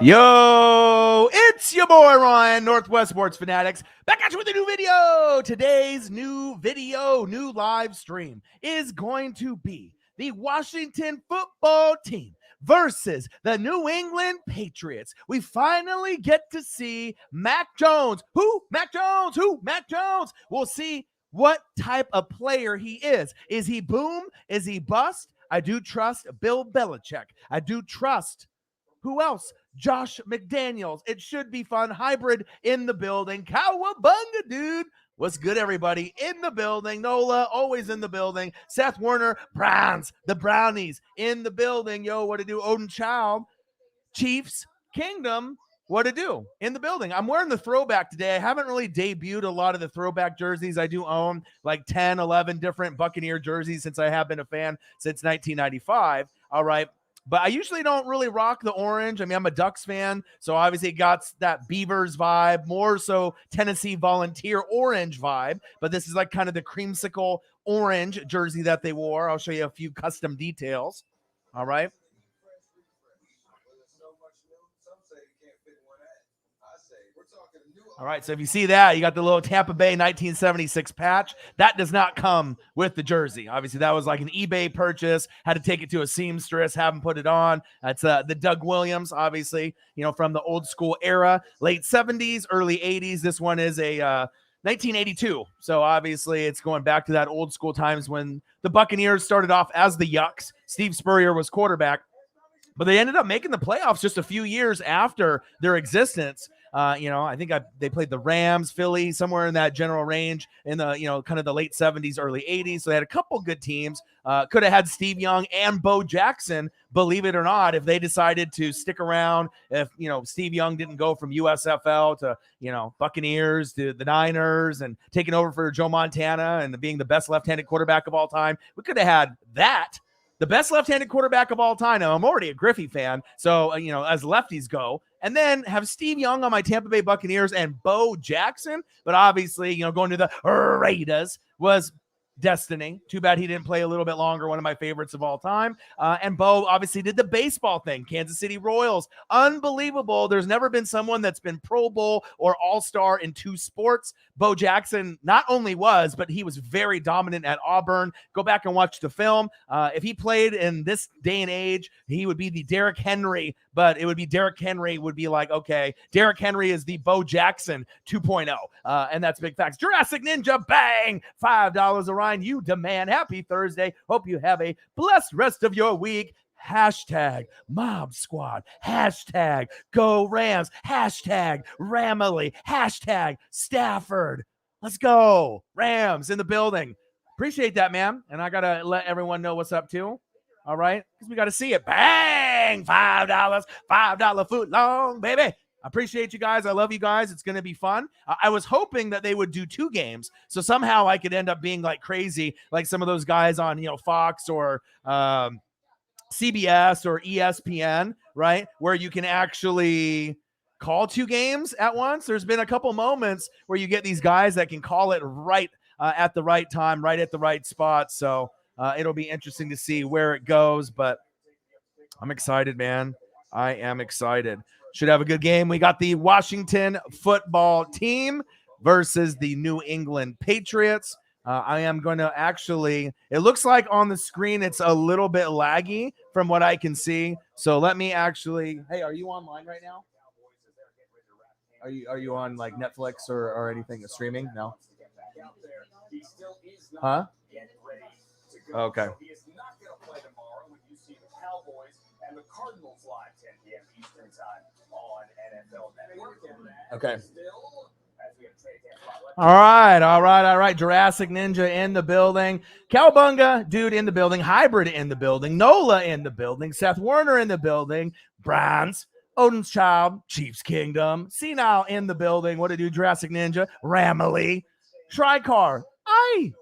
Yo, it's your boy Ryan, Northwest Sports Fanatics, back at you with a new video. Today's new video, new live stream is going to be the Washington football team versus the New England Patriots. We finally get to see Mac Jones. Who? Mac Jones. Who? Mac Jones. We'll see what type of player he is. Is he boom? Is he bust? I do trust Bill Belichick. I do trust who else? Josh McDaniels. It should be fun. Hybrid in the building. Cowabunga, dude. What's good, everybody? In the building. Nola, always in the building. Seth Warner, Browns, the Brownies in the building. Yo, what to do? Odin Child, Chiefs, Kingdom, what to do? In the building. I'm wearing the throwback today. I haven't really debuted a lot of the throwback jerseys. I do own like 10, 11 different Buccaneer jerseys since I have been a fan since 1995. All right. But I usually don't really rock the orange. I mean, I'm a Ducks fan, so obviously it got that Beavers vibe, more so Tennessee Volunteer orange vibe. But this is like kind of the creamsicle orange jersey that they wore. I'll show you a few custom details. All right. All right, so if you see that, you got the little Tampa Bay 1976 patch. That does not come with the jersey. Obviously, that was like an eBay purchase. Had to take it to a seamstress, have them put it on. That's the Doug Williams, obviously, you know, from the old school era, late 70s, early 80s. This one is a 1982. So obviously, it's going back to that old school times when the Buccaneers started off as the Yucks. Steve Spurrier was quarterback, but they ended up making the playoffs just a few years after their existence. I think they played the Rams, Philly, somewhere in that general range in the, kind of the late 70s, early 80s. So they had a couple good teams. Could have had Steve Young and Bo Jackson, believe it or not, if they decided to stick around. If, Steve Young didn't go from USFL to, Buccaneers to the Niners and taking over for Joe Montana and being the best left-handed quarterback of all time. We could have had that. The best left-handed quarterback of all time. Now, I'm already a Griffey fan, so, as lefties go. And then have Steve Young on my Tampa Bay Buccaneers and Bo Jackson. But obviously, going to the Raiders was destiny. Too bad he didn't play a little bit longer. One of my favorites of all time. And Bo obviously did the baseball thing. Kansas City Royals. Unbelievable. There's never been someone that's been Pro Bowl or All-Star in two sports. Bo Jackson not only was, but he was very dominant at Auburn. Go back and watch the film. If he played in this day and age, he would be the Derrick Henry, but it would be Derrick Henry would be like, okay, Derrick Henry is the Bo Jackson 2.0. And that's big facts. Jurassic Ninja, bang! $5 a Ryan, you demand. Happy Thursday. Hope you have a blessed rest of your week. Hashtag Mob Squad. Hashtag Go Rams. Hashtag Ramily. Hashtag Stafford. Let's go. Rams in the building. Appreciate that, man. And I got to let everyone know what's up, too. All right? Because we got to see it. Bang! $5 foot long, baby. I appreciate you guys. I love you guys. It's going to be fun. I was hoping that they would do 2 games, so somehow I could end up being like crazy, like some of those guys on, Fox or CBS or ESPN, right? Where you can actually call 2 games at once. There's been a couple moments where you get these guys that can call it right at the right time, right at the right spot. So it'll be interesting to see where it goes, but I'm excited, man. I am excited. Should have a good game. We got the Washington football team versus the New England Patriots. I am going to actually, it looks like on the screen it's a little bit laggy from what I can see. So let me actually, hey, are you online right now? Are you on like Netflix or anything streaming? No? Huh? Okay. Okay. All right. Jurassic Ninja in the building. Cowabunga, dude, in the building. Hybrid in the building. Nola in the building. Seth Warner in the building. Browns. Odin's Child. Chiefs Kingdom. Senile in the building. What to do, Jurassic Ninja? Ramily. Tricar. Aye.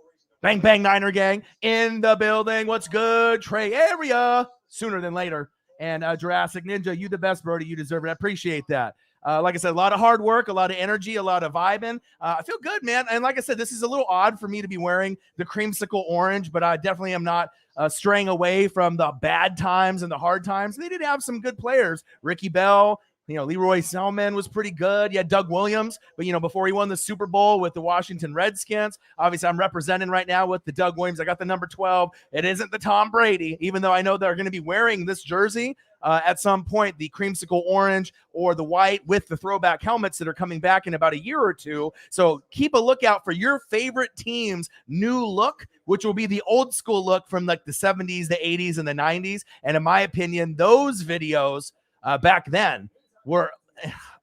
Bang Bang Niner Gang in the building. What's good? Trey Area. Sooner than later. And Jurassic Ninja, you the best, Brody. You deserve it. I appreciate that. Like I said, a lot of hard work, a lot of energy, a lot of vibing. I feel good, man. And like I said, this is a little odd for me to be wearing the creamsicle orange, but I definitely am not straying away from the bad times and the hard times. They did have some good players. Ricky Bell, Leroy Selman was pretty good. Yeah, Doug Williams, but before he won the Super Bowl with the Washington Redskins, obviously I'm representing right now with the Doug Williams. I got the number 12. It isn't the Tom Brady, even though I know they're going to be wearing this jersey at some point, the creamsicle orange or the white with the throwback helmets that are coming back in about a year or two. So keep a lookout for your favorite team's new look, which will be the old school look from like the 70s, the 80s, and the 90s. And in my opinion, those videos back then were,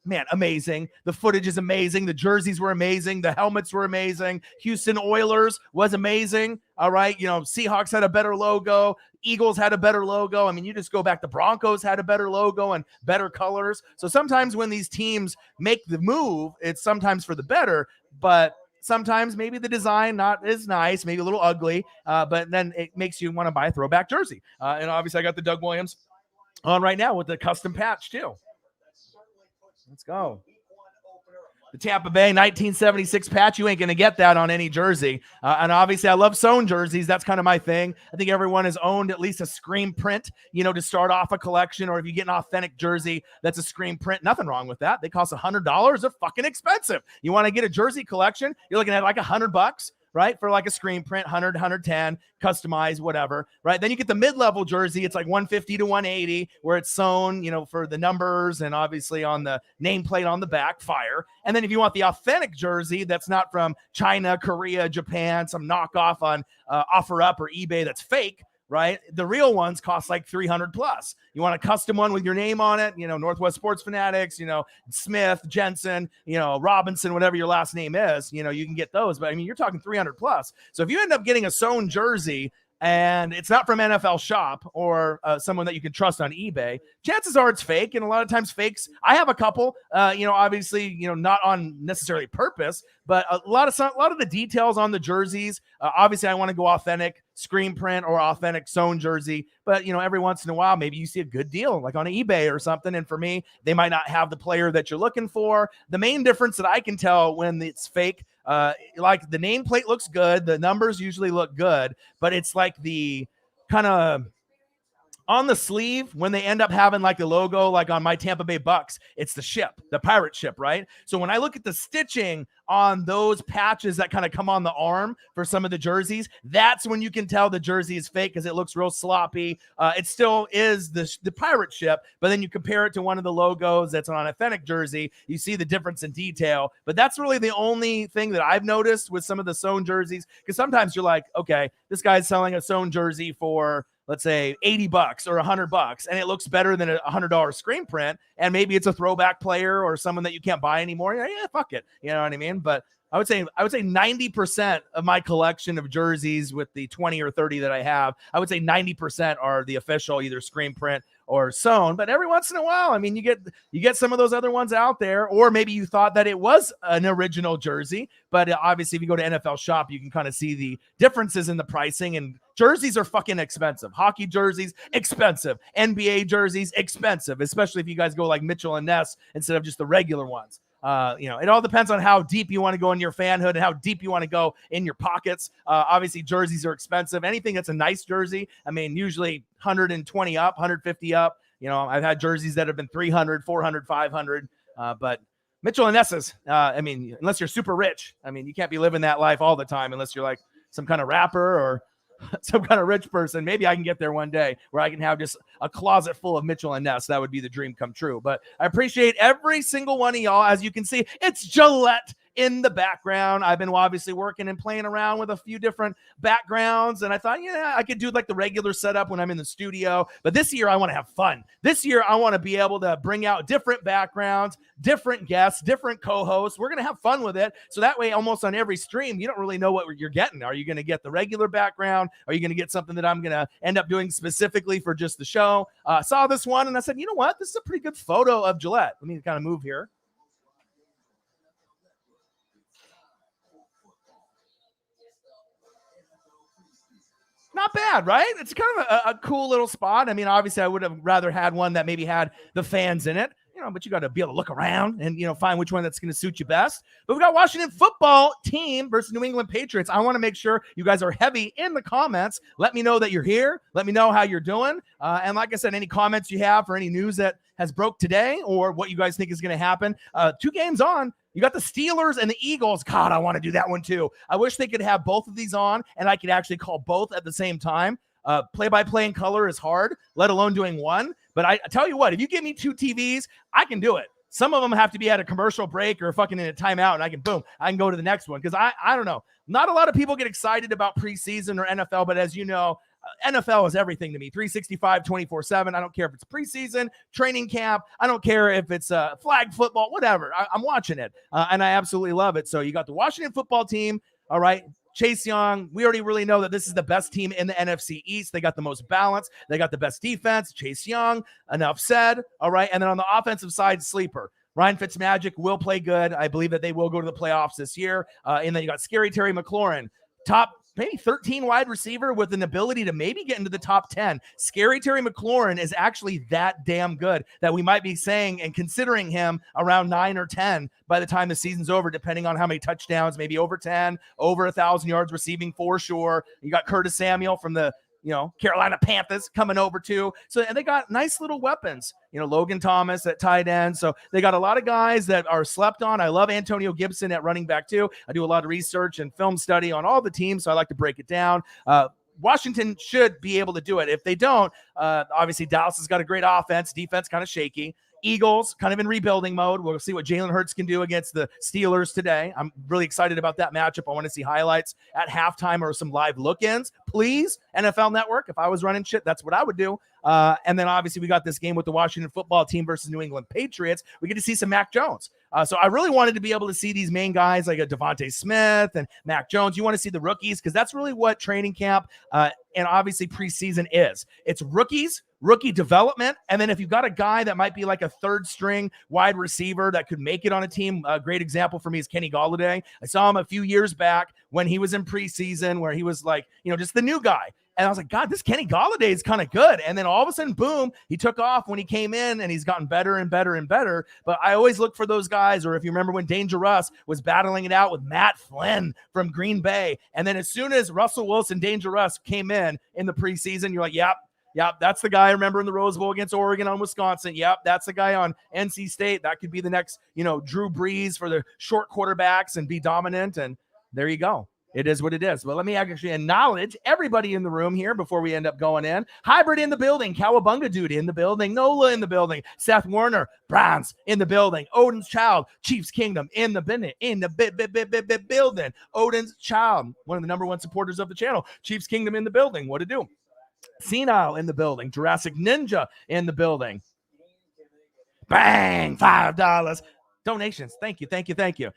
man, amazing. The footage is amazing. The jerseys were amazing. The helmets were amazing. Houston Oilers was amazing. All right. Seahawks had a better logo. Eagles had a better logo. I mean, you just go back. The Broncos had a better logo and better colors. So sometimes when these teams make the move, it's sometimes for the better, but sometimes maybe the design not as nice, maybe a little ugly, but then it makes you want to buy a throwback jersey. And obviously I got the Doug Williams on right now with the custom patch too. Let's go. The Tampa Bay 1976 patch. You ain't going to get that on any jersey. And obviously, I love sewn jerseys. That's kind of my thing. I think everyone has owned at least a screen print, to start off a collection. Or if you get an authentic jersey that's a screen print, nothing wrong with that. They cost $100. They're fucking expensive. You want to get a jersey collection, you're looking at like $100. Right? For like a screen print, 100, 110, customized, whatever, right? Then you get the mid-level jersey. It's like 150 to 180 where it's sewn, for the numbers and obviously on the nameplate on the back, fire. And then if you want the authentic jersey that's not from China, Korea, Japan, some knockoff on OfferUp or eBay that's fake, right? The real ones cost like 300 plus. You want a custom one with your name on it, Northwest Sports Fanatics, Smith, Jensen, Robinson, whatever your last name is, you can get those. But I mean, you're talking 300 plus. So if you end up getting a sewn jersey and it's not from NFL Shop or someone that you can trust on eBay, chances are it's fake. And a lot of times fakes, I have a couple, obviously, not on necessarily purpose, but a lot of the details on the jerseys, obviously I want to go authentic screen print or authentic sewn jersey, but every once in a while, maybe you see a good deal like on eBay or something. And for me, they might not have the player that you're looking for. The main difference that I can tell when it's fake, like the nameplate looks good. The numbers usually look good, but it's like the kind of on the sleeve when they end up having like the logo, like on my Tampa Bay Bucks, it's the ship, the pirate ship, right? So when I look at the stitching on those patches that kind of come on the arm for some of the jerseys, that's when you can tell the jersey is fake because it looks real sloppy. It still is the pirate ship, but then you compare it to one of the logos that's on an authentic jersey, you see the difference in detail. But that's really the only thing that I've noticed with some of the sewn jerseys, because sometimes you're like, okay, this guy's selling a sewn jersey for, let's say $80 or $100, and it looks better than a $100 screen print. And maybe it's a throwback player or someone that you can't buy anymore. Yeah, fuck it. You know what I mean? But I would say 90% of my collection of jerseys with the 20 or 30 that I have, I would say 90% are the official, either screen print or sewn. But every once in a while, I mean, you get some of those other ones out there, or maybe you thought that it was an original jersey. But obviously, if you go to NFL Shop, you can kind of see the differences in the pricing. And jerseys are fucking expensive. Hockey jerseys, expensive. NBA jerseys, expensive, especially if you guys go like Mitchell and Ness instead of just the regular ones. It all depends on how deep you want to go in your fanhood and how deep you want to go in your pockets. Obviously, jerseys are expensive. Anything that's a nice jersey, I mean, usually 120 up, 150 up. I've had jerseys that have been 300, 400, 500. But Mitchell and Ness's, unless you're super rich, you can't be living that life all the time unless you're like some kind of rapper or some kind of rich person. Maybe I can get there one day where I can have just a closet full of Mitchell and Ness. That would be the dream come true. But I appreciate every single one of y'all. As you can see, it's Gillette in the background. I've been obviously working and playing around with a few different backgrounds, and I thought, I could do like the regular setup when I'm in the studio, but this year I want to have fun. This year I want to be able to bring out different backgrounds, different guests, different co-hosts. We're going to have fun with it. So that way, almost on every stream, you don't really know what you're getting. Are you going to get the regular background? Are you going to get something that I'm going to end up doing specifically for just the show? Saw this one and I said, you know what? This is a pretty good photo of Gillette. Let me kind of move here. Not bad, right? It's kind of a cool little spot. I mean, obviously, I would have rather had one that maybe had the fans in it, but you got to be able to look around and, find which one that's going to suit you best. But we got Washington football team versus New England Patriots. I want to make sure you guys are heavy in the comments. Let me know that you're here. Let me know how you're doing. And like I said, any comments you have or any news that has broke today or what you guys think is going to happen. 2 games on, you got the Steelers and the Eagles. God, I want to do that one too. I wish they could have both of these on and I could actually call both at the same time. Play-by-play in color is hard, let alone doing one. But I tell you what, if you give me 2 TVs, I can do it. Some of them have to be at a commercial break or fucking in a timeout, and I can go to the next one. Because I don't know. Not a lot of people get excited about preseason or NFL, but as you know, NFL is everything to me. 365, 24/7. I don't care if it's preseason, training camp. I don't care if it's flag football, whatever. I'm watching it, and I absolutely love it. So you got the Washington football team, all right. Chase Young, we already really know that this is the best team in the NFC East. They got the most balance. They got the best defense. Chase Young, enough said. All right. And then on the offensive side, sleeper. Ryan Fitzmagic will play good. I believe that they will go to the playoffs this year. And then you got Scary Terry McLaurin, top maybe 13 wide receiver with an ability to maybe get into the top 10. Scary Terry McLaurin is actually that damn good that we might be saying and considering him around 9 or 10 by the time the season's over, depending on how many touchdowns, maybe over 10, over 1,000 yards receiving for sure. You got Curtis Samuel from the Carolina Panthers coming over too. So, and they got nice little weapons, Logan Thomas at tight end. So they got a lot of guys that are slept on. I love Antonio Gibson at running back too. I do a lot of research and film study on all the teams, so I like to break it down. Washington should be able to do it. If they don't, obviously Dallas has got a great offense, defense kind of shaky. Eagles kind of in rebuilding mode. We'll see what Jalen Hurts can do against the Steelers today. I'm really excited about that matchup. I want to see highlights at halftime or some live look-ins. Please, NFL Network, if I was running shit, that's what I would do. And then obviously we got this game with the Washington football team versus New England Patriots. We get to see some Mac Jones. So I really wanted to be able to see these main guys like a Devontae Smith and Mac Jones. You want to see the rookies because that's really what training camp and obviously preseason is. It's rookies, rookie development, and then if you've got a guy that might be like a third string wide receiver that could make it on a team, a great example for me is Kenny Golladay. I saw him a few years back when he was in preseason where he was like, just the new guy. And I was like, God, this Kenny Golladay is kind of good. And then all of a sudden, boom, he took off when he came in and he's gotten better and better and better. But I always look for those guys, or if you remember when Danger Russ was battling it out with Matt Flynn from Green Bay. And then as soon as Russell Wilson, Danger Russ came in the preseason, you're like, yep, that's the guy I remember in the Rose Bowl against Oregon on Wisconsin. Yep, that's the guy on NC State. That could be the next, Drew Brees for the short quarterbacks and be dominant. And there you go. It is what it is. But let me actually acknowledge everybody in the room here before we end up going in. Hybrid in the building. Cowabunga Dude in the building. Nola in the building. Seth Warner, Browns in the building. Odin's Child, Chiefs Kingdom in the building. Odin's Child, one of the number 1 supporters of the channel. Chiefs Kingdom in the building. What to do? Senile in the building. Jurassic Ninja in the building. Bang! $5. Donations. Thank you.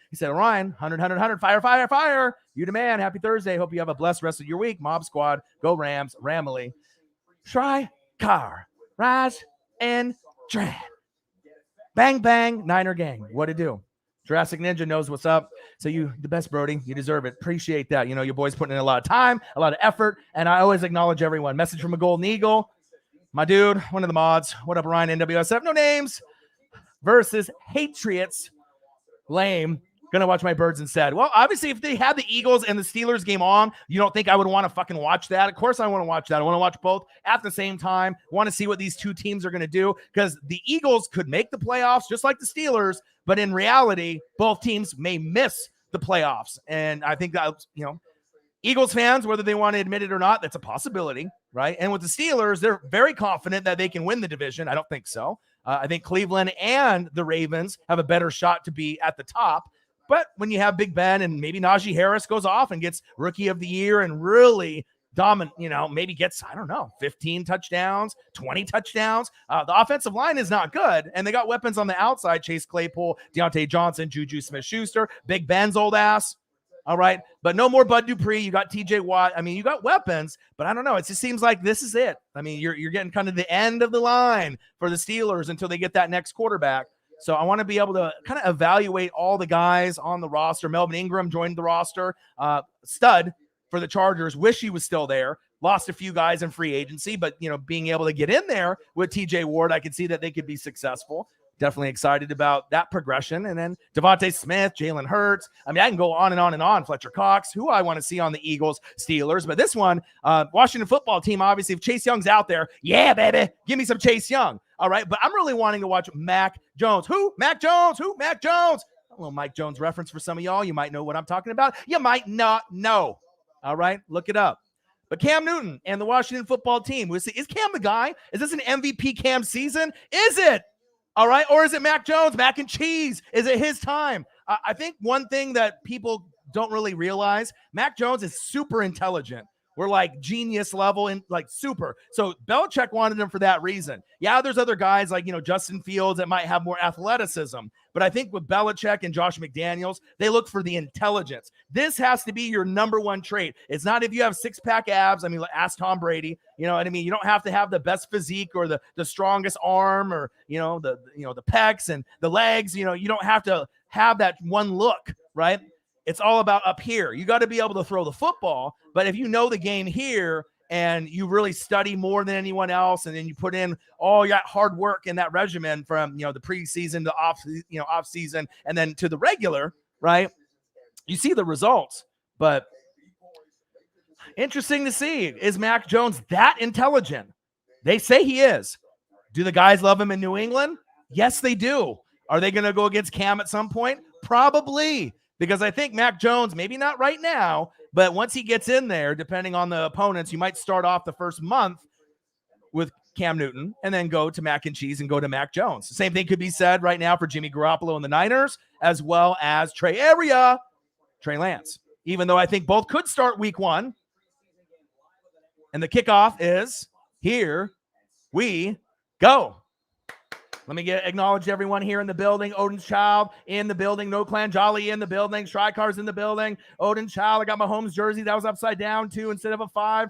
He said, Ryan, 100, fire. You the man. Happy Thursday. Hope you have a blessed rest of your week. Mob Squad, go Rams, Ramily. Try car, rise and dread. Bang, bang, Niner gang. What to do? Jurassic Ninja knows what's up. So you, the best, Brody. You deserve it. Appreciate that. Your boy's putting in a lot of time, a lot of effort, and I always acknowledge everyone. Message from a Golden Eagle. My dude, one of the mods. What up, Ryan, NWSF? No names. Versus Patriots. Lame. Gonna watch my birds instead. Well, obviously, if they had the Eagles and the Steelers game on, you don't think I would want to fucking watch that? Of course I want to watch that. I want to watch both at the same time. Want to see what these two teams are going to do because the Eagles could make the playoffs just like the Steelers, but in reality, both teams may miss the playoffs. And I think that, Eagles fans, whether they want to admit it or not, that's a possibility, right? And with the Steelers, they're very confident that they can win the division. I don't think so. I think Cleveland and the Ravens have a better shot to be at the top. But when you have Big Ben and maybe Najee Harris goes off and gets Rookie of the Year and really dominant, maybe gets, 15 touchdowns, 20 touchdowns. The offensive line is not good. And they got weapons on the outside. Chase Claypool, Deontay Johnson, Juju Smith-Schuster, Big Ben's old ass. All right. But no more Bud Dupree. You got TJ Watt. You got weapons, but I don't know. It just seems like this is it. You're getting kind of the end of the line for the Steelers until they get that next quarterback. So I want to be able to kind of evaluate all the guys on the roster. Melvin Ingram joined the roster. Stud for the Chargers. Wish he was still there. Lost a few guys in free agency, but, being able to get in there with TJ Ward, I could see that they could be successful. Definitely excited about that progression. And then Devontae Smith, Jalen Hurts. I can go on and on and on. Fletcher Cox, who I want to see on the Eagles, Steelers. But this one, Washington football team, obviously, if Chase Young's out there, yeah, baby, give me some Chase Young. All right. But I'm really wanting to watch Mac Jones. Who? Mac Jones. Who? Mac Jones. A little Mike Jones reference for some of y'all. You might know what I'm talking about. You might not know. All right. Look it up. But Cam Newton and the Washington football team. Is Cam the guy? Is this an MVP Cam season? Is it? All right. Or is it Mac Jones, mac and cheese? Is it his time? I think one thing that people don't really realize, Mac Jones is super intelligent. We're like genius level and like super. So Belichick wanted him for that reason. Yeah, there's other guys like, Justin Fields that might have more athleticism. But I think with Belichick and Josh McDaniels, they look for the intelligence. This has to be your number one trait. It's not if you have six-pack abs. I mean, ask Tom Brady. You know what I mean? You don't have to have the best physique or the strongest arm or, the pecs and the legs. You don't have to have that one look, right? It's all about up here. You got to be able to throw the football. But if you know the game here and you really study more than anyone else, and then you put in all that hard work in that regimen from, the preseason to off season and then to the regular, right? You see the results. But interesting to see. Is Mac Jones that intelligent? They say he is. Do the guys love him in New England? Yes, they do. Are they going to go against Cam at some point? Probably. Because I think Mac Jones, maybe not right now, but once he gets in there, depending on the opponents, you might start off the first month with Cam Newton and then go to mac and cheese and go to Mac Jones. The same thing could be said right now for Jimmy Garoppolo and the Niners, as well as Trey Lance. Even though I think both could start week 1. And the kickoff is here we go. Let me acknowledge everyone here in the building. Odin's Child in the building. No Clan Jolly in the building. Strycar's in the building. Odin's Child. I got my Mahomes jersey. That was upside down too instead of a 5.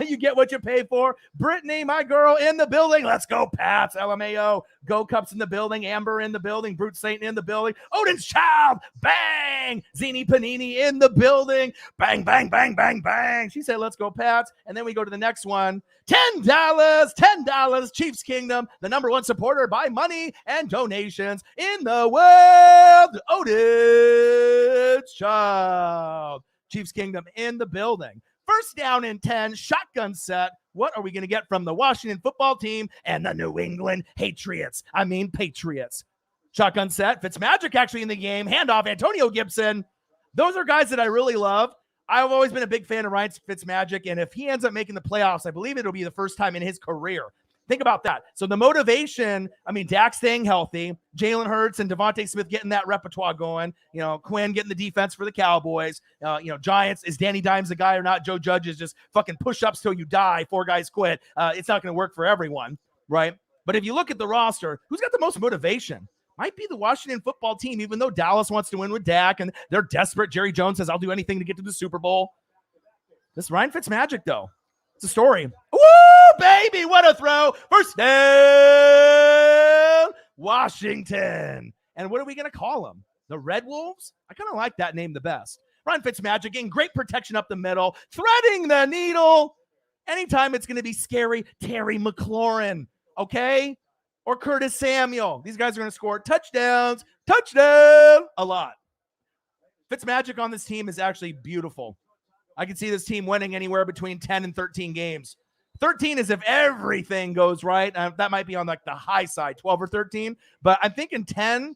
You get what you pay for. Brittany, my girl, in the building. Let's go, Pats. LMAO. Go Cups in the building. Amber in the building. Brute Satan in the building. Odin's Child. Bang. Zini Panini in the building. Bang, bang, bang, bang, bang. She said, let's go, Pats. And then we go to the next one. $10. Chiefs Kingdom, the number one supporter by money and donations in the world. Odin's Child. Chiefs Kingdom in the building. First down and 10, shotgun set. What are we going to get from the Washington football team and the New England Patriots? Shotgun set. Fitzmagic actually in the game. Handoff, Antonio Gibson. Those are guys that I really love. I've always been a big fan of Ryan Fitzmagic, and if he ends up making the playoffs, I believe it'll be the first time in his career. Think about that. So the motivation, Dak staying healthy, Jalen Hurts and Devontae Smith getting that repertoire going, Quinn getting the defense for the Cowboys, Giants, is Danny Dimes the guy or not? Joe Judge is just fucking push-ups till you die, 4 guys quit. It's not going to work for everyone, right? But if you look at the roster, who's got the most motivation? Might be the Washington football team, even though Dallas wants to win with Dak and they're desperate. Jerry Jones says, I'll do anything to get to the Super Bowl. This Ryan Fitzmagic, though, it's a story. Woo, baby, what a throw. First down, Washington. And what are we going to call them? The Red Wolves? I kind of like that name the best. Ryan Fitzmagic getting great protection up the middle, threading the needle. Anytime it's going to be scary, Terry McLaurin, okay? Or Curtis Samuel. These guys are going to score touchdowns, a lot. Fitzmagic on this team is actually beautiful. I can see this team winning anywhere between 10 and 13 games. 13 is if everything goes right. That might be on like the high side, 12 or 13. But I'm thinking 10,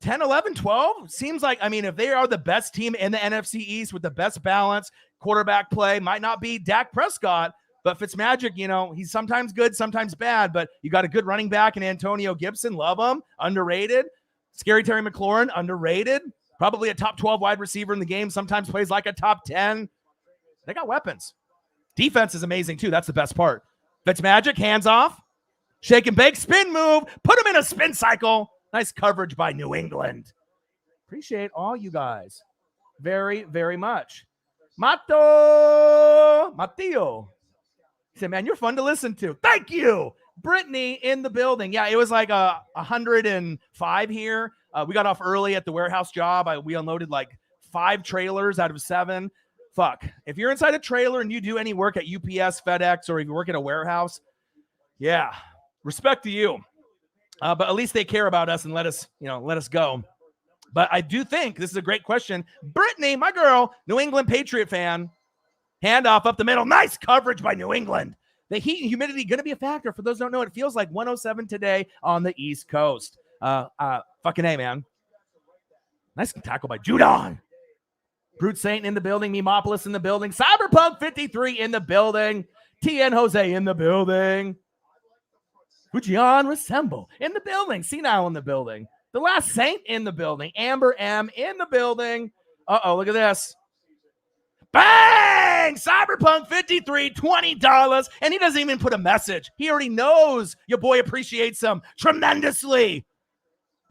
11, 12. Seems like, if they are the best team in the NFC East with the best balance, quarterback play, might not be Dak Prescott, but Fitzmagic, he's sometimes good, sometimes bad, but you got a good running back in Antonio Gibson. Love him. Underrated. Scary Terry McLaurin. Underrated. Probably a top 12 wide receiver in the game. Sometimes plays like a top 10. They got weapons. Defense is amazing, too. That's the best part. Fitzmagic, hands off. Shake and bake, spin move. Put him in a spin cycle. Nice coverage by New England. Appreciate all you guys very, very much. Matteo. He said, man, you're fun to listen to. Thank you. Brittany in the building. Yeah, it was like 105 here. We got off early at the warehouse job. We unloaded like 5 trailers out of 7. Fuck. If you're inside a trailer and you do any work at UPS, FedEx, or if you work at a warehouse, yeah, respect to you. But at least they care about us and let us go. But I do think this is a great question. Brittany, my girl, New England Patriot fan. Handoff up the middle. Nice coverage by New England. The heat and humidity going to be a factor. For those who don't know, it feels like 107 today on the East Coast. Fucking A, man. Nice tackle by Judon. Brute Saint in the building. Memopolis in the building. Cyberpunk 53 in the building. TN Jose in the building. Fujian Resemble in the building. Senile in the building. The Last Saint in the building. Amber M in the building. Uh-oh, look at this. Bang! Cyberpunk 53, $20. And he doesn't even put a message. He already knows your boy appreciates him tremendously.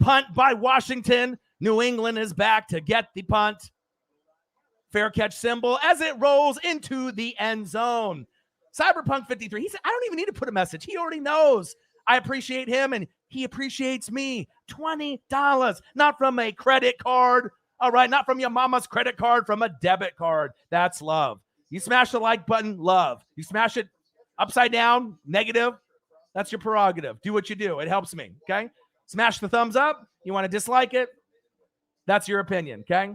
Punt by Washington. New England is back to get the punt. Fair catch symbol as it rolls into the end zone. Cyberpunk 53. He said, I don't even need to put a message. He already knows I appreciate him and he appreciates me. $20. Not from a credit card. All right, not from your mama's credit card, from a debit card. That's love. You smash the like button, love. You smash it upside down, negative. That's your prerogative. Do what you do. It helps me, okay? Smash the thumbs up. You want to dislike it? That's your opinion, okay?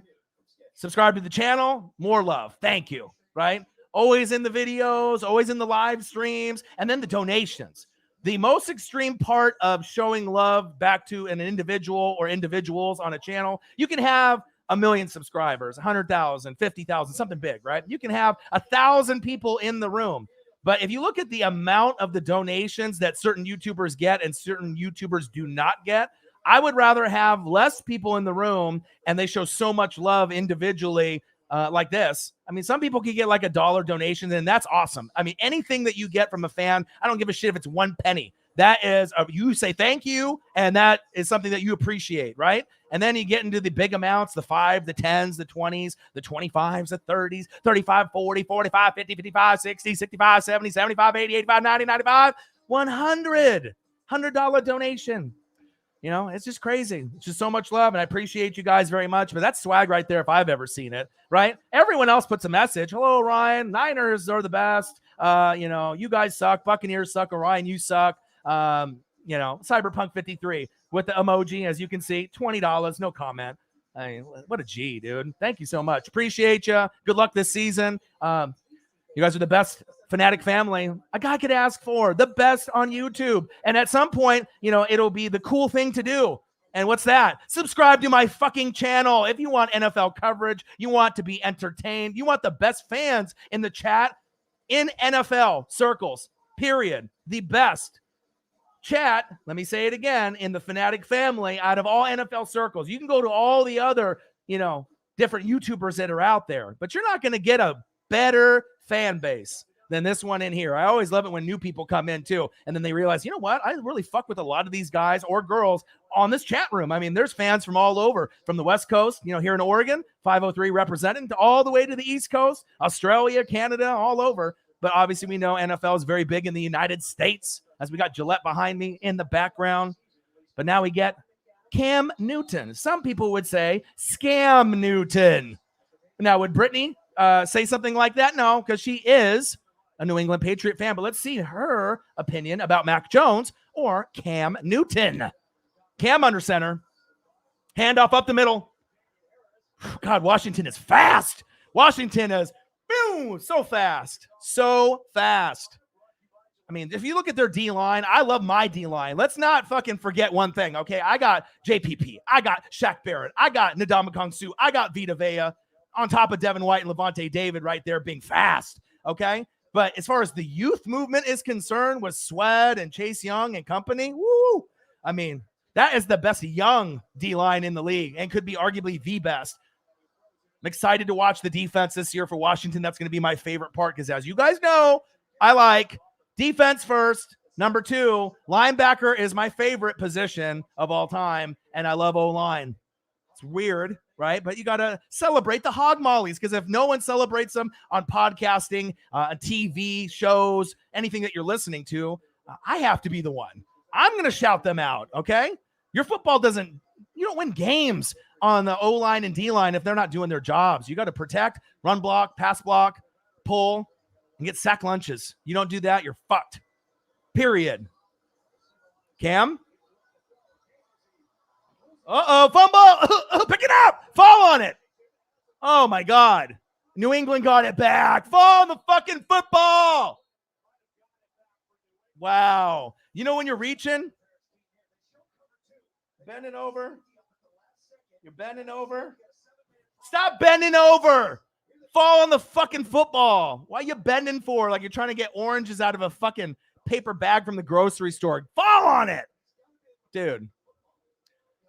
Subscribe to the channel. More love. Thank you, right? Always in the videos, always in the live streams, and then the donations. The most extreme part of showing love back to an individual or individuals on a channel, you can have 1 million subscribers, 100,000, 50,000, something big, right? You can have 1,000 people in the room. But if you look at the amount of the donations that certain YouTubers get and certain YouTubers do not get, I would rather have less people in the room and they show so much love individually like this. I mean, some people can get like $1 donation and that's awesome. I mean, anything that you get from a fan, I don't give a shit if it's 1 penny. That is, you say thank you, and that is something that you appreciate, right? And then you get into the big amounts, the 5, the 10s, the 20s, the 25s, the 30s, 35, 40, 45, 50, 55, 60, 65, 70, 75, 80, 85, 90, 95, 100. $100 donation. You know, it's just crazy. It's just so much love, and I appreciate you guys very much. But that's swag right there if I've ever seen it, right? Everyone else puts a message. Hello, Ryan. Niners are the best. You know, you guys suck. Buccaneers suck. Orion, you suck. You know, Cyberpunk 53 with the emoji, as you can see, $20. No comment. I mean, what a G, dude. Thank you so much. Appreciate you. Good luck this season. You guys are the best Fanatic family a guy could ask for, the best on YouTube. And at some point, you know, it'll be the cool thing to do. And what's that? Subscribe to my fucking channel. If you want NFL coverage, you want to be entertained, you want the best fans in the chat in NFL circles, period. The best chat, let me say it again, in the Fanatic family out of all NFL circles. You can go to all the other, you know, different YouTubers that are out there, but you're not going to get a better fan base than this one in here. I always love it when new people come in too, and then they realize, you know what? I really fuck with a lot of these guys or girls on this chat room. I mean, there's fans from all over, from the West Coast, you know, here in Oregon, 503 representing, to all the way to the East Coast, Australia, Canada, all over. But obviously we know NFL is very big in the United States, as we got Gillette behind me in the background. But now we get Cam Newton. Some people would say Scam Newton. Now, would Brittany say something like that? No, because she is a New England Patriot fan. But let's see her opinion about Mac Jones or Cam Newton. Cam under center. Handoff up the middle. God, Washington is fast. Washington is, boom, so fast. So fast. I mean, if you look at their D-line, I love my D-line. Let's not fucking forget one thing, okay? I got JPP. I got Shaq Barrett. I got Ndamukong Suh. I got Vita Vea on top of Devin White and Levante David right there being fast, okay? But as far as the youth movement is concerned with Swed and Chase Young and company, woo! I mean, that is the best young D-line in the league and could be arguably the best. I'm excited to watch the defense this year for Washington. That's going to be my favorite part because, as you guys know, I like defense first. Number 2, linebacker is my favorite position of all time, and I love O-line. It's weird, right? But you got to celebrate the hog mollies, because if no one celebrates them on podcasting, TV shows, anything that you're listening to, I have to be the one. I'm going to shout them out, okay? Your football doesn't, you don't win games on the O-line and D-line if they're not doing their jobs. You got to protect, run block, pass block, pull, and get sack lunches. You don't do that, you're fucked. Period. Cam? Uh-oh, fumble! Pick it up! Fall on it! Oh, my God. New England got it back. Fall on the fucking football! Wow. You know when you're reaching? Bending over. You're bending over. Stop bending over. Fall on the fucking football. Why are you bending for? Like you're trying to get oranges out of a fucking paper bag from the grocery store. Fall on it. Dude.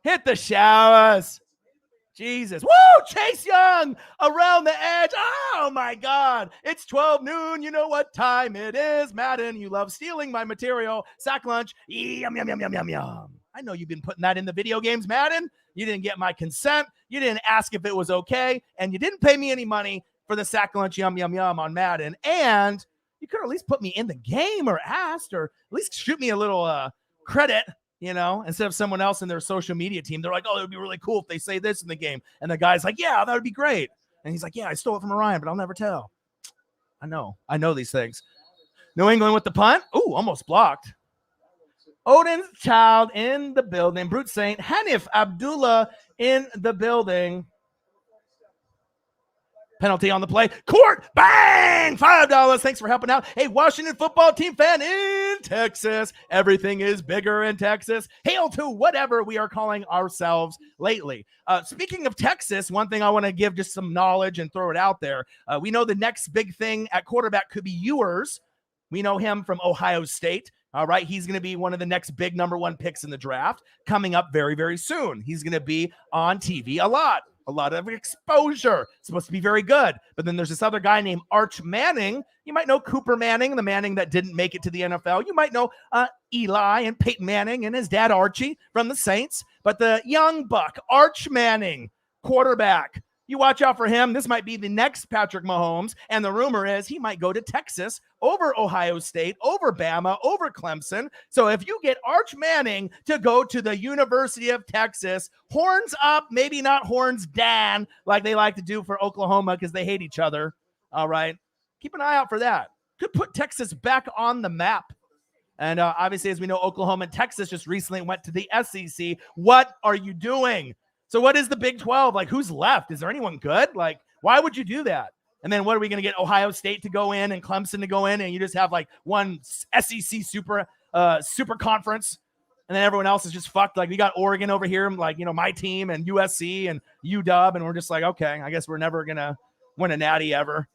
Hit the showers. Jesus. Woo! Chase Young around the edge. Oh, my God. It's 12 noon. You know what time it is. Madden, you love stealing my material. Sack lunch. Yum, yum, yum, yum, yum, yum. I know you've been putting that in the video games, Madden. You didn't get my consent. You didn't ask if it was okay. And you didn't pay me any money for the sack lunch yum, yum, yum on Madden. And you could at least put me in the game or asked or at least shoot me a little credit. You know, instead of someone else in their social media team, they're like, oh, it would be really cool if they say this in the game. And the guy's like, yeah, that would be great. And he's like, yeah, I stole it from Orion, but I'll never tell. I know these things. New England with the punt. Ooh, almost blocked. Odin's Child in the building. Brute Saint. Hanif Abdullah in the building. Penalty on the play. Court. Bang! $5. Thanks for helping out. Hey, Washington football team fan in Texas. Everything is bigger in Texas. Hail to whatever we are calling ourselves lately. Speaking of Texas, one thing I want to give just some knowledge and throw it out there. We know the next big thing at quarterback could be Ewers. We know him from Ohio State. All right, he's going to be one of the next big number one picks in the draft coming up very, very soon. He's going to be on TV a lot of exposure. It's supposed to be very good. But then there's this other guy named Arch Manning. You might know Cooper Manning, the Manning that didn't make it to the NFL. You might know Eli and Peyton Manning and his dad Archie from the Saints. But the young buck, Arch Manning, quarterback, you watch out for him. This might be the next Patrick Mahomes. And the rumor is he might go to Texas over Ohio State, over Bama, over Clemson. So if you get Arch Manning to go to the University of Texas, horns up, maybe not horns down like they like to do for Oklahoma because they hate each other. All right. Keep an eye out for that. Could put Texas back on the map. And obviously, as we know, Oklahoma and Texas just recently went to the SEC. What are you doing? So what is the Big 12? Like, who's left? Is there anyone good? Like, why would you do that? And then what are we going to get Ohio State to go in and Clemson to go in, and you just have like one SEC super conference, and then everyone else is just fucked. Like we got Oregon over here, like, you know, my team, and USC and UW, and we're just like, okay, I guess we're never going to win a natty ever.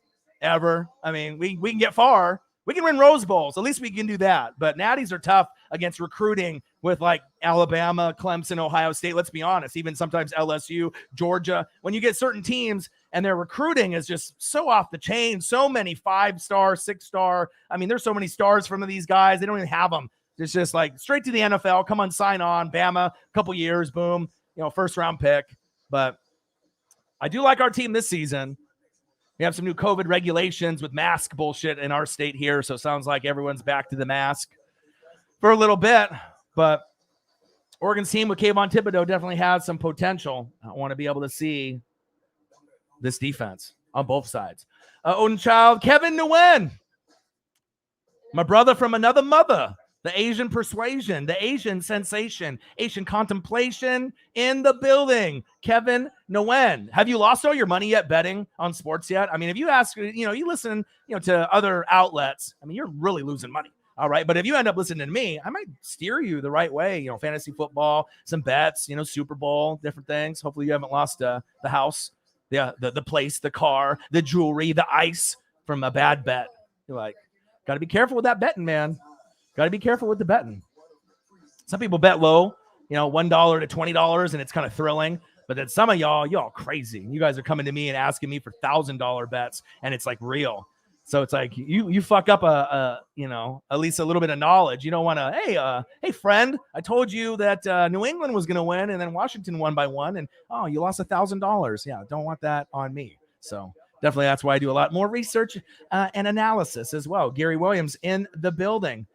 I mean, we can get far. We can win Rose Bowls. At least we can do that. But natties are tough against recruiting with like Alabama, Clemson, Ohio State. Let's be honest. Even sometimes LSU, Georgia. When you get certain teams and their recruiting is just so off the chain, so many 5-star, 6-star. I mean, there's so many stars from these guys. They don't even have them. It's just like straight to the NFL. Come on, sign on. Bama, a couple years, boom. You know, first round pick. But I do like our team this season. We have some new COVID regulations with mask bullshit in our state here, so it sounds like everyone's back to the mask for a little bit. But Oregon's team with Kayvon Thibodeau definitely has some potential. I want to be able to see this defense on both sides. Odin Child, Kevin Nguyen, my brother from another mother. The Asian persuasion, the Asian sensation, Asian contemplation in the building. Kevin Nguyen. Have you lost all your money yet betting on sports yet? I mean, if you ask, you know, you listen, you know, to other outlets, I mean, you're really losing money. All right. But if you end up listening to me, I might steer you the right way, you know, fantasy football, some bets, you know, Super Bowl, different things. Hopefully you haven't lost the house, the place, the car, the jewelry, the ice from a bad bet. You're like, got to be careful with that betting, man. Got to be careful with the betting. Some people bet low, you know, $1 to $20, and it's kind of thrilling. But then some of y'all crazy. You guys are coming to me and asking me for $1,000 bets, and it's like real. So it's like you fuck up you know, at least a little bit of knowledge. You don't want to, hey friend, I told you that New England was going to win, and then Washington won by 1, and oh, you lost $1,000. Yeah, don't want that on me. So definitely that's why I do a lot more research and analysis as well. Gary Williams in the building.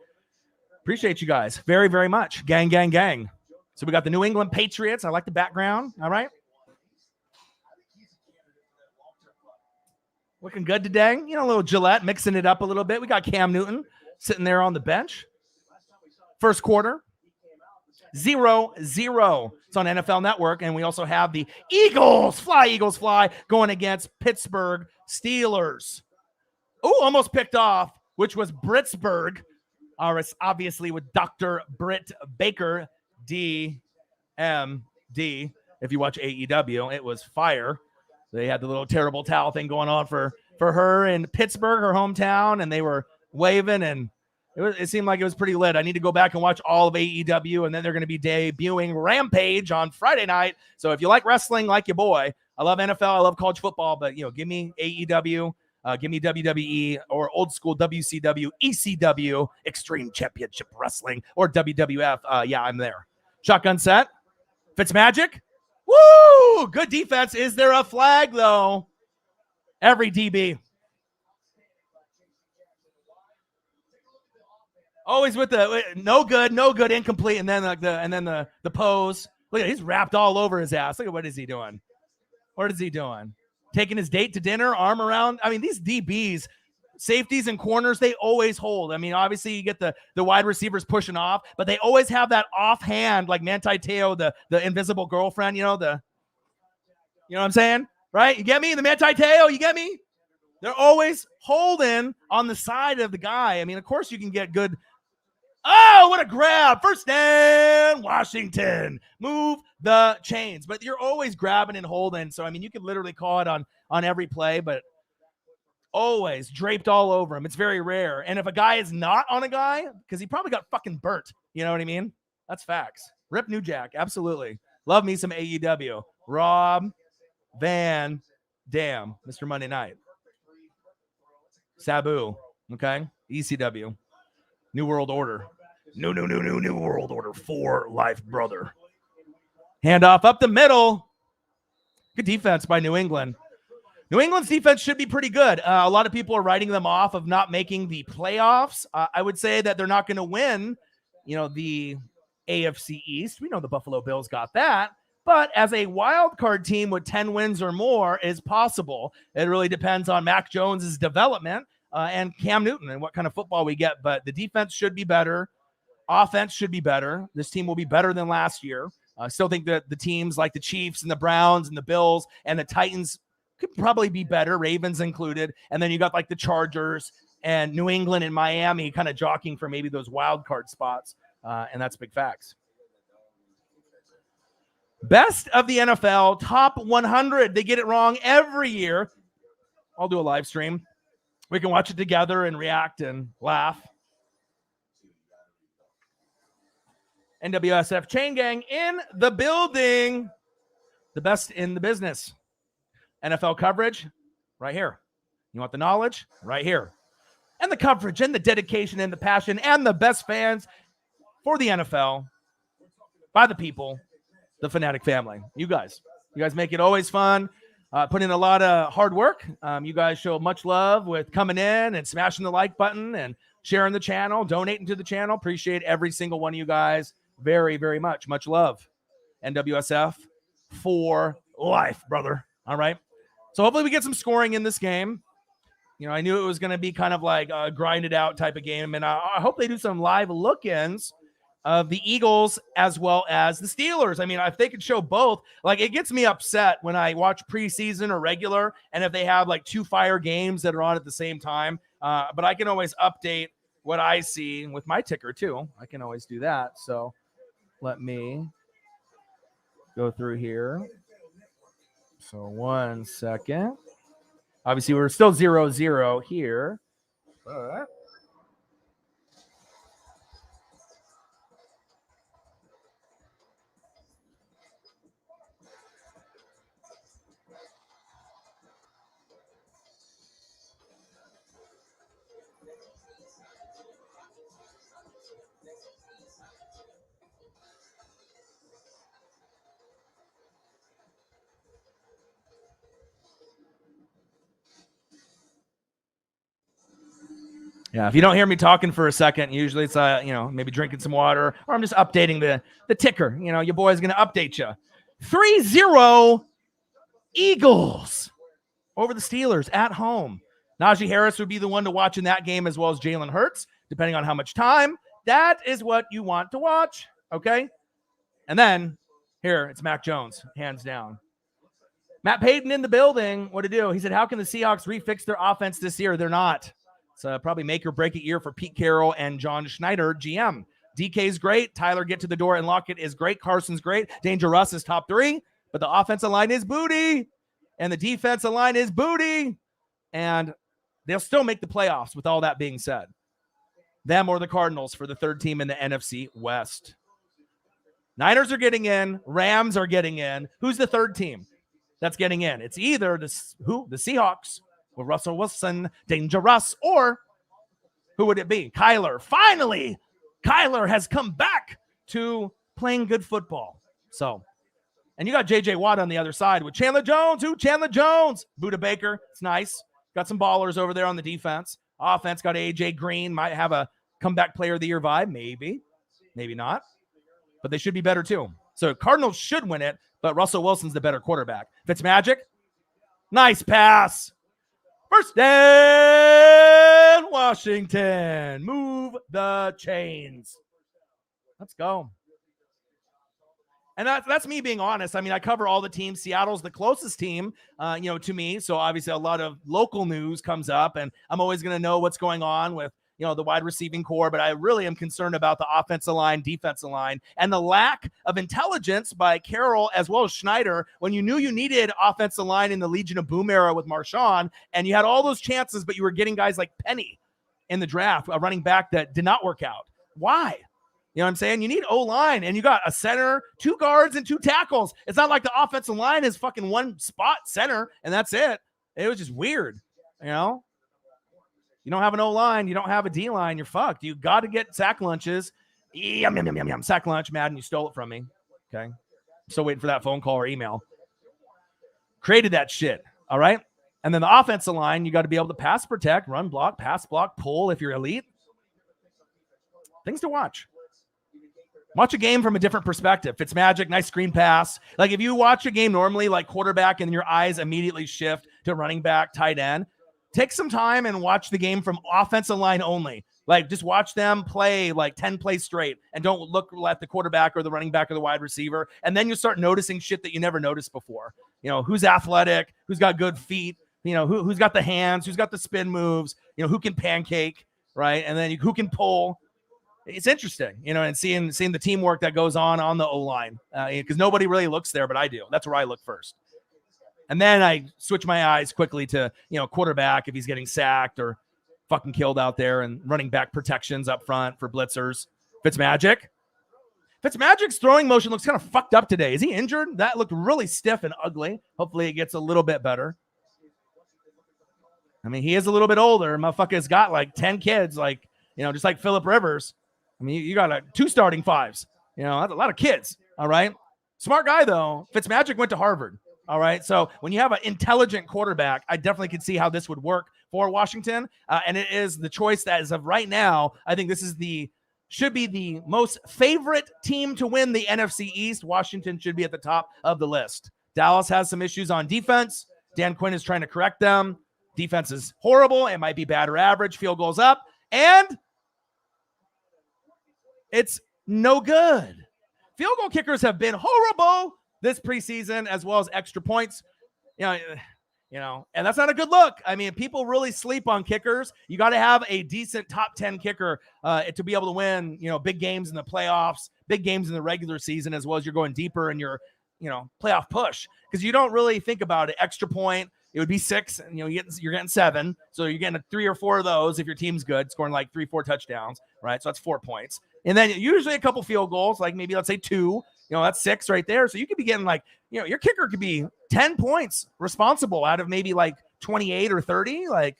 Appreciate you guys very, very much. Gang, gang, gang. So we got the New England Patriots. I like the background. All right. Looking good today. You know, a little Gillette, mixing it up a little bit. We got Cam Newton sitting there on the bench. First quarter, 0-0. It's on NFL Network. And we also have the Eagles fly, going against Pittsburgh Steelers. Oh, almost picked off, which was Britsburg. obviously with Dr. Britt Baker, DMD. If you watch AEW, it was fire. They had the little terrible towel thing going on for her in Pittsburgh, her hometown, and they were waving, and it seemed like it was pretty lit. I need to go back and watch all of AEW, and then they're going to be debuting Rampage on Friday night. So if you like wrestling like your boy, I love NFL, I love college football, but give me AEW, give me WWE or old school WCW, ECW, Extreme Championship Wrestling, or WWF. I'm there. Shotgun set. Fitzmagic. Woo! Good defense. Is there a flag, though? Every DB. Always with the no good, incomplete, and then the pose. Look at, he's wrapped all over his ass. Look at what is he doing? What is he doing? Taking his date to dinner, arm around. I mean, these DBs, safeties and corners, they always hold. I mean, obviously you get the wide receivers pushing off, but they always have that offhand, like Manti Te'o, the invisible girlfriend, you know what I'm saying? Right? You get me? The Manti Te'o, you get me? They're always holding on the side of the guy. I mean, of course you can get good. Oh, what a grab. First down, Washington. Move the chains. But you're always grabbing and holding. So, I mean, you could literally call it on every play, but always draped all over him. It's very rare. And if a guy is not on a guy, because he probably got fucking burnt. You know what I mean? That's facts. Rip New Jack. Absolutely. Love me some AEW. Rob Van Dam, Mr. Monday Night. Sabu. Okay. ECW. New World Order. New World Order for life, brother. Handoff up the middle. Good defense by New England. New England's defense should be pretty good. A lot of people are writing them off of not making the playoffs. I would say that they're not going to win, the AFC East. We know the Buffalo Bills got that. But as a wild card team with 10 wins or more is possible. It really depends on Mac Jones's development and Cam Newton and what kind of football we get. But the defense should be better. Offense should be better. This team will be better than last year. I still think that the teams like the Chiefs and the Browns and the Bills and the Titans could probably be better, Ravens included. And then you got like the Chargers and New England and Miami kind of jockeying for maybe those wild card spots. And that's big facts. Best of the NFL, top 100. They get it wrong every year. I'll do a live stream. We can watch it together and react and laugh. NWSF Chain Gang in the building. The best in the business. NFL coverage, right here. You want the knowledge? Right here. And the coverage and the dedication and the passion and the best fans for the NFL by the people, the Fanatic family. You guys make it always fun. Put in a lot of hard work. You guys show much love with coming in and smashing the like button and sharing the channel, donating to the channel. Appreciate every single one of you guys very, very much. Much love. NWSF for life, brother. All right. So hopefully we get some scoring in this game. I knew it was going to be kind of like a grinded out type of game. And I hope they do some live look-ins of the Eagles as well as the Steelers. I mean, if they could show both, like it gets me upset when I watch preseason or regular, and if they have like two fire games that are on at the same time. But I can always update what I see with my ticker too. I can always do that. So let me go through here. So 1 second. Obviously, we're still 0-0 here. But yeah, if you don't hear me talking for a second, usually it's maybe drinking some water, or I'm just updating the ticker. Your boy's gonna update you. 3-0 Eagles over the Steelers at home. Najee Harris would be the one to watch in that game, as well as Jalen Hurts, depending on how much time. That is what you want to watch, okay? And then here it's Mac Jones, hands down. Matt Payton in the building. What to do? He said, "How can the Seahawks refix their offense this year?" They're not. It's probably make or break it year for Pete Carroll and John Schneider, GM. DK's great. Tyler get to the door and Lockett is great. Carson's great. Danger Russ is top 3. But the offensive line is booty. And the defensive line is booty. And they'll still make the playoffs with all that being said. Them or the Cardinals for the 3rd team in the NFC West. Niners are getting in. Rams are getting in. Who's the 3rd team that's getting in? It's either the Seahawks with Russell Wilson, Dangerous, or who would it be? Kyler. Finally, Kyler has come back to playing good football. So, and you got J.J. Watt on the other side with Chandler Jones. Who? Chandler Jones. Buda Baker. It's nice. Got some ballers over there on the defense. Offense got A.J. Green. Might have a comeback player of the year vibe. Maybe. Maybe not. But they should be better too. So Cardinals should win it, but Russell Wilson's the better quarterback. Fitzmagic. Nice pass. First down, Washington. Move the chains. Let's go. And that's me being honest. I mean, I cover all the teams. Seattle's the closest team, to me. So obviously a lot of local news comes up, and I'm always going to know what's going on with, the wide receiving core. But I really am concerned about the offensive line, defensive line, and the lack of intelligence by Carroll as well as Schneider when you knew you needed offensive line in the Legion of Boom era with Marshawn, and you had all those chances, but you were getting guys like Penny in the draft, a running back that did not work out. Why? You know what I'm saying? You need O-line, and you got a center, 2 guards, and 2 tackles. It's not like the offensive line is fucking one spot center, and that's it. It was just weird, You don't have an O-line. You don't have a D-line. You're fucked. You got to get sack lunches. Yum, yum, yum, yum, yum. Sack lunch, Madden. You stole it from me. Okay. Still waiting for that phone call or email. Created that shit. All right. And then the offensive line, you got to be able to pass protect, run block, pass block, pull if you're elite. Things to watch. Watch a game from a different perspective. Fitzmagic, nice screen pass. Like if you watch a game normally like quarterback and your eyes immediately shift to running back, tight end, take some time and watch the game from offensive line only. Like just watch them play like 10 plays straight and don't look at the quarterback or the running back or the wide receiver. And then you start noticing shit that you never noticed before. Who's athletic, who's got good feet, who's got the hands, who's got the spin moves, who can pancake, right? And then who can pull. It's interesting, and seeing the teamwork that goes on the O-line because nobody really looks there, but I do. That's where I look first. And then I switch my eyes quickly to, quarterback if he's getting sacked or fucking killed out there, and running back protections up front for blitzers. Fitzmagic's throwing motion looks kind of fucked up today. Is he injured? That looked really stiff and ugly. Hopefully it gets a little bit better. I mean, he is a little bit older. Motherfucker's got like 10 kids, like, just like Phillip Rivers. I mean, you got 2 starting 5s. That's a lot of kids. All right. Smart guy, though. Fitzmagic went to Harvard. All right. So when you have an intelligent quarterback, I definitely could see how this would work for Washington. And it is the choice that, as of right now, I think this is should be the most favorite team to win the NFC East. Washington should be at the top of the list. Dallas has some issues on defense. Dan Quinn is trying to correct them. Defense is horrible. It might be bad or average. Field goals up. And it's no good. Field goal kickers have been horrible this preseason, as well as extra points, and that's not a good look. I mean, people really sleep on kickers. You got to have a decent top 10 kicker to be able to win, big games in the playoffs, big games in the regular season, as well as you're going deeper in your, playoff push. Because you don't really think about it. Extra point, it would be 6, and you're getting 7. So you're getting 3 or 4 of those if your team's good, scoring like 3-4 touchdowns, right? So that's 4 points. And then usually a couple field goals, like maybe let's say 2. That's 6 right there. So you could be getting like, your kicker could be 10 points responsible out of maybe like 28 or 30. Like,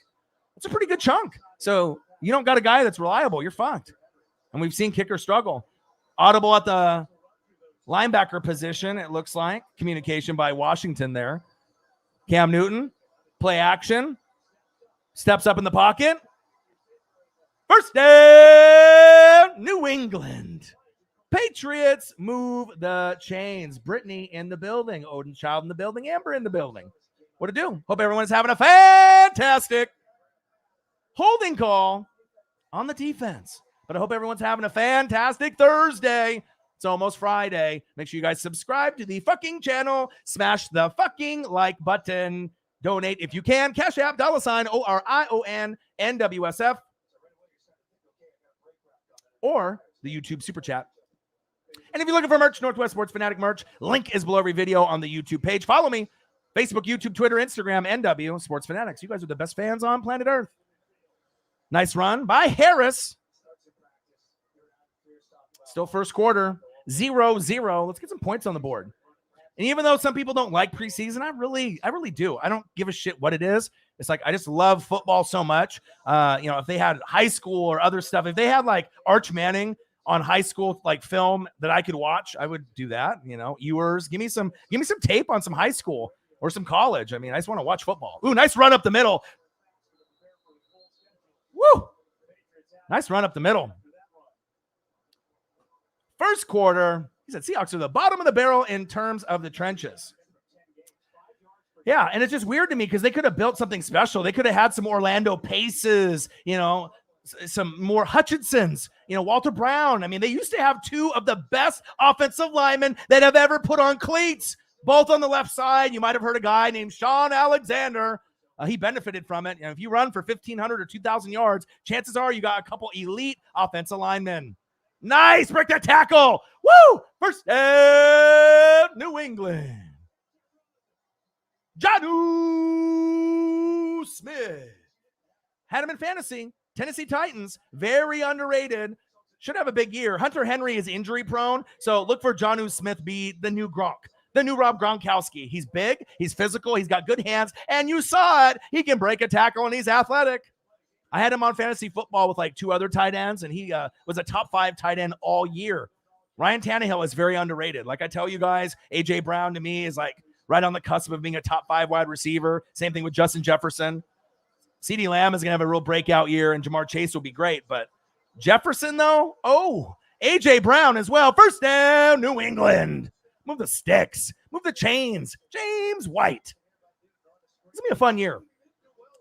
it's a pretty good chunk. So you don't got a guy that's reliable, you're fucked. And we've seen kickers struggle. Audible at the linebacker position, it looks like. Communication by Washington there. Cam Newton, play action. Steps up in the pocket. First down, New England. Patriots move the chains. Brittany in the building. Odin Child in the building. Amber in the building. What to do? Hope everyone's having a fantastic holding call on the defense. But I hope everyone's having a fantastic Thursday. It's almost Friday. Make sure you guys subscribe to the fucking channel. Smash the fucking like button. Donate if you can. Cash App, $ORION-NWSF. Or the YouTube Super Chat. And if you're looking for merch, Northwest Sports Fanatic merch, link is below every video on the YouTube page. Follow me. Facebook, YouTube, Twitter, Instagram, NW Sports Fanatics. You guys are the best fans on planet Earth. Nice run by Harris. Still first quarter, 0-0. Let's get some points on the board. And even though some people don't like preseason, I really do. I don't give a shit what it is. It's like I just love football so much. If they had high school or other stuff, if they had like Arch Manning on high school like film that I could watch, I would do that. Ewers, give me some tape on some high school or some college. I mean, I just want to watch football. Ooh, nice run up the middle. Woo! Nice run up the middle. First quarter, he said Seahawks are the bottom of the barrel in terms of the trenches. Yeah, and it's just weird to me because they could have built something special. They could have had some Orlando Paces, some more Hutchinsons, Walter Brown. I mean, they used to have two of the best offensive linemen that have ever put on cleats, both on the left side. You might have heard a guy named Sean Alexander. He benefited from it. If you run for 1,500 or 2,000 yards, chances are you got a couple elite offensive linemen. Nice, break that tackle. Woo! First down, New England. Jonnu Smith. Had him in fantasy. Tennessee Titans, very underrated. Should have a big year. Hunter Henry is injury prone, so look for Jonnu Smith be the new Gronk, the new Rob Gronkowski. He's big, he's physical, he's got good hands, and you saw it. He can break a tackle, and he's athletic. I had him on fantasy football with like two other tight ends, and he was a top 5 tight end all year. Ryan Tannehill is very underrated. Like I tell you guys, A.J. Brown to me is like right on the cusp of being a top 5 wide receiver. Same thing with Justin Jefferson. CeeDee Lamb is going to have a real breakout year, and Jamar Chase will be great. But Jefferson, though, A.J. Brown as well. First down, New England. Move the sticks. Move the chains. James White. It's going to be a fun year.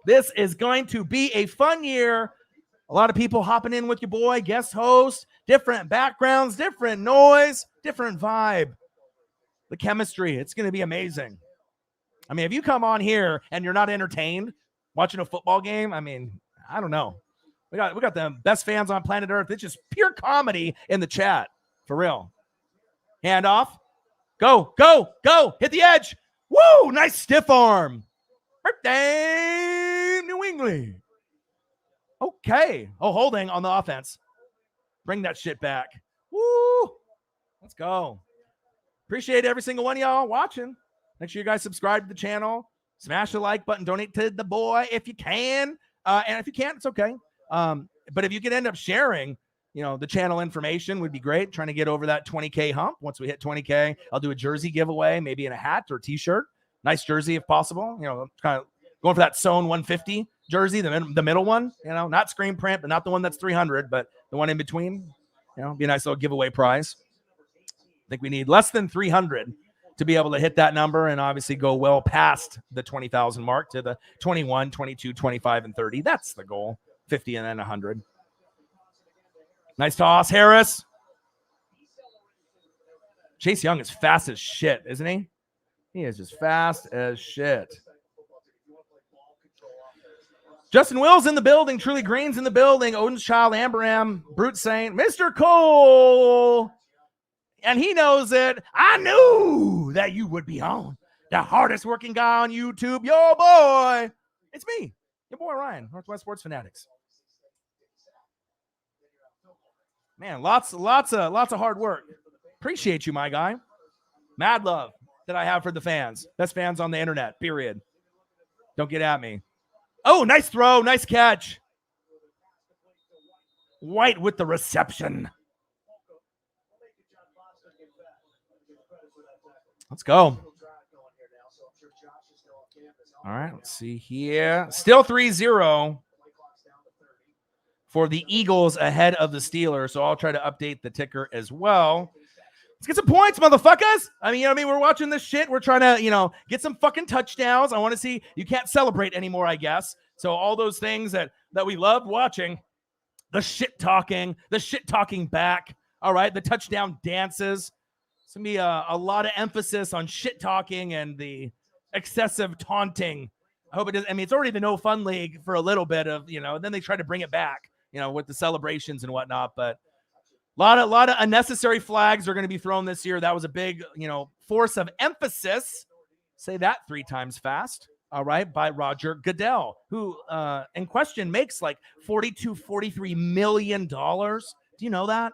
This is going to be a fun year. A lot of people hopping in with your boy, guest host, different backgrounds, different noise, different vibe. The chemistry, it's going to be amazing. I mean, if you come on here and you're not entertained watching a football game, I mean, I don't know. We got the best fans on planet Earth. It's just pure comedy in the chat, for real. Handoff. Go, go, go. Hit the edge. Woo, nice stiff arm. Birthday, New England. Okay. Holding on the offense. Bring that shit back. Woo. Let's go. Appreciate every single one of y'all watching. Make sure you guys subscribe to the channel. Smash the like button. Donate to the boy if you can. And if you can't, it's okay. But if you could end up sharing, the channel information would be great. Trying to get over that 20K hump. Once we hit 20K, I'll do a jersey giveaway, maybe in a hat or t-shirt. Nice jersey if possible. Kind of going for that Sewn 150 jersey, the middle one. Not screen print, but not the one that's 300, but the one in between. Be a nice little giveaway prize. I think we need less than 300 to be able to hit that number and obviously go well past the 20,000 mark to the 21, 22, 25, and 30. That's the goal. 50 and then 100. Nice toss, Harris. Chase Young is fast as shit, isn't he? He is just fast as shit. Justin Will's in the building. Truly Green's in the building. Odin's Child, Amberam, Brute Saint, Mr. Cole. And he knows it. I knew that you would be on. The hardest working guy on YouTube, your boy. It's me, your boy Ryan, Northwest Sports Fanatics. Man, lots of hard work. Appreciate you, my guy. Mad love that I have for the fans. Best fans on the internet, period. Don't get at me. Oh, nice throw. Nice catch. White with the reception. Let's go. All right, let's see here. Still 3-0 for the Eagles ahead of the Steelers. So I'll try to update the ticker as well. Let's get some points, motherfuckers. I mean, we're watching this shit. We're trying to, get some fucking touchdowns. I want to see. You can't celebrate anymore, I guess. So all those things that we loved watching, the shit talking back. All right, the touchdown dances. It's going to be a lot of emphasis on shit talking and the excessive taunting I hope it does. I mean, it's already the no fun league for a little bit of, and then they try to bring it back, with the celebrations and whatnot. But a lot of unnecessary flags are going to be thrown this year. That was a big, force of emphasis. Say that 3 times fast. All right, by Roger Goodell, who in question makes like $43 million. Do you know that?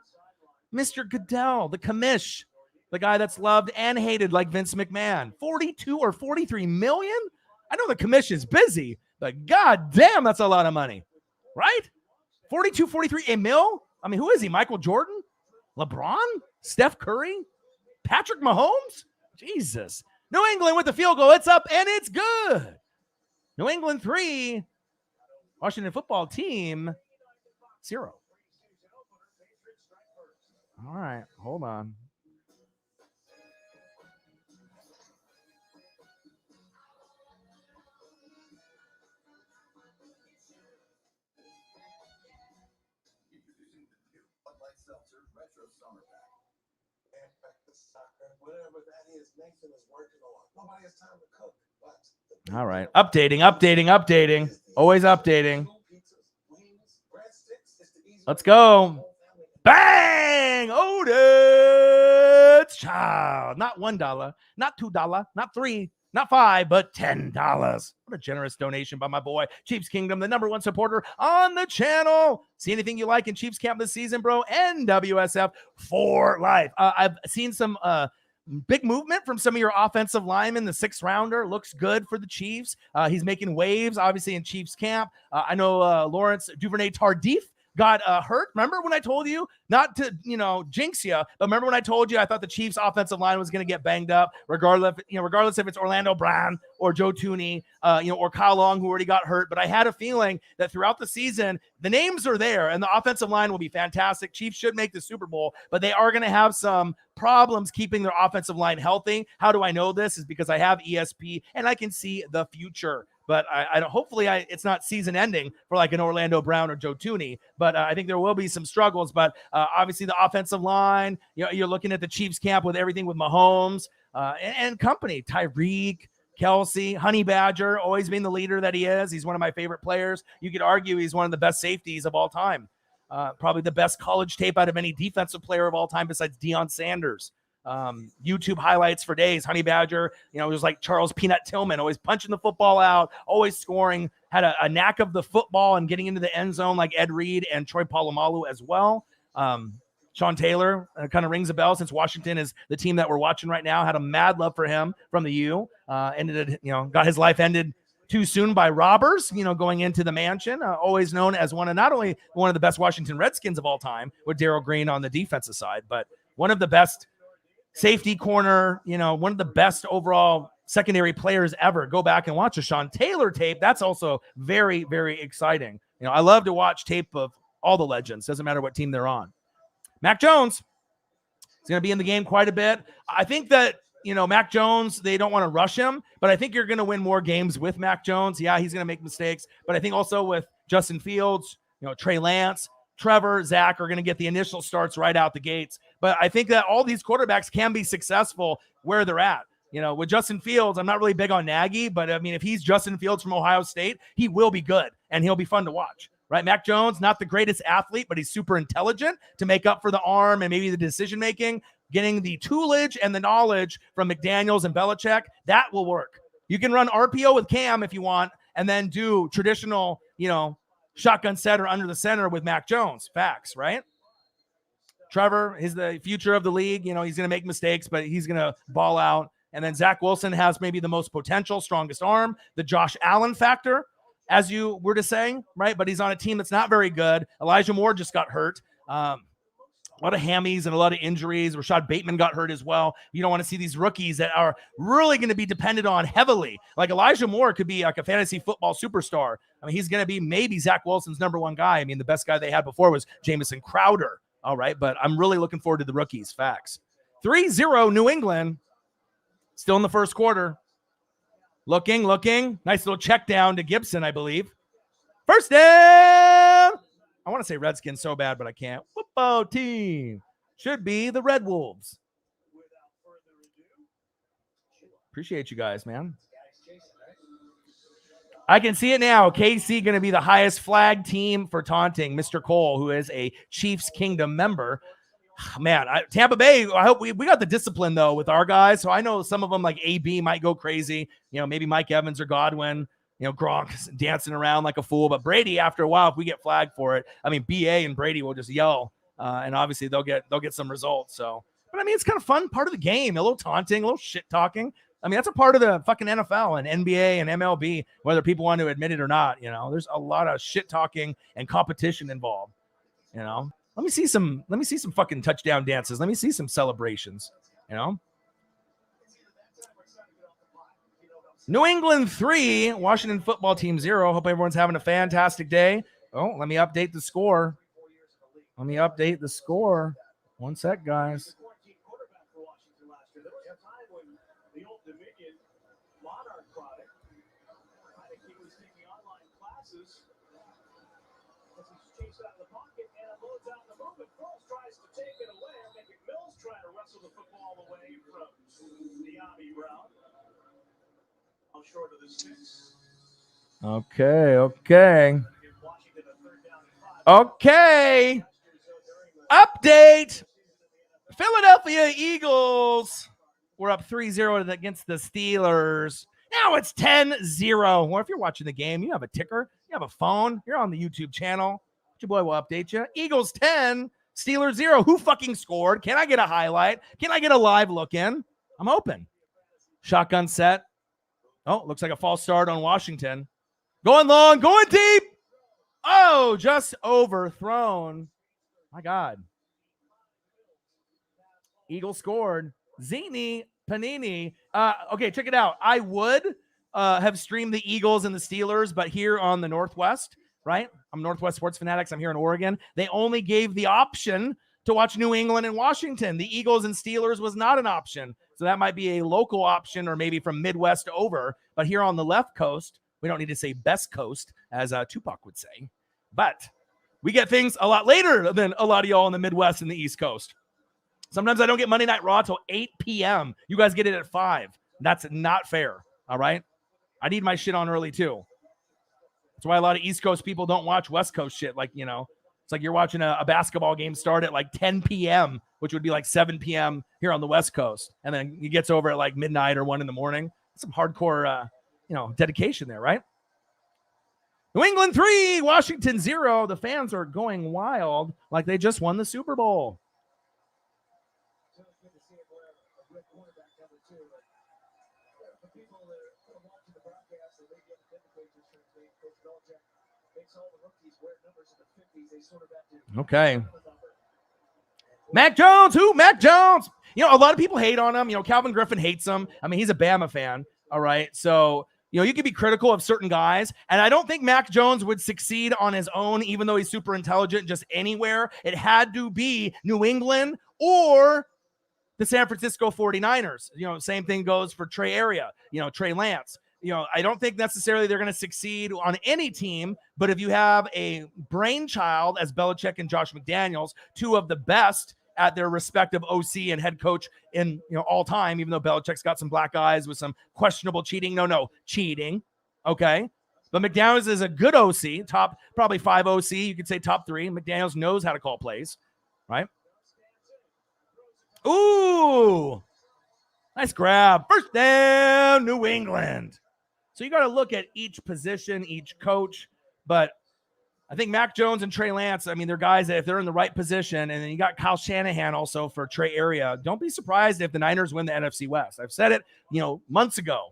Mr. Goodell, the commish, the guy that's loved and hated like Vince McMahon. 42 or 43 million? I know the commish is busy, but god damn, that's a lot of money, right? 42, 43, a mil? I mean, who is he? Michael Jordan? LeBron? Steph Curry? Patrick Mahomes? Jesus. New England with the field goal. It's up and it's good. New England 3, Washington football team 0. All right, hold on. All right, updating. Always updating. Let's go. Bang! Otis Child. Not $1, not $2, not $3, not $5, but $10. What a generous donation by my boy, Chiefs Kingdom, the #1 supporter on the channel. See anything you like in Chiefs camp this season, bro? NWSF for life. I've seen some big movement from some of your offensive linemen. The 6th rounder looks good for the Chiefs. He's making waves, obviously, in Chiefs camp. I know Lawrence Duvernay-Tardif got hurt. Remember when I told you, not to, jinx you, but remember when I told you I thought the Chiefs offensive line was going to get banged up, regardless if it's Orlando Brown or Joe Thuney, or Kyle Long, who already got hurt. But I had a feeling that throughout the season, the names are there and the offensive line will be fantastic. Chiefs should make the Super Bowl, but they are going to have some problems keeping their offensive line healthy. How do I know this? Is because I have ESP and I can see the future. But hopefully it's not season ending for like an Orlando Brown or Joe Thuney. But I think there will be some struggles. But obviously the offensive line, you're looking at the Chiefs camp with everything with Mahomes and company. Tyreek, Kelsey, Honey Badger, always being the leader that he is. He's one of my favorite players. You could argue he's one of the best safeties of all time. Probably the best college tape out of any defensive player of all time besides Deion Sanders. YouTube highlights for days. Honey Badger, it was like Charles Peanut Tillman, always punching the football out, always scoring, had a knack of the football and getting into the end zone like Ed Reed and Troy Polamalu as well. Sean Taylor kind of rings a bell since Washington is the team that we're watching right now. Had a mad love for him from the U. Got his life ended too soon by robbers, going into the mansion. Always known as not only one of the best Washington Redskins of all time with Darryl Green on the defensive side, but one of the best safety corner, one of the best overall secondary players ever. Go back and watch a Sean Taylor tape. That's also very, very exciting. I love to watch tape of all the legends. Doesn't matter what team they're on. Mac Jones is going to be in the game quite a bit. I think that, Mac Jones, they don't want to rush him, but I think you're going to win more games with Mac Jones. Yeah, he's going to make mistakes, but I think also with Justin Fields, Trey Lance, Trevor, Zach are going to get the initial starts right out the gates. But I think that all these quarterbacks can be successful where they're at. With Justin Fields, I'm not really big on Nagy, but I mean, if he's Justin Fields from Ohio State, he will be good and he'll be fun to watch, right? Mac Jones, not the greatest athlete, but he's super intelligent to make up for the arm and maybe the decision-making, getting the toolage and the knowledge from McDaniels and Belichick. That will work. You can run RPO with Cam if you want, and then do traditional, shotgun set or under the center with Mac Jones. Facts, right? Trevor is the future of the league. He's going to make mistakes, but he's going to ball out. And then Zach Wilson has maybe the most potential, strongest arm, the Josh Allen factor, as you were to saying, right? But he's on a team that's not very good. Elijah Moore just got hurt. A lot of hammies and a lot of injuries. Rashad Bateman got hurt as well. You don't want to see these rookies that are really going to be depended on heavily. Like Elijah Moore could be like a fantasy football superstar. I mean, he's going to be maybe Zach Wilson's #1 guy. I mean, the best guy they had before was Jamison Crowder. All right, but I'm really looking forward to the rookies. Facts. 3-0 New England. Still in the first quarter. Looking. Nice little check down to Gibson, I believe. First down. I want to say Redskins so bad, but I can't. Football team should be the Red Wolves. Appreciate you guys, man. I can see it now. KC going to be the highest flag team for taunting. Mr. Cole, who is a Chiefs Kingdom member. Man, Tampa Bay, I hope we got the discipline, though, with our guys. So I know some of them, like AB, might go crazy. Maybe Mike Evans or Godwin. Gronk dancing around like a fool. But Brady, after a while, if we get flagged for it, BA and Brady will just yell. And obviously they'll get some results. So, but it's kind of fun, part of the game. A little taunting, a little shit talking. That's a part of the fucking NFL and NBA and MLB, whether people want to admit it or not. There's a lot of shit talking and competition involved. Let me see some fucking touchdown dances. Let me see some celebrations. New England 3, Washington football team 0. Hope everyone's having a fantastic day. Oh, let me update the score. One sec, guys. Okay. Update. Philadelphia Eagles. We're up 3-0 against the Steelers. Now it's 10-0. Well, if you're watching the game, you have a ticker, you have a phone, you're on the YouTube channel. Your boy will update you. Eagles 10, Steelers 0. Who fucking scored? Can I get a highlight? Can I get a live look in? I'm open. Shotgun set. Oh, looks like a false start on Washington. Going long, going deep. Oh, just overthrown. My God. Eagles scored. Zini Panini. Okay, check it out. I would have streamed the Eagles and the Steelers, but here on the Northwest, right? I'm Northwest Sports Fanatics. I'm here in Oregon. They only gave the option to watch New England and Washington. The Eagles and Steelers was not an option. So that might be a local option or maybe from Midwest over. But here on the left coast, we don't need to say best coast, as Tupac would say. But we get things a lot later than a lot of y'all in the Midwest and the East Coast. Sometimes I don't get Monday Night Raw till 8 p.m. You guys get it at 5. That's not fair, all right? I need my shit on early, too. That's why a lot of East Coast people don't watch West Coast shit. Like, it's like you're watching a basketball game start at like 10 p.m., which would be like 7 p.m. here on the West Coast. And then it gets over at like midnight or 1 in the morning. Some hardcore, dedication there, right? New England 3, Washington 0. The fans are going wild like they just won the Super Bowl. Okay. Mac Jones, who? Mac Jones. A lot of people hate on him. Calvin Griffin hates him. He's a Bama fan. All right. So, you can be critical of certain guys. And I don't think Mac Jones would succeed on his own, even though he's super intelligent, just anywhere. It had to be New England or the San Francisco 49ers. Same thing goes for Trey Area, Trey Lance. I don't think necessarily they're going to succeed on any team, but if you have a brainchild as Belichick and Josh McDaniels, two of the best at their respective OC and head coach in all time, even though Belichick's got some black eyes with some questionable cheating. No, cheating. Okay. But McDaniels is a good OC, top probably 5 OC. You could say top 3. McDaniels knows how to call plays, right? Ooh, nice grab. First down, New England. So you got to look at each position, each coach. But I think Mac Jones and Trey Lance, they're guys that if they're in the right position, and then you got Kyle Shanahan also for Trey Area, don't be surprised if the Niners win the NFC West. I've said it, months ago.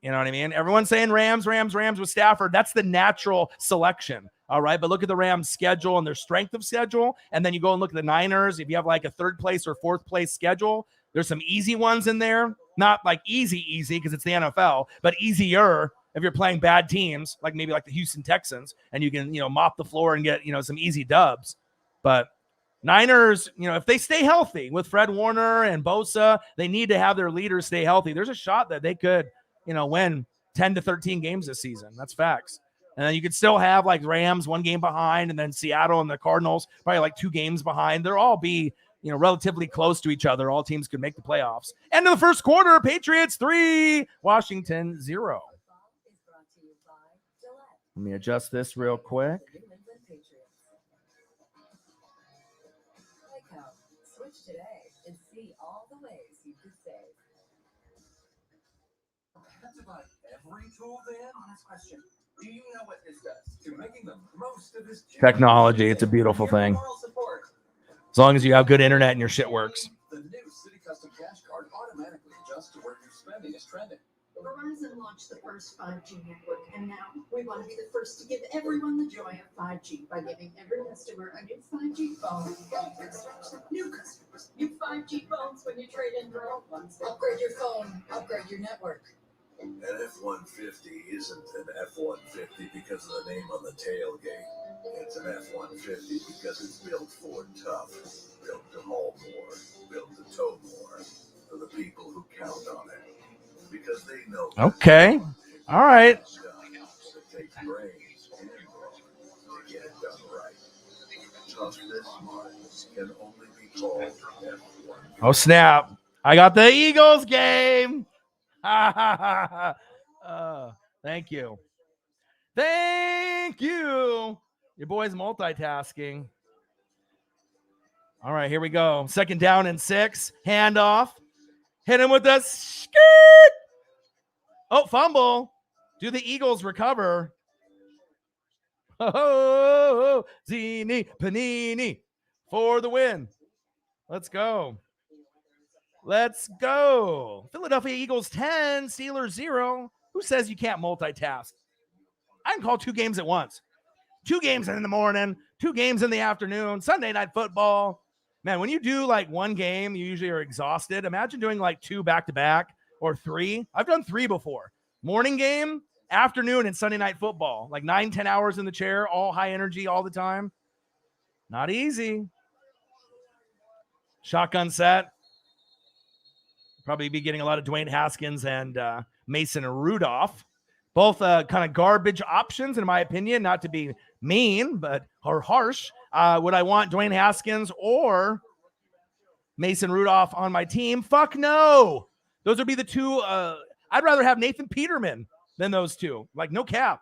You know what I mean? Everyone's saying Rams with Stafford. That's the natural selection. All right. But look at the Rams schedule and their strength of schedule. And then you go and look at the Niners. If you have like a 3rd place or 4th place schedule, there's some easy ones in there. Not like easy because it's the NFL, but easier if you're playing bad teams, like maybe like the Houston Texans, and you can, mop the floor and get, some easy dubs. But Niners, if they stay healthy with Fred Warner and Bosa, they need to have their leaders stay healthy. There's a shot that they could, win 10 to 13 games this season. That's facts. And then you could still have like Rams 1 game behind, and then Seattle and the Cardinals probably like 2 games behind. They'll all be, relatively close to each other. All teams could make the playoffs. End of the first quarter, Patriots 3, Washington 0. Let me adjust this real quick. Switch today and see all the ways you could save. That's about every tool then? Honest question. Do you know what this does? You're making the most of this technology. It's a beautiful thing. As long as you have good internet and your shit works. The new City Custom Cash Card automatically adjusts to where your spending is trending. Verizon launched the first 5G network, and now we want to be the first to give everyone the joy of 5G by giving every customer a new 5G phone. New customers, new 5G phones when you trade in your old ones. Upgrade your phone, upgrade your network. An F-150 isn't an F-150 because of the name on the tailgate. It's an F-150 because it's built for tough, built to haul more, built to tow more, for the people who count on it. Because they know. Okay. All right. It takes brains and brawn to get it done right. Tough this smart can only be called F-150. Oh, snap. I got the Eagles game. Thank you. Thank you. Your boy's multitasking. All right, here we go. 2nd down and 6. Handoff. Hit him with the skirt. Oh, fumble. Do the Eagles recover? Oh, Zini Panini for the win. Let's go. Let's go. Philadelphia Eagles 10, Steelers 0. Who says you can't multitask? I can call 2 games at once. 2 games in the morning, 2 games in the afternoon, Sunday night football. Man, when you do like 1 game, you usually are exhausted. Imagine doing like 2 back-to-back or 3. I've done 3 before. Morning game, afternoon, and Sunday night football. Like 9-10 hours in the chair, all high energy all the time. Not easy. Shotgun set. Probably be getting a lot of Dwayne Haskins and Mason Rudolph. Both kind of garbage options, in my opinion, not to be mean or harsh. Would I want Dwayne Haskins or Mason Rudolph on my team? Fuck no. Those would be the 2. I'd rather have Nathan Peterman than those 2. Like, no cap.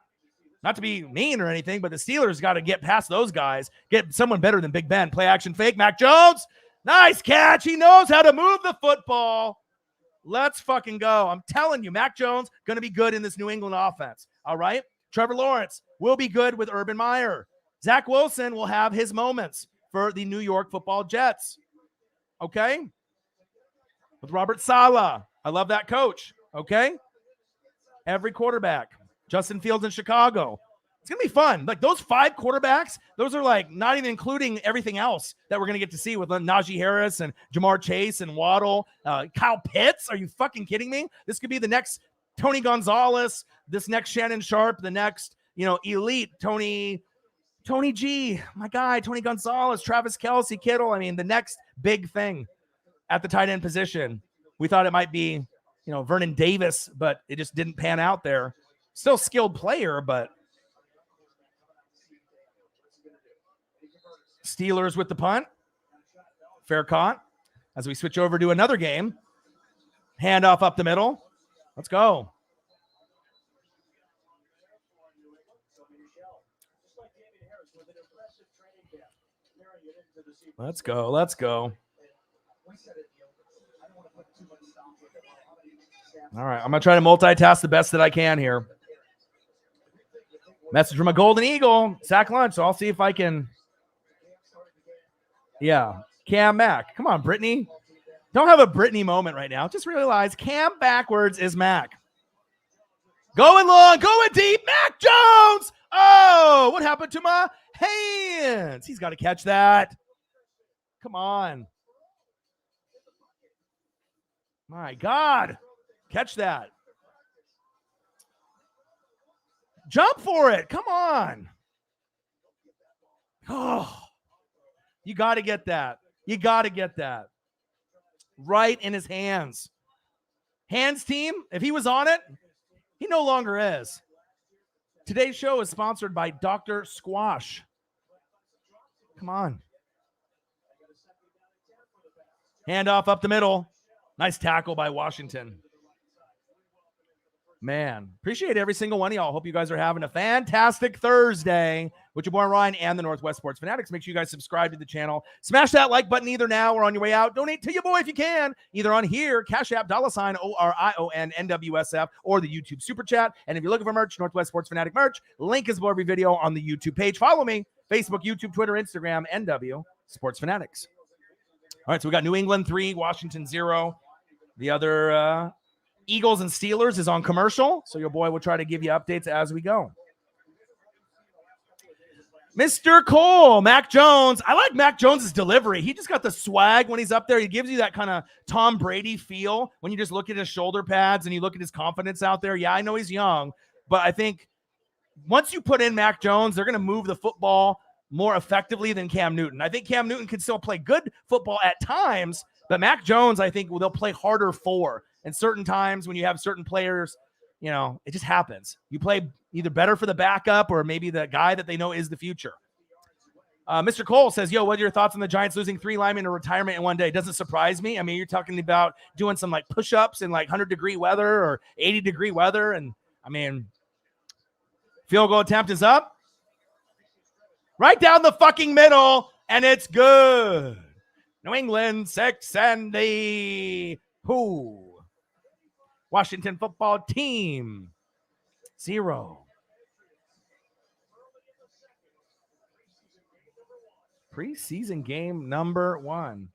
Not to be mean or anything, but the Steelers got to get past those guys. Get someone better than Big Ben. Play action fake. Mac Jones. Nice catch. He knows how to move the football. Let's fucking go. I'm telling you, Mac Jones going to be good in this New England offense. All right? Trevor Lawrence will be good with Urban Meyer. Zach Wilson will have his moments for the New York Football Jets. Okay? With Robert Saleh. I love that coach. Okay? Every quarterback. Justin Fields in Chicago. It's going to be fun. Like, those 5 quarterbacks, those are like not even including everything else that we're going to get to see with Najee Harris and Jamar Chase and Waddle. Kyle Pitts. Are you fucking kidding me? This could be the next Tony Gonzalez, this next Shannon Sharp, the next, elite Tony G, my guy, Tony Gonzalez, Travis Kelce, Kittle. I mean, the next big thing at the tight end position. We thought it might be, Vernon Davis, but it just didn't pan out there. Still skilled player, but Steelers with the punt. Fair caught. As we switch over to another game. Handoff up the middle. Let's go. Let's go. Let's go. All right. I'm going to try to multitask the best that I can here. Message from a Golden Eagle. Sack lunch. So I'll see if I can. Yeah. Cam Mac. Come on, Brittany. Don't have a Brittany moment right now. Just realize Cam backwards is Mac. Going long. Going deep. Mac Jones. Oh, what happened to my hands? He's got to catch that. Come on. My God. Catch that. Jump for it. Come on. Oh, you got to get that. You got to get that. Right in his hands. Hands team, if he was on it, he no longer is. Today's show is sponsored by Dr. Squash. Come on. Handoff up the middle. Nice tackle by Washington. Man, appreciate every single one of y'all. Hope you guys are having a fantastic Thursday with your boy Ryan and the Northwest Sports Fanatics. Make sure you guys subscribe to the channel. Smash that like button either now or on your way out. Donate to your boy if you can, either on here, Cash App, $ ORION or the YouTube Super Chat. And if you're looking for merch, Northwest Sports Fanatic merch, link is below every video on the YouTube page. Follow me, Facebook, YouTube, Twitter, Instagram, NW Sports Fanatics. All right, so we got New England 3, Washington 0. The other Eagles and Steelers is on commercial, so your boy will try to give you updates as we go. Mr. Cole, Mac Jones. I like Mac Jones's delivery. He just got the swag when he's up there. He gives you that kind of Tom Brady feel when you just look at his shoulder pads and you look at his confidence out there. Yeah, I know he's young, but I think once you put in Mac Jones, they're going to move the football more effectively than Cam Newton. I think Cam Newton can still play good football at times, but Mac Jones, I think they'll play harder for. And certain times when you have certain players, you know, it just happens. You play either better for the backup or maybe the guy that they know is the future. Mr. Cole says, yo, what are your thoughts on the Giants losing 3 linemen to retirement in one day? Doesn't surprise me. I mean, you're talking about doing some like push-ups in like 100-degree weather or 80-degree weather. And I mean, field goal attempt is up. Right down the fucking middle, and it's good. New England 6 and the Washington football team 0. Preseason game number 1.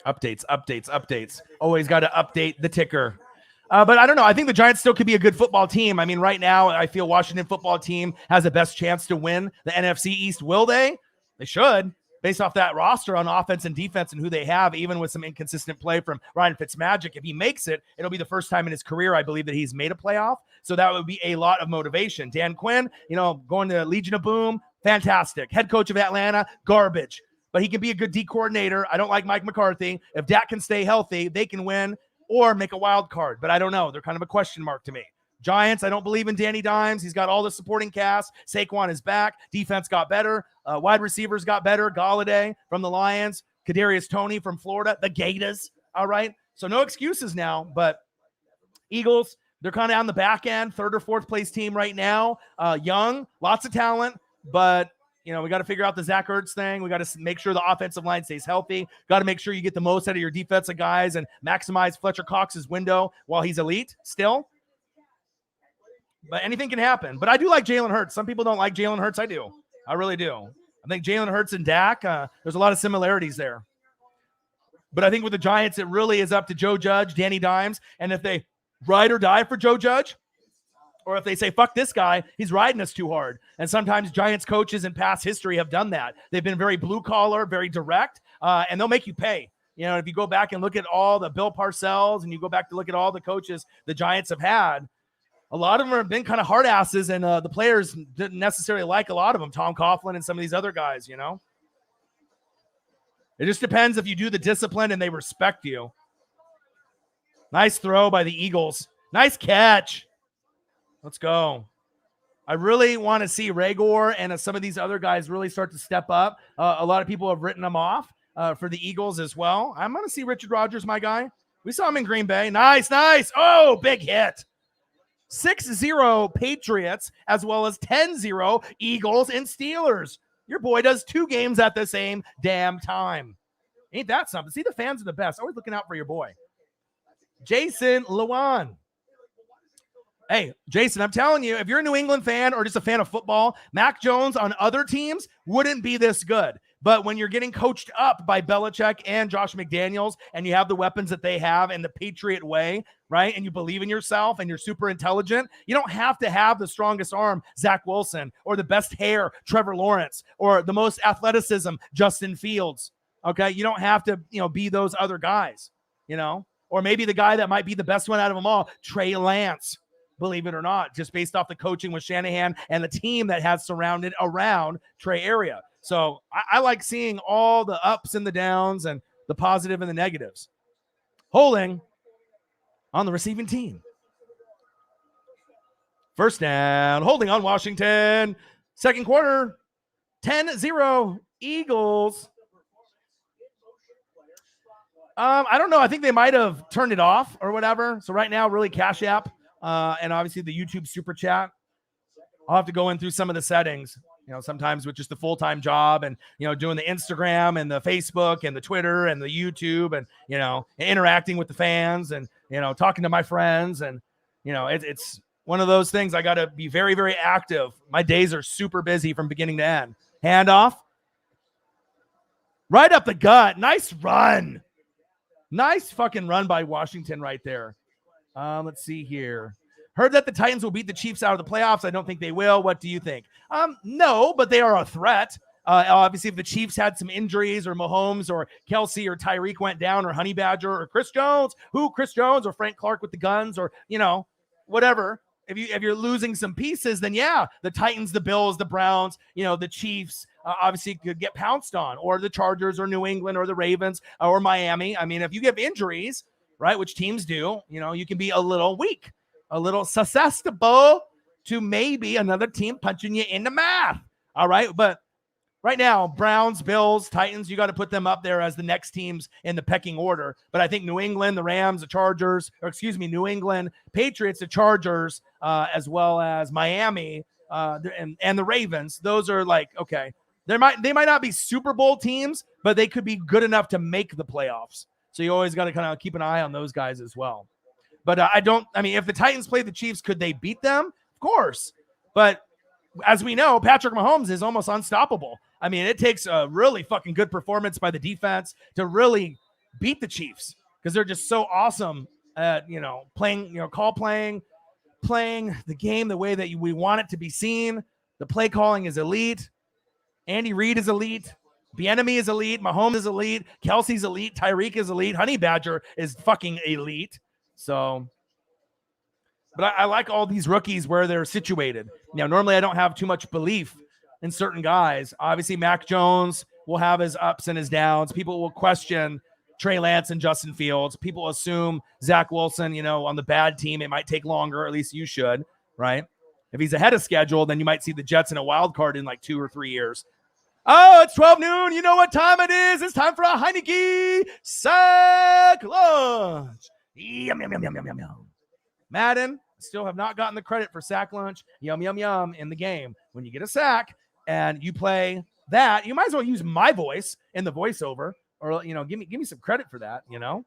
Updates. Always got to update the ticker. But I don't know. I think the Giants still could be a good football team. I mean, right now, I feel Washington football team has the best chance to win the NFC East. Will they? They should, based off that roster on offense and defense and who they have, even with some inconsistent play from Ryan Fitzmagic. If he makes it, it'll be the first time in his career, I believe, that he's made a playoff. So that would be a lot of motivation. Dan Quinn, you know, going to Legion of Boom, fantastic. Head coach of Atlanta, garbage. But he can be a good D coordinator. I don't like Mike McCarthy. If Dak can stay healthy, they can win or make a wild card. But I don't know. They're kind of a question mark to me. Giants, I don't believe in Danny Dimes. He's got all the supporting cast. Saquon is back. Defense got better. Wide receivers got better. Galladay from the Lions. Kadarius Toney from Florida. The Gators. All right. So no excuses now. But Eagles, they're kind of on the back end. 3rd or 4th place team right now. Young, lots of talent. But you know, we got to figure out the Zach Ertz thing. We got to make sure the offensive line stays healthy. Got to make sure you get the most out of your defensive guys and maximize Fletcher Cox's window while he's elite still. But anything can happen. But I do like Jalen Hurts. Some people don't like Jalen Hurts. I do. I really do. I think Jalen Hurts and Dak, there's a lot of similarities there. But I think with the Giants, it really is up to Joe Judge, Danny Dimes. And if they ride or die for Joe Judge, or if they say, fuck this guy, he's riding us too hard. And sometimes Giants coaches in past history have done that. They've been very blue collar, very direct, and they'll make you pay. You know, if you go back and look at all the Bill Parcells and you go back to look at all the coaches the Giants have had, a lot of them have been kind of hard asses, and the players didn't necessarily like a lot of them. Tom Coughlin and some of these other guys, you know. It just depends if you do the discipline and they respect you. Nice throw by the Eagles. Nice catch. Let's go. I really want to see Rager and some of these other guys really start to step up. A lot of people have written them off for the Eagles as well. I'm going to see Richard Rodgers, my guy. We saw him in Green Bay. Nice. Oh, big hit. 6-0 Patriots as well as 10-0 Eagles and Steelers. Your boy does 2 games at the same damn time. Ain't that something? See, the fans are the best. Always looking out for your boy. Jason Lewan. Hey, Jason, I'm telling you, if you're a New England fan or just a fan of football, Mac Jones on other teams wouldn't be this good. But when you're getting coached up by Belichick and Josh McDaniels and you have the weapons that they have in the Patriot way, right, and you believe in yourself and you're super intelligent, you don't have to have the strongest arm, Zach Wilson, or the best hair, Trevor Lawrence, or the most athleticism, Justin Fields, okay? You don't have to, be those other guys, or maybe the guy that might be the best one out of them all, Trey Lance. Believe it or not, just based off the coaching with Shanahan and the team that has surrounded around Trey area. So I like seeing all the ups and the downs and the positive and the negatives. Holding on the receiving team. First down, holding on Washington. Second quarter, 10-0 Eagles. I don't know. I think they might have turned it off or whatever. So right now, really Cash App and obviously the YouTube Super Chat. I'll have to go in through some of the settings, sometimes with just the full-time job and, doing the Instagram and the Facebook and the Twitter and the YouTube and, interacting with the fans and, talking to my friends. And, it's one of those things. I got to be very, very active. My days are super busy from beginning to end. Handoff. Right up the gut. Nice run. Nice fucking run by Washington right there. Let's see here. Heard that the Titans will beat the Chiefs out of the playoffs. I don't think they will. What do you think? No, but they are a threat. Obviously, if the Chiefs had some injuries or Mahomes or Kelsey or Tyreek went down or Honey Badger or Chris Jones or Frank Clark with the guns or, whatever. If you're losing some pieces, then yeah, the Titans, the Bills, the Browns, the Chiefs obviously could get pounced on, or the Chargers or New England or the Ravens or Miami. I mean, if you get injuries, right, which teams do, you can be a little weak, a little susceptible to maybe another team punching you in the mouth. All right. But right now, Browns, Bills, Titans, you got to put them up there as the next teams in the pecking order. But I think New England, the Rams, the Chargers, New England, Patriots, the Chargers, as well as Miami and the Ravens, those are like, okay, they might not be Super Bowl teams, but they could be good enough to make the playoffs. So you always got to kind of keep an eye on those guys as well. But if the Titans play the Chiefs, could they beat them? Of course. But as we know, Patrick Mahomes is almost unstoppable. I mean, it takes a really fucking good performance by the defense to really beat the Chiefs because they're just so awesome at, playing the game the way that we want it to be seen. The play calling is elite. Andy Reid is elite. Bieniemy is elite. Mahomes is elite. Kelsey's elite. Tyreek is elite. Honey Badger is fucking elite. So, but I like all these rookies where they're situated. Normally I don't have too much belief in certain guys. Obviously, Mac Jones will have his ups and his downs. People will question Trey Lance and Justin Fields. People assume Zach Wilson, on the bad team, it might take longer, or at least you should, right? If he's ahead of schedule, then you might see the Jets in a wild card in like 2 or 3 years. Oh, it's 12 noon. You know what time it is. It's time for a Heineke sack lunch. Yum, yum, yum, yum, yum, yum, yum. Madden, still have not gotten the credit for sack lunch. Yum, yum, yum in the game. When you get a sack and you play that, you might as well use my voice in the voiceover or, give me some credit for that, All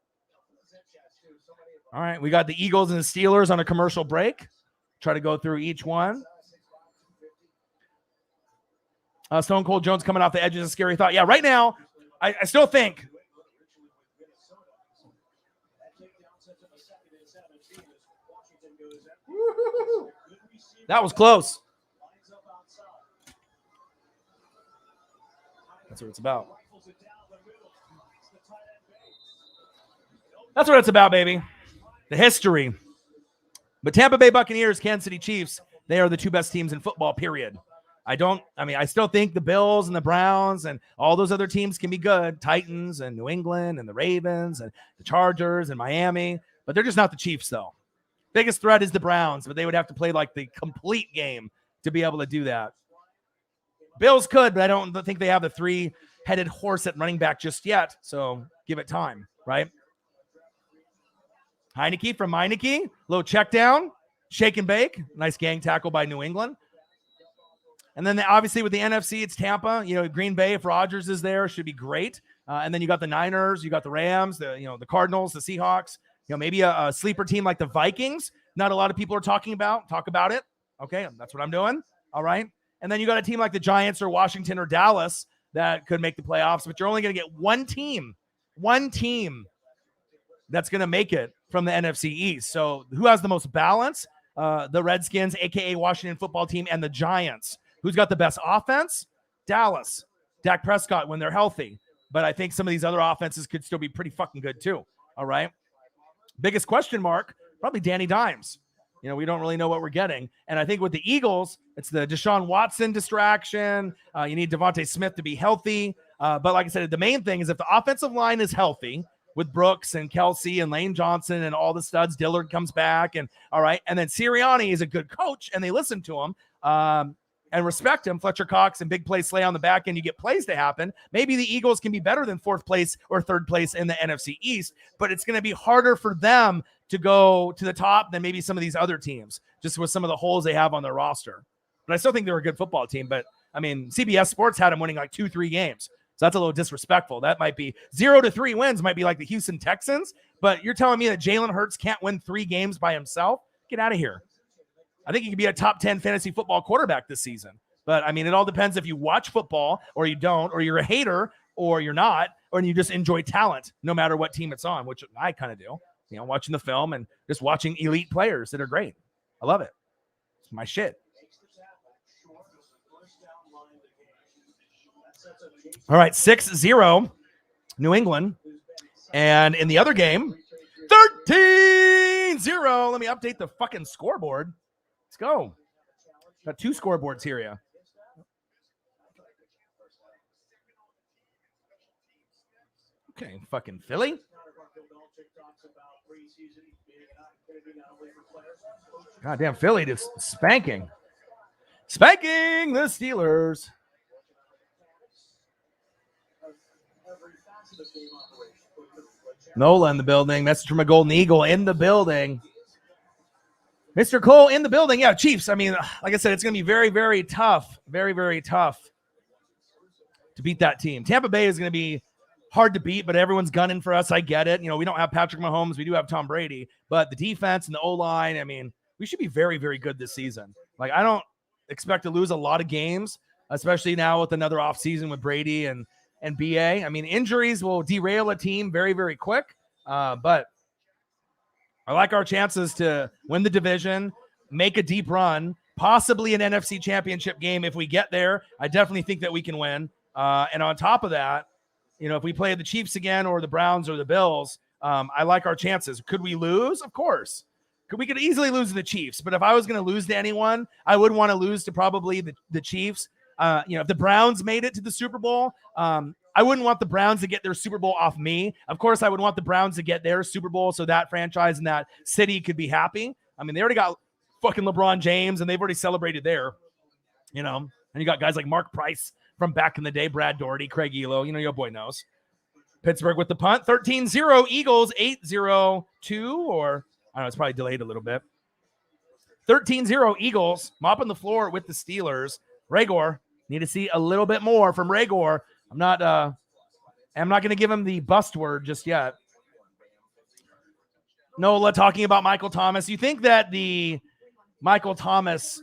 right. We got the Eagles and the Steelers on a commercial break. Try to go through each one. Stone Cold Jones coming off the edge is a scary thought. Yeah, right now, I still think. That was close. That's what it's about. That's what it's about, baby. The history. But Tampa Bay Buccaneers, Kansas City Chiefs, they are the two best teams in football, period. I still think the Bills and the Browns and all those other teams can be good. Titans and New England and the Ravens and the Chargers and Miami. But they're just not the Chiefs, though. Biggest threat is the Browns, but they would have to play like the complete game to be able to do that. Bills could, but I don't think they have the three-headed horse at running back just yet. So give it time, right? Heineke from Meineke. Little check down. Shake and bake. Nice gang tackle by New England. And then obviously with the NFC, it's Tampa. Green Bay, if Rodgers is there, should be great. And then you got the Niners, you got the Rams, the Cardinals, the Seahawks. Maybe a sleeper team like the Vikings. Not a lot of people are talking about. Talk about it. Okay, that's what I'm doing. All right. And then you got a team like the Giants or Washington or Dallas that could make the playoffs, but you're only going to get one team that's going to make it from the NFC East. So who has the most balance? The Redskins, a.k.a. Washington football team, and the Giants. Who's got the best offense? Dallas. Dak Prescott when they're healthy. But I think some of these other offenses could still be pretty fucking good too. All right. Biggest question mark, probably Danny Dimes. We don't really know what we're getting. And I think with the Eagles, it's the Deshaun Watson distraction. You need Devontae Smith to be healthy. But like I said, the main thing is if the offensive line is healthy with Brooks and Kelsey and Lane Johnson and all the studs, Dillard comes back. And all right. And then Sirianni is a good coach and they listen to him. and respect him, Fletcher Cox and big play Slay on the back end, you get plays to happen. Maybe the Eagles can be better than 4th place or 3rd place in the NFC East, but it's going to be harder for them to go to the top than maybe some of these other teams, just with some of the holes they have on their roster. But I still think they're a good football team. But I mean, CBS Sports had them winning like 2-3 games. So that's a little disrespectful. That might be 0-3 wins, might be like the Houston Texans. But you're telling me that Jalen Hurts can't win 3 games by himself? Get out of here. I think he could be a top 10 fantasy football quarterback this season. But I mean, it all depends if you watch football or you don't, or you're a hater or you're not, or you just enjoy talent no matter what team it's on, which I kind of do. You know, watching the film and just watching elite players that are great. I love it. It's my shit. All right, 6-0 New England. And in the other game, 13-0. Let me update the fucking scoreboard. Let's go. Got 2 scoreboards here, yeah. Okay, fucking Philly. Goddamn Philly just spanking the Steelers. Nola in the building. Message from a Golden Eagle in the building. Mr. Cole in the building. Yeah, Chiefs. I mean, like I said, it's going to be very, very tough. Very, very tough to beat that team. Tampa Bay is going to be hard to beat, but everyone's gunning for us. I get it. You know, we don't have Patrick Mahomes. We do have Tom Brady. But the defense and the O-line, I mean, we should be very, very good this season. Like, I don't expect to lose a lot of games, especially now with another offseason with Brady and BA. I mean, injuries will derail a team very, very quick. But I like our chances to win the division, make a deep run, possibly an NFC championship game. If we get there, I definitely think that we can win. And on top of that, you know, if we play the Chiefs again or the Browns or the Bills, I like our chances. Could we lose? Of course. We could easily lose to the Chiefs. But if I was going to lose to anyone, I would want to lose to probably the Chiefs. You know, if the Browns made it to the Super Bowl, I wouldn't want the Browns to get their Super Bowl off me. Of course, I would want the Browns to get their Super Bowl so that franchise and that city could be happy. I mean, they already got fucking LeBron James, and they've already celebrated there, you know. And you got guys like Mark Price from back in the day, Brad Doherty, Craig Elo. You know, your boy knows. Pittsburgh with the punt, 13-0. Eagles, 8-0-2, or I don't know, it's probably delayed a little bit. 13-0 Eagles, mopping the floor with the Steelers. Raygor, need to see a little bit more from Raygor. I'm not going to give him the bust word just yet. Nola talking about Michael Thomas. You think that the Michael Thomas,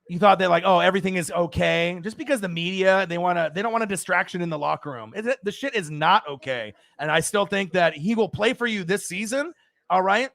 you thought that like, oh, everything is okay just because the media, they don't want a distraction in the locker room. The shit is not okay. And I still think that he will play for you this season. All right.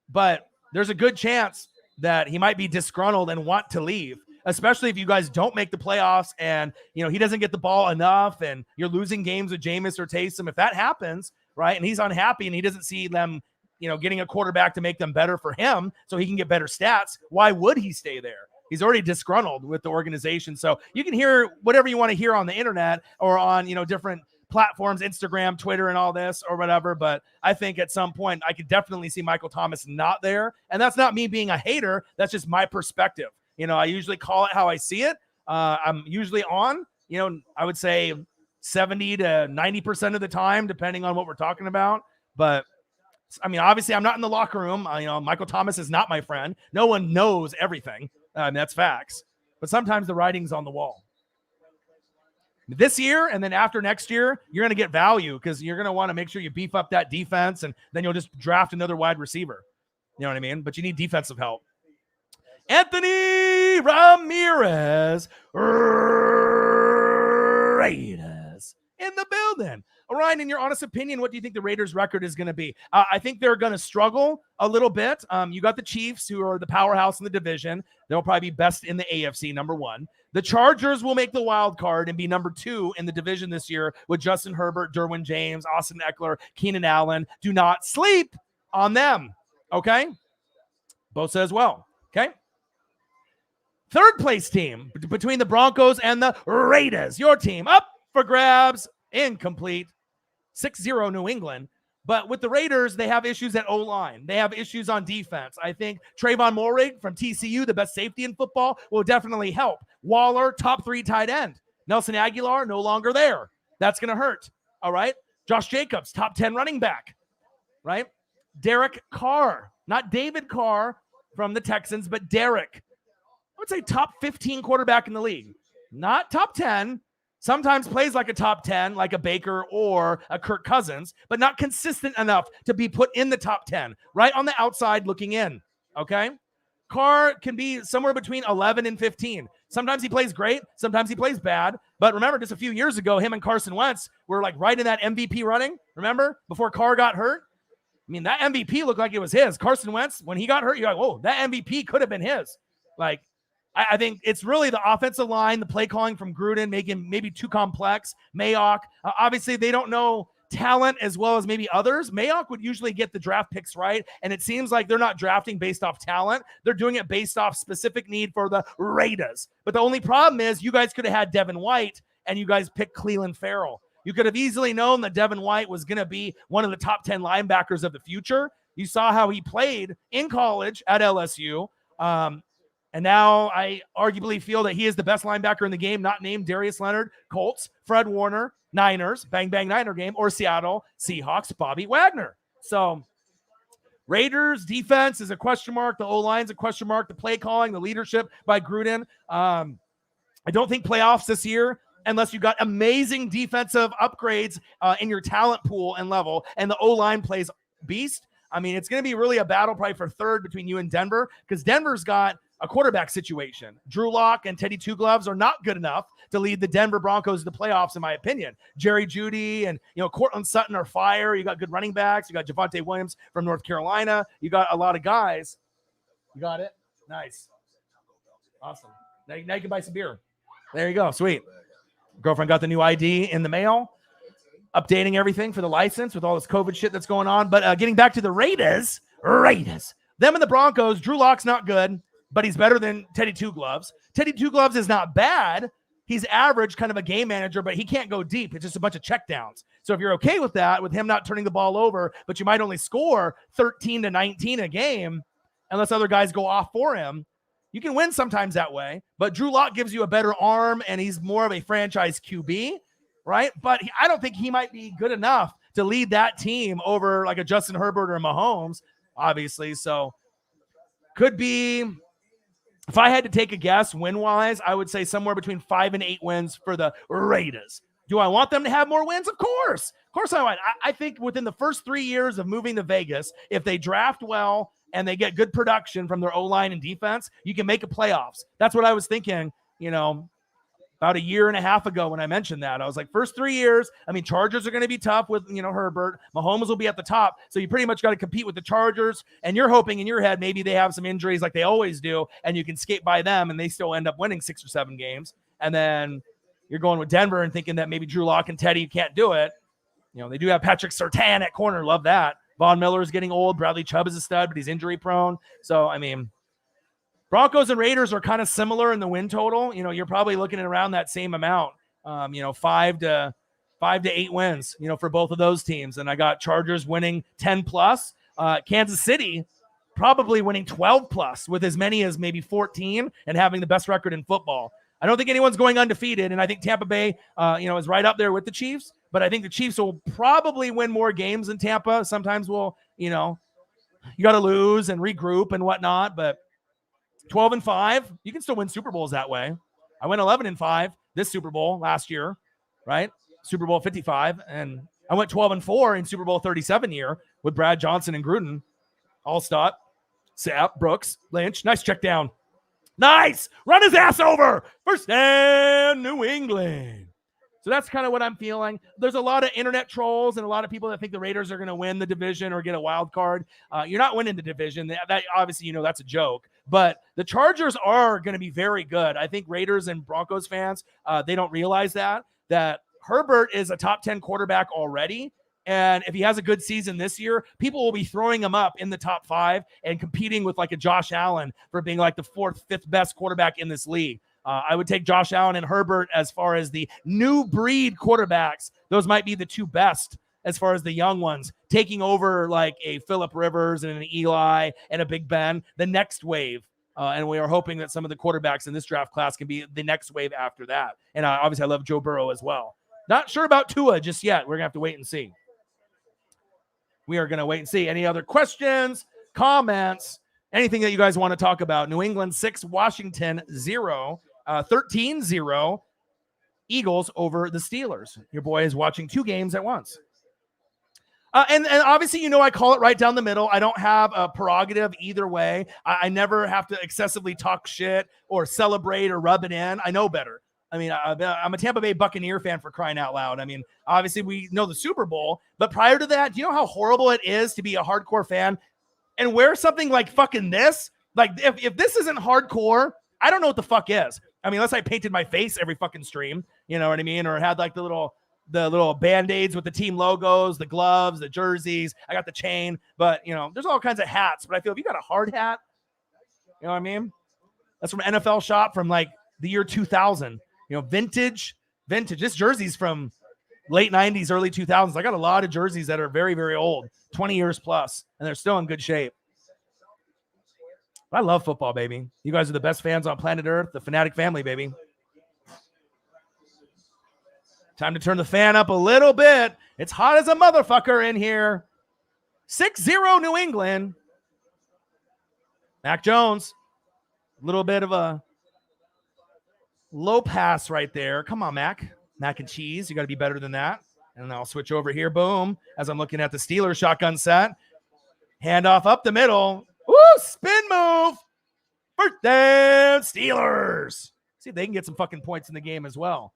But there's a good chance that he might be disgruntled and want to leave, especially if you guys don't make the playoffs and, you know, he doesn't get the ball enough and you're losing games with Jameis or Taysom. If that happens, right, and he's unhappy and he doesn't see them, you know, getting a quarterback to make them better for him so he can get better stats, why would he stay there? He's already disgruntled with the organization. So you can hear whatever you want to hear on the internet or on, you know, different platforms, Instagram, Twitter, and all this or whatever. But I think at some point I could definitely see Michael Thomas not there. And that's not me being a hater. That's just my perspective. You know, I usually call it how I see it. I'm usually on, you know, I would say 70 to 90% of the time, depending on what we're talking about. But I mean, obviously I'm not in the locker room. You know, Michael Thomas is not my friend. No one knows everything. That's facts. But sometimes the writing's on the wall. This year and then after next year, you're going to get value because you're going to want to make sure you beef up that defense and then you'll just draft another wide receiver. You know what I mean? But you need defensive help. Anthony Ramirez, Raiders in the building. Ryan, in your honest opinion, what do you think the Raiders' record is going to be? I think they're going to struggle a little bit. You got the Chiefs, who are the powerhouse in the division. They'll probably be best in the AFC, number one. The Chargers will make the wild card and be number 2 in the division this year with Justin Herbert, Derwin James, Austin Eckler, Keenan Allen. Do not sleep on them, okay? Bosa as well, okay? Third place team between the Broncos and the Raiders. Your team up for grabs, incomplete. 6-0 New England. But with the Raiders, they have issues at O-line. They have issues on defense. I think Trayvon Mulrig from TCU, the best safety in football, will definitely help. Waller, top 3 tight end. Nelson Aguilar, no longer there. That's going to hurt. All right. Josh Jacobs, top 10 running back. Right. Derek Carr, not David Carr from the Texans, but Derek. I would say top 15 quarterback in the league. Not top 10. Sometimes plays like a top 10, like a Baker or a Kirk Cousins, but not consistent enough to be put in the top 10, right on the outside looking in, okay? Carr can be somewhere between 11 and 15. Sometimes he plays great, sometimes he plays bad, but remember just a few years ago, him and Carson Wentz were like right in that MVP running, remember, before Carr got hurt? I mean, that MVP looked like it was his. Carson Wentz, when he got hurt, you're like, whoa, that MVP could have been his. Like, I think it's really the offensive line, the play calling from Gruden, making maybe too complex. Mayock, obviously they don't know talent as well as maybe others. Mayock would usually get the draft picks right, and it seems like they're not drafting based off talent. They're doing it based off specific need for the Raiders. But the only problem is you guys could have had Devin White, and you guys picked Cleveland Farrell. You could have easily known that Devin White was going to be one of the top 10 linebackers of the future. You saw how he played in college at LSU. And now I arguably feel that he is the best linebacker in the game, not named Darius Leonard, Colts, Fred Warner, Niners, bang, bang, Niner game, or Seattle, Seahawks, Bobby Wagner. So Raiders defense is a question mark. The O-line's a question mark. The play calling, the leadership by Gruden. I don't think playoffs this year unless you got amazing defensive upgrades in your talent pool and level, and the O-line plays beast. I mean, it's going to be really a battle probably for third between you and Denver, because Denver's got a quarterback situation. Drew Lock and Teddy Two Gloves are not good enough to lead the Denver Broncos to the playoffs, in my opinion. Jerry Jeudy and Cortland Sutton are fire. You got good running backs. You got Javonte Williams from North Carolina. You got a lot of guys. You got it? Nice. Awesome. Now you can buy some beer. There you go. Sweet. Girlfriend got the new ID in the mail. Updating everything for the license with all this COVID shit that's going on. But getting back to the Raiders. Them and the Broncos. Drew Lock's not good, but he's better than Teddy Two Gloves. Teddy Two Gloves is not bad. He's average, kind of a game manager, but he can't go deep. It's just a bunch of checkdowns. So if you're okay with that, with him not turning the ball over, but you might only score 13 to 19 a game, unless other guys go off for him, you can win sometimes that way. But Drew Lock gives you a better arm, and he's more of a franchise QB, right? But I don't think he might be good enough to lead that team over like a Justin Herbert or Mahomes, obviously. So could be... If I had to take a guess win-wise, I would say somewhere between 5 and 8 wins for the Raiders. Do I want them to have more wins? Of course. Of course I want. I think within the first 3 years of moving to Vegas, if they draft well and they get good production from their O-line and defense, you can make a playoffs. That's what I was thinking, about a year and a half ago when I mentioned that. I was like, first 3 years, Chargers are going to be tough with, Herbert. Mahomes will be at the top. So you pretty much got to compete with the Chargers. And you're hoping in your head, maybe they have some injuries like they always do, and you can skate by them and they still end up winning 6 or 7 games. And then you're going with Denver and thinking that maybe Drew Lock and Teddy can't do it. They do have Patrick Surtain at corner. Love that. Von Miller is getting old. Bradley Chubb is a stud, but he's injury prone. So, Broncos and Raiders are kind of similar in the win total. You're probably looking at around that same amount, 5 to 8 wins, for both of those teams. And I got Chargers winning 10 plus, Kansas City probably winning 12 plus with as many as maybe 14 and having the best record in football. I don't think anyone's going undefeated. And I think Tampa Bay, is right up there with the Chiefs, but I think the Chiefs will probably win more games than Tampa. Sometimes you got to lose and regroup and whatnot, but 12-5, you can still win Super Bowls that way. I went 11-5 this Super Bowl last year, right? Super Bowl 55, and I went 12-4 in Super Bowl 37 year with Brad Johnson and Gruden. Allstott, Sapp, Brooks, Lynch. Nice check down. Nice! Run his ass over! First down, New England. So that's kind of what I'm feeling. There's a lot of internet trolls and a lot of people that think the Raiders are going to win the division or get a wild card. You're not winning the division. That obviously, that's a joke. But the Chargers are going to be very good. I think Raiders and Broncos fans, they don't realize that Herbert is a top 10 quarterback already. And if he has a good season this year, people will be throwing him up in the top 5 and competing with like a Josh Allen for being like the 4th, 5th best quarterback in this league. I would take Josh Allen and Herbert as far as the new breed quarterbacks. Those might be the 2 best as far as the young ones taking over like a Phillip Rivers and an Eli and a Big Ben, the next wave. And we are hoping that some of the quarterbacks in this draft class can be the next wave after that. And obviously I love Joe Burrow as well. Not sure about Tua just yet. We're going to have to wait and see. We are going to wait and see. Any other questions, comments, anything that you guys want to talk about? New England 6, Washington 0, 13-0. Eagles over the Steelers. Your boy is watching 2 games at once. And obviously, I call it right down the middle. I don't have a prerogative either way. I never have to excessively talk shit or celebrate or rub it in. I know better. I mean, I'm a Tampa Bay Buccaneer fan, for crying out loud. I mean, obviously, we know the Super Bowl. But prior to that, do you know how horrible it is to be a hardcore fan and wear something like fucking this? Like, if this isn't hardcore, I don't know what the fuck is. I mean, unless I painted my face every fucking stream, you know what I mean? Or had like the little Band-Aids with the team logos, the gloves, the jerseys. I got the chain, but there's all kinds of hats. But I feel if you got a hard hat, you know what I mean? That's from NFL Shop from like the year 2000, vintage. This jersey's from late 90s, early 2000s. I got a lot of jerseys that are very, very old, 20 years plus, and they're still in good shape. I love football, baby. You guys are the best fans on planet Earth, the Fanatic family, baby. Time to turn the fan up a little bit. It's hot as a motherfucker in here. 6-0 New England. Mac Jones. A little bit of a low pass right there. Come on, Mac. Mac and cheese. You got to be better than that. And I'll switch over here. Boom. As I'm looking at the Steelers shotgun set. Handoff up the middle. Woo, spin move. First down, Steelers. See if they can get some fucking points in the game as well.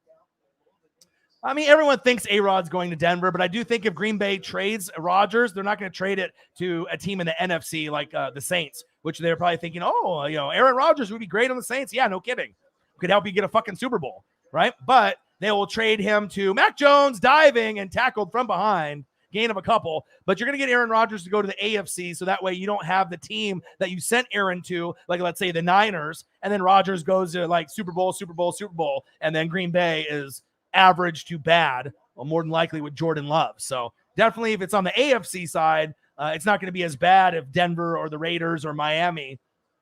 I mean, everyone thinks A-Rod's going to Denver, but I do think if Green Bay trades Rodgers, they're not going to trade it to a team in the NFC like the Saints, which they're probably thinking, Aaron Rodgers would be great on the Saints. Yeah, no kidding. Could help you get a fucking Super Bowl, right? But they will trade him to Mac Jones diving and tackled from behind. Gain of a couple, but you're going to get Aaron Rodgers to go to the AFC, so that way you don't have the team that you sent Aaron to, like let's say the Niners, and then Rodgers goes to like Super Bowl, and then Green Bay is average to bad, well, more than likely with Jordan Love. So definitely if it's on the AFC side, it's not going to be as bad if Denver or the Raiders or Miami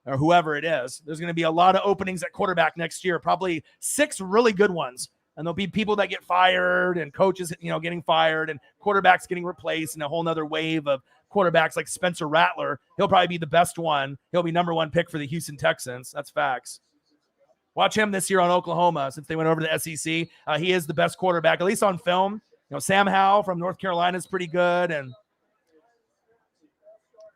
or whoever it is. There's going to be a lot of openings at quarterback next year, probably 6 really good ones. And there'll be people that get fired and coaches, getting fired and quarterbacks getting replaced and a whole nother wave of quarterbacks like Spencer Rattler. He'll probably be the best one. He'll be number 1 pick for the Houston Texans. That's facts. Watch him this year on Oklahoma since they went over to the SEC. He is the best quarterback, at least on film. Sam Howell from North Carolina is pretty good. And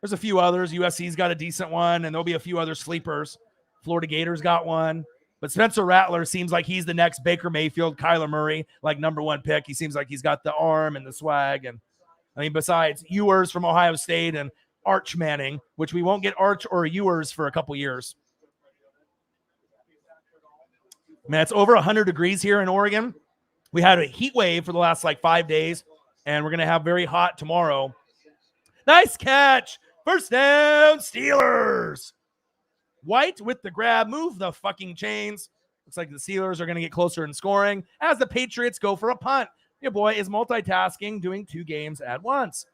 there's a few others. USC's got a decent one, and there'll be a few other sleepers. Florida Gators got one. But Spencer Rattler seems like he's the next Baker Mayfield, Kyler Murray, like number 1 pick. He seems like he's got the arm and the swag. And I mean, besides Ewers from Ohio State and Arch Manning, which we won't get Arch or Ewers for a couple years. Man, it's over 100 degrees here in Oregon. We had a heat wave for the last 5 days, and we're going to have very hot tomorrow. Nice catch. First down, Steelers. White with the grab. Move the fucking chains. Looks like the Steelers are going to get closer in scoring as the Patriots go for a punt. Your boy is multitasking, doing 2 games at once.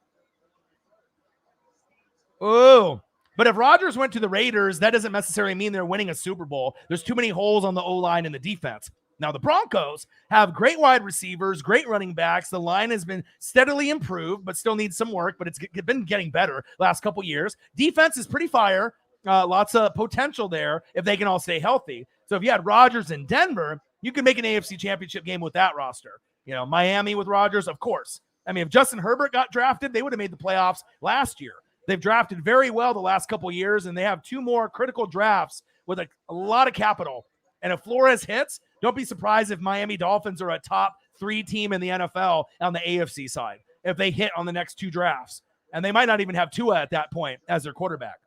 Oh, but if Rodgers went to the Raiders, that doesn't necessarily mean they're winning a Super Bowl. There's too many holes on the O-line and the defense. Now, the Broncos have great wide receivers, great running backs. The line has been steadily improved, but still needs some work, but it's been getting better last couple years. Defense is pretty fire. Lots of potential there if they can all stay healthy. So if you had Rodgers in Denver, you could make an AFC championship game with that roster. Miami with Rodgers, of course. I mean, if Justin Herbert got drafted, they would have made the playoffs last year. They've drafted very well the last couple years, and they have 2 more critical drafts with a lot of capital. And if Flores hits, don't be surprised if Miami Dolphins are a top 3 team in the NFL on the AFC side if they hit on the next 2 drafts. And they might not even have Tua at that point as their quarterback.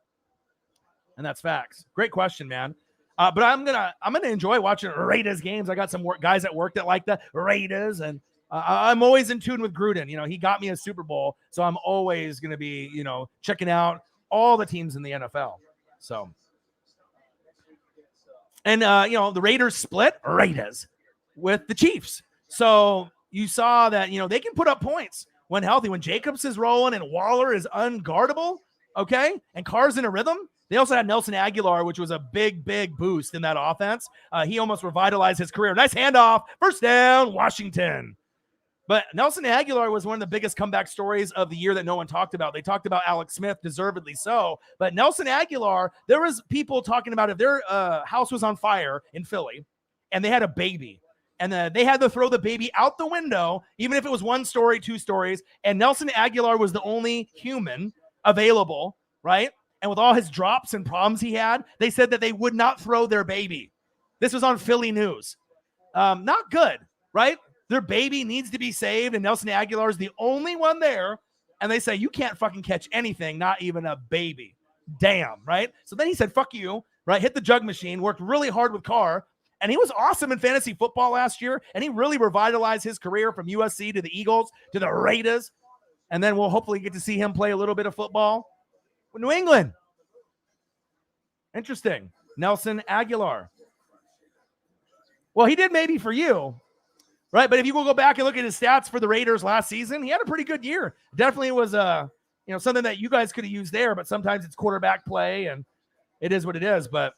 And that's facts. Great question, man. But I'm gonna enjoy watching Raiders games. I got some guys at work that like the Raiders, and I'm always in tune with Gruden. He got me a Super Bowl, so I'm always gonna be checking out all the teams in the NFL. So, and the Raiders split Raiders with the Chiefs, so you saw that they can put up points. when healthy, when Jacobs is rolling and Waller is unguardable, okay, and Carr's in a rhythm. They also had Nelson Aguilar, which was a big, big boost in that offense. He almost revitalized his career. Nice handoff. First down, Washington. But Nelson Aguilar was one of the biggest comeback stories of the year that no one talked about. They talked about Alex Smith, deservedly so. But Nelson Aguilar, there was people talking about if their house was on fire in Philly and they had a baby, and they had to throw the baby out the window, even if it was 1 story, 2 stories, and Nelson Aguilar was the only human available, right? And with all his drops and problems he had, they said that they would not throw their baby. This was on Philly news. Not good, right? Their baby needs to be saved, and Nelson Aguilar is the only one there, and they say, you can't fucking catch anything, not even a baby. Damn, right? So then he said, fuck you, right? Hit the jug machine, worked really hard with Carr, and he was awesome in fantasy football last year, and he really revitalized his career from USC to the Eagles to the Raiders, and then we'll hopefully get to see him play a little bit of football with New England. Interesting. Nelson Aguilar. Well, he did maybe for you, right? But if you will go back and look at his stats for the Raiders last season, he had a pretty good year. Definitely was something that you guys could have used there, but sometimes it's quarterback play and it is what it is. But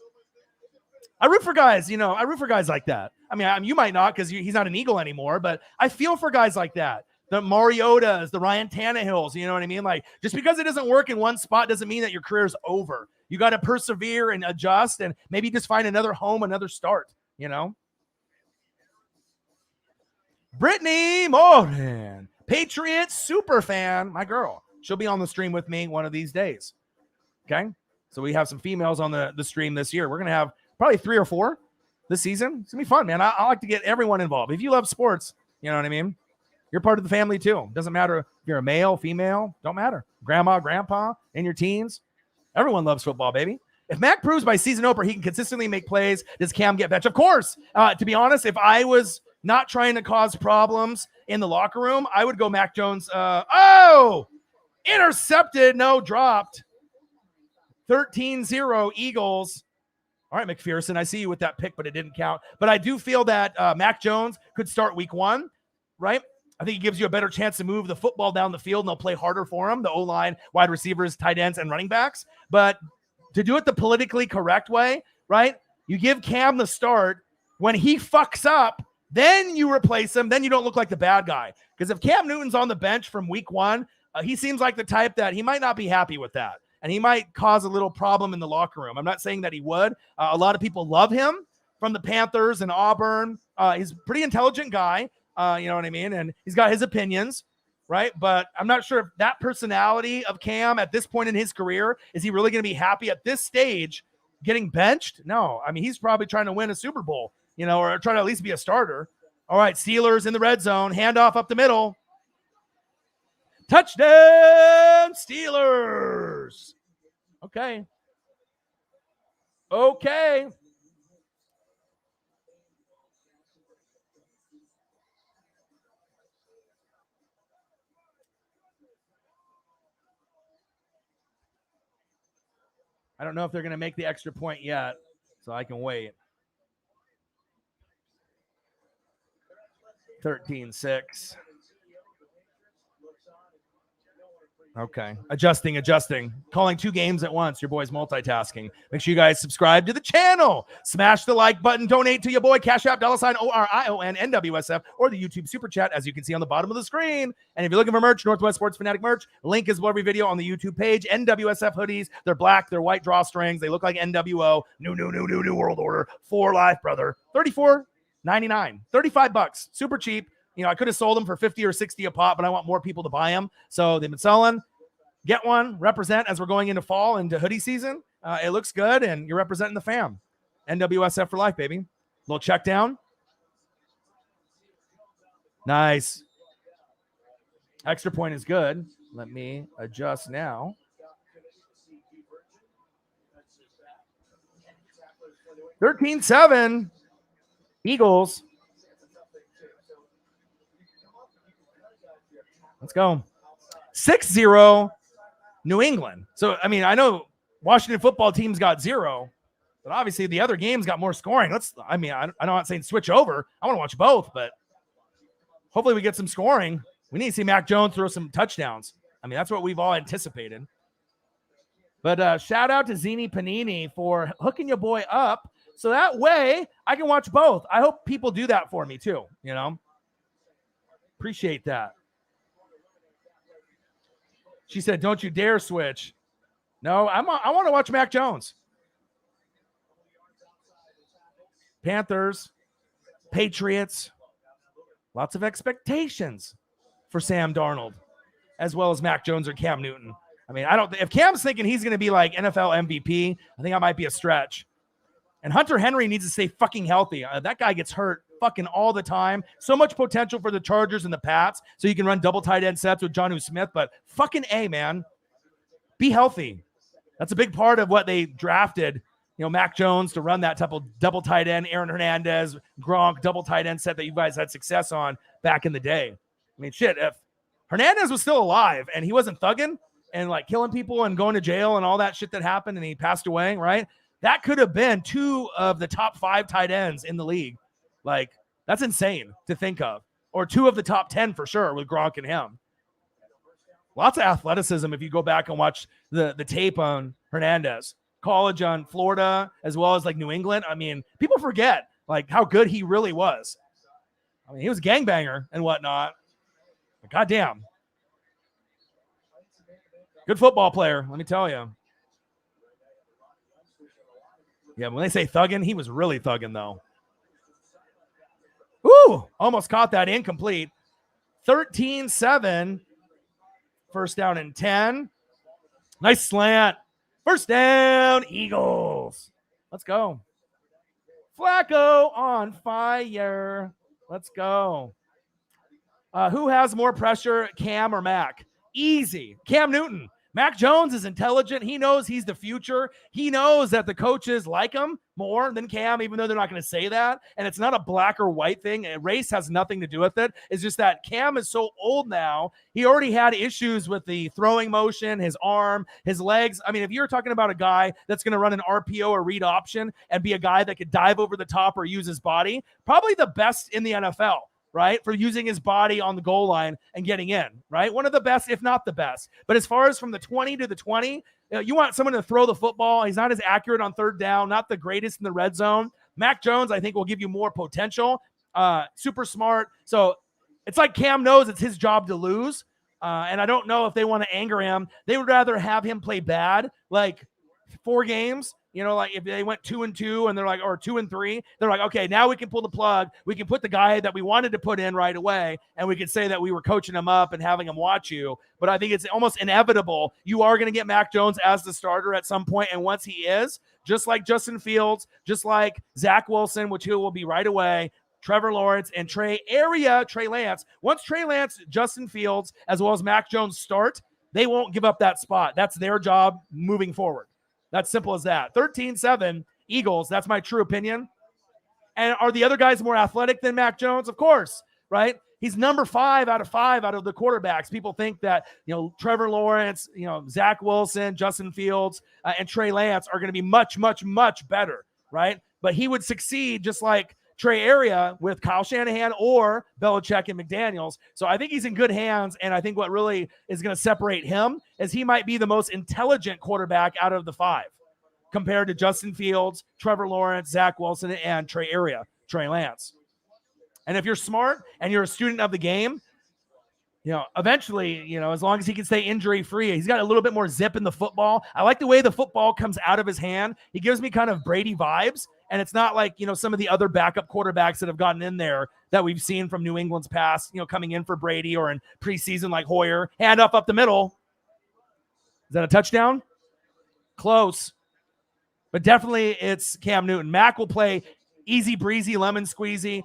I root for guys, I root for guys like that. I mean, you might not because he's not an Eagle anymore, but I feel for guys like that. The Mariotas, the Ryan Tannehills, you know what I mean? Like, just because it doesn't work in one spot doesn't mean that your career is over. You got to persevere and adjust and maybe just find another home, another start, Brittany Morton, Patriots super fan, my girl. She'll be on the stream with me one of these days. Okay? So we have some females on the stream this year. We're going to have probably 3 or 4 this season. It's going to be fun, man. I like to get everyone involved. If you love sports, you know what I mean? You're part of the family too. Doesn't matter if you're a male, female, don't matter. Grandma, grandpa, in your teens. Everyone loves football, baby. If Mac proves by season opener he can consistently make plays, does Cam get benched? Of course. To be honest, if I was not trying to cause problems in the locker room, I would go Mac Jones. Intercepted, no, dropped. 13-0 Eagles. All right, McPherson, I see you with that pick, but it didn't count. But I do feel that Mac Jones could start week 1, right? I think he gives you a better chance to move the football down the field, and they'll play harder for him, the O-line, wide receivers, tight ends, and running backs. But to do it the politically correct way, right? You give Cam the start. When he fucks up, then you replace him. Then you don't look like the bad guy. Because if Cam Newton's on the bench from week 1, he seems like the type that he might not be happy with that. And he might cause a little problem in the locker room. I'm not saying that he would. A lot of people love him from the Panthers and Auburn. He's a pretty intelligent guy. You know what I mean? And he's got his opinions, right? But I'm not sure if that personality of Cam at this point in his career, is he really going to be happy at this stage getting benched? No. I mean, he's probably trying to win a Super Bowl, or try to at least be a starter. All right, Steelers in the red zone. Handoff up the middle. Touchdown, Steelers. Okay. I don't know if they're going to make the extra point yet, so I can wait. 13-6. Okay. Adjusting. Calling 2 games at once. Your boy's multitasking. Make sure you guys subscribe to the channel. Smash the like button. Donate to your boy. Cash App, $ORION, NWSF, or the YouTube Super Chat, as you can see on the bottom of the screen. And if you're looking for merch, Northwest Sports Fanatic merch, link is below every video on the YouTube page. NWSF hoodies. They're black. They're white drawstrings. They look like NWO. New World Order. For life, brother. $34.99. $35. Super cheap. I could have sold them for 50 or 60 a pop, but I want more people to buy them. So they've been selling. Get one, represent as we're going into fall, into hoodie season. It looks good, and you're representing the fam. NWSF for life, baby. Little check down. Nice. Extra point is good. Let me adjust now. 13-7. Eagles. Let's go. 6-0 New England. So, I mean, I know Washington football team's got 0, but obviously the other games got more scoring. I'm not saying switch over. I want to watch both, but hopefully we get some scoring. We need to see Mac Jones throw some touchdowns. I mean, that's what we've all anticipated. But shout out to Zini Panini for hooking your boy up so that way I can watch both. I hope people do that for me too, you know. Appreciate that. She said, don't you dare switch. No, I want to watch Mac Jones. Panthers, Patriots, lots of expectations for Sam Darnold, as well as Mac Jones or Cam Newton. I mean, if Cam's thinking he's going to be like NFL MVP, I think that might be a stretch. And Hunter Henry needs to stay fucking healthy. That guy gets hurt fucking all the time. So much potential for the Chargers and the Pats, so you can run double tight end sets with Jonnu Smith, but fucking A, man. Be healthy. That's a big part of what they drafted, you know, Mac Jones to run that type of double tight end, Aaron Hernandez, Gronk, double tight end set that you guys had success on back in the day. I mean, shit, if Hernandez was still alive and he wasn't thugging and like killing people and going to jail and all that shit that happened and he passed away, right? That could have been 2 of the top 5 tight ends in the league. Like, that's insane to think of. Or 2 of the top 10 for sure with Gronk and him. Lots of athleticism if you go back and watch the tape on Hernandez. College on Florida as well as like New England. I mean, people forget like how good he really was. I mean, he was a gangbanger and whatnot. But goddamn. Good football player, let me tell you. Yeah, when they say thugging, he was really thugging, though. Ooh, almost caught that incomplete. 13-7. First down and 10. Nice slant. First down, Eagles. Let's go. Flacco on fire. Let's go. Who has more pressure, Cam or Mac? Easy. Cam Newton. Mac Jones is intelligent. He knows he's the future. He knows that the coaches like him more than Cam, even though they're not going to say that. And it's not a black or white thing. Race has nothing to do with it. It's just that Cam is so old now. He already had issues with the throwing motion, his arm, his legs. I mean, if you're talking about a guy that's going to run an RPO or read option and be a guy that could dive over the top or use his body, probably the best in the NFL. Right? For using his body on the goal line and getting in, right? One of the best, if not the best. But as far as from the 20 to the 20, you want someone to throw the football. He's not as accurate on third down, not the greatest in the red zone. Mac Jones, I think, will give you more potential. Super smart. So it's like Cam knows it's his job to lose. And I don't know if they want to anger him. They would rather have him play bad, like 4 games. You know, like if they went 2-2 and they're like, or 2-3, they're like, okay, now we can pull the plug. We can put the guy that we wanted to put in right away. And we can say that we were coaching him up and having him watch you. But I think it's almost inevitable. You are going to get Mac Jones as the starter at some point. And once he is, just like Justin Fields, just like Zach Wilson, which he will be right away, Trevor Lawrence and Trey Lance. Once Trey Lance, Justin Fields, as well as Mac Jones start, they won't give up that spot. That's their job moving forward. That's simple as that. 13-7, Eagles. That's my true opinion. And are the other guys more athletic than Mac Jones? Of course, right? He's number 5 out of 5 out of the quarterbacks. People think that, you know, Trevor Lawrence, you know, Zach Wilson, Justin Fields, and Trey Lance are going to be much, much, much better, right? But he would succeed just like Trey Area with Kyle Shanahan or Belichick and McDaniels. So I think he's in good hands, and I think what really is going to separate him is he might be the most intelligent quarterback out of the 5 compared to Justin Fields, Trevor Lawrence, Zach Wilson, and Trey Lance. And if you're smart and you're a student of the game, you know, eventually, you know, as long as he can stay injury-free, he's got a little bit more zip in the football. I like the way the football comes out of his hand. He gives me kind of Brady vibes, and it's not like, you know, some of the other backup quarterbacks that have gotten in there that we've seen from New England's past, you know, coming in for Brady or in preseason like Hoyer. Hand up the middle. Is that a touchdown? Close. But definitely it's Cam Newton. Mac will play easy breezy lemon squeezy.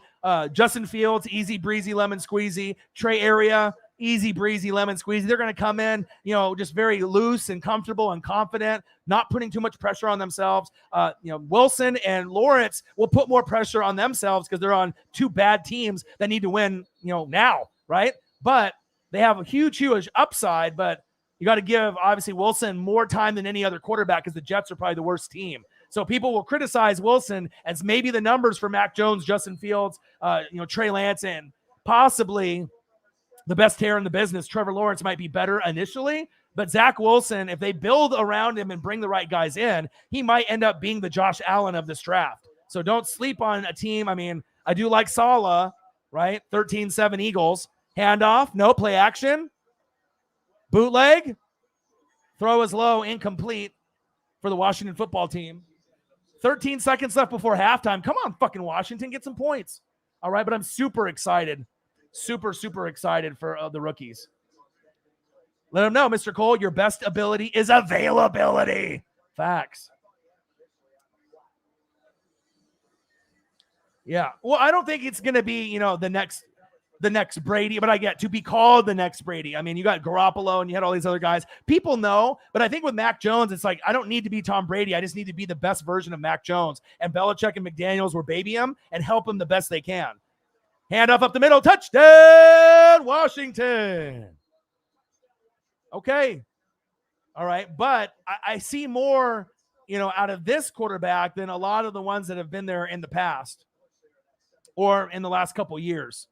Justin Fields, easy breezy lemon squeezy. Trey Area, easy breezy lemon squeezy. They're going to come in, you know, just very loose and comfortable and confident, not putting too much pressure on themselves. You know, Wilson and Lawrence will put more pressure on themselves because they're on 2 bad teams that need to win, you know, now, right? But they have a huge upside, but you got to give, obviously, Wilson more time than any other quarterback because the Jets are probably the worst team. So people will criticize Wilson as maybe the numbers for Mac Jones, Justin Fields, you know, Trey Lance, and possibly, the best hair in the business. Trevor Lawrence might be better initially, but Zach Wilson, if they build around him and bring the right guys in, he might end up being the Josh Allen of this draft. So don't sleep on a team. I mean, I do like Saleh, right? 13-7 Eagles. Handoff, no play action. Bootleg. Throw is low, incomplete for the Washington football team. 13 seconds left before halftime. Come on, fucking Washington, get some points. All right, but I'm super excited. Super, super excited for the rookies. Let them know, Mr. Cole, your best ability is availability. Facts. Yeah. Well, I don't think it's going to be, the next Brady, but I get to be called the next Brady. I mean, you got Garoppolo and you had all these other guys. People know, but I think with Mac Jones, it's like, I don't need to be Tom Brady. I just need to be the best version of Mac Jones. And Belichick and McDaniels will baby him and help him the best they can. Handoff up the middle. Touchdown, Washington. Okay. All right. But I see more, out of this quarterback than a lot of the ones that have been there in the past or in the last couple years.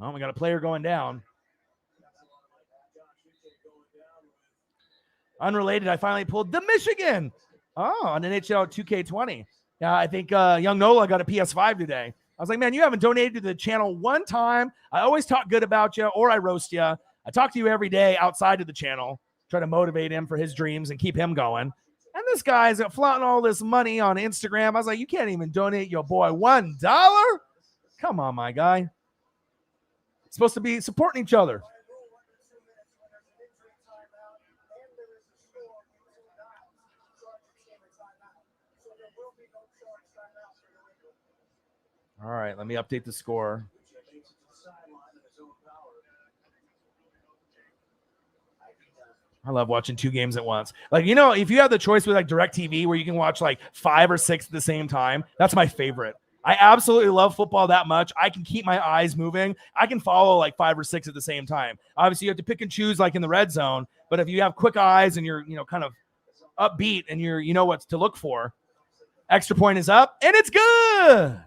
Oh, we got a player going down. Unrelated, I finally pulled the Michigan. Oh, on NHL 2K20. Yeah, I think young Nola got a PS5 today. I was like, man, you haven't donated to the channel one time. I always talk good about you or I roast you. I talk to you every day outside of the channel, try to motivate him for his dreams and keep him going. And this guy's flaunting all this money on Instagram. I was like, you can't even donate your boy $1? Come on, my guy. Supposed to be supporting each other. All right, let me update the score. I love watching two games at once. Like, if you have the choice with like DirecTV where you can watch like 5 or 6 at the same time, that's my favorite. I absolutely love football that much. I can keep my eyes moving. I can follow like 5 or 6 at the same time. Obviously, you have to pick and choose like in the red zone. But if you have quick eyes and you're, kind of upbeat and you know what to look for, extra point is up and it's good.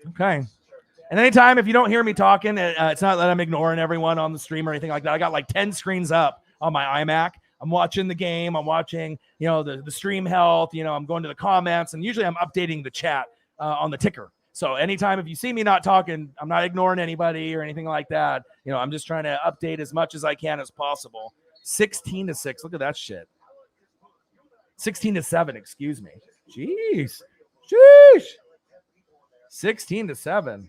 Okay. And anytime if you don't hear me talking, it's not that I'm ignoring everyone on the stream or anything like that. I got like 10 screens up on my iMac. I'm watching the game. I'm watching, the stream health. I'm going to the comments. And usually I'm updating the chat on the ticker. So anytime if you see me not talking, I'm not ignoring anybody or anything like that. I'm just trying to update as much as I can as possible. 16-6. Look at that shit. 16-7, excuse me. Jeez. Sheesh. 16-7.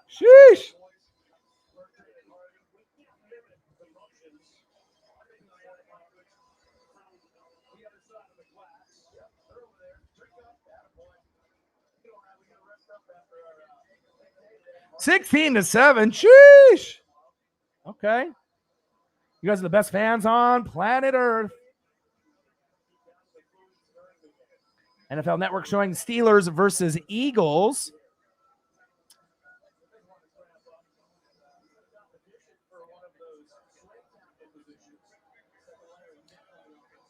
Sheesh. $16-7. Sheesh. Okay. You guys are the best fans on planet Earth. NFL Network showing Steelers versus Eagles.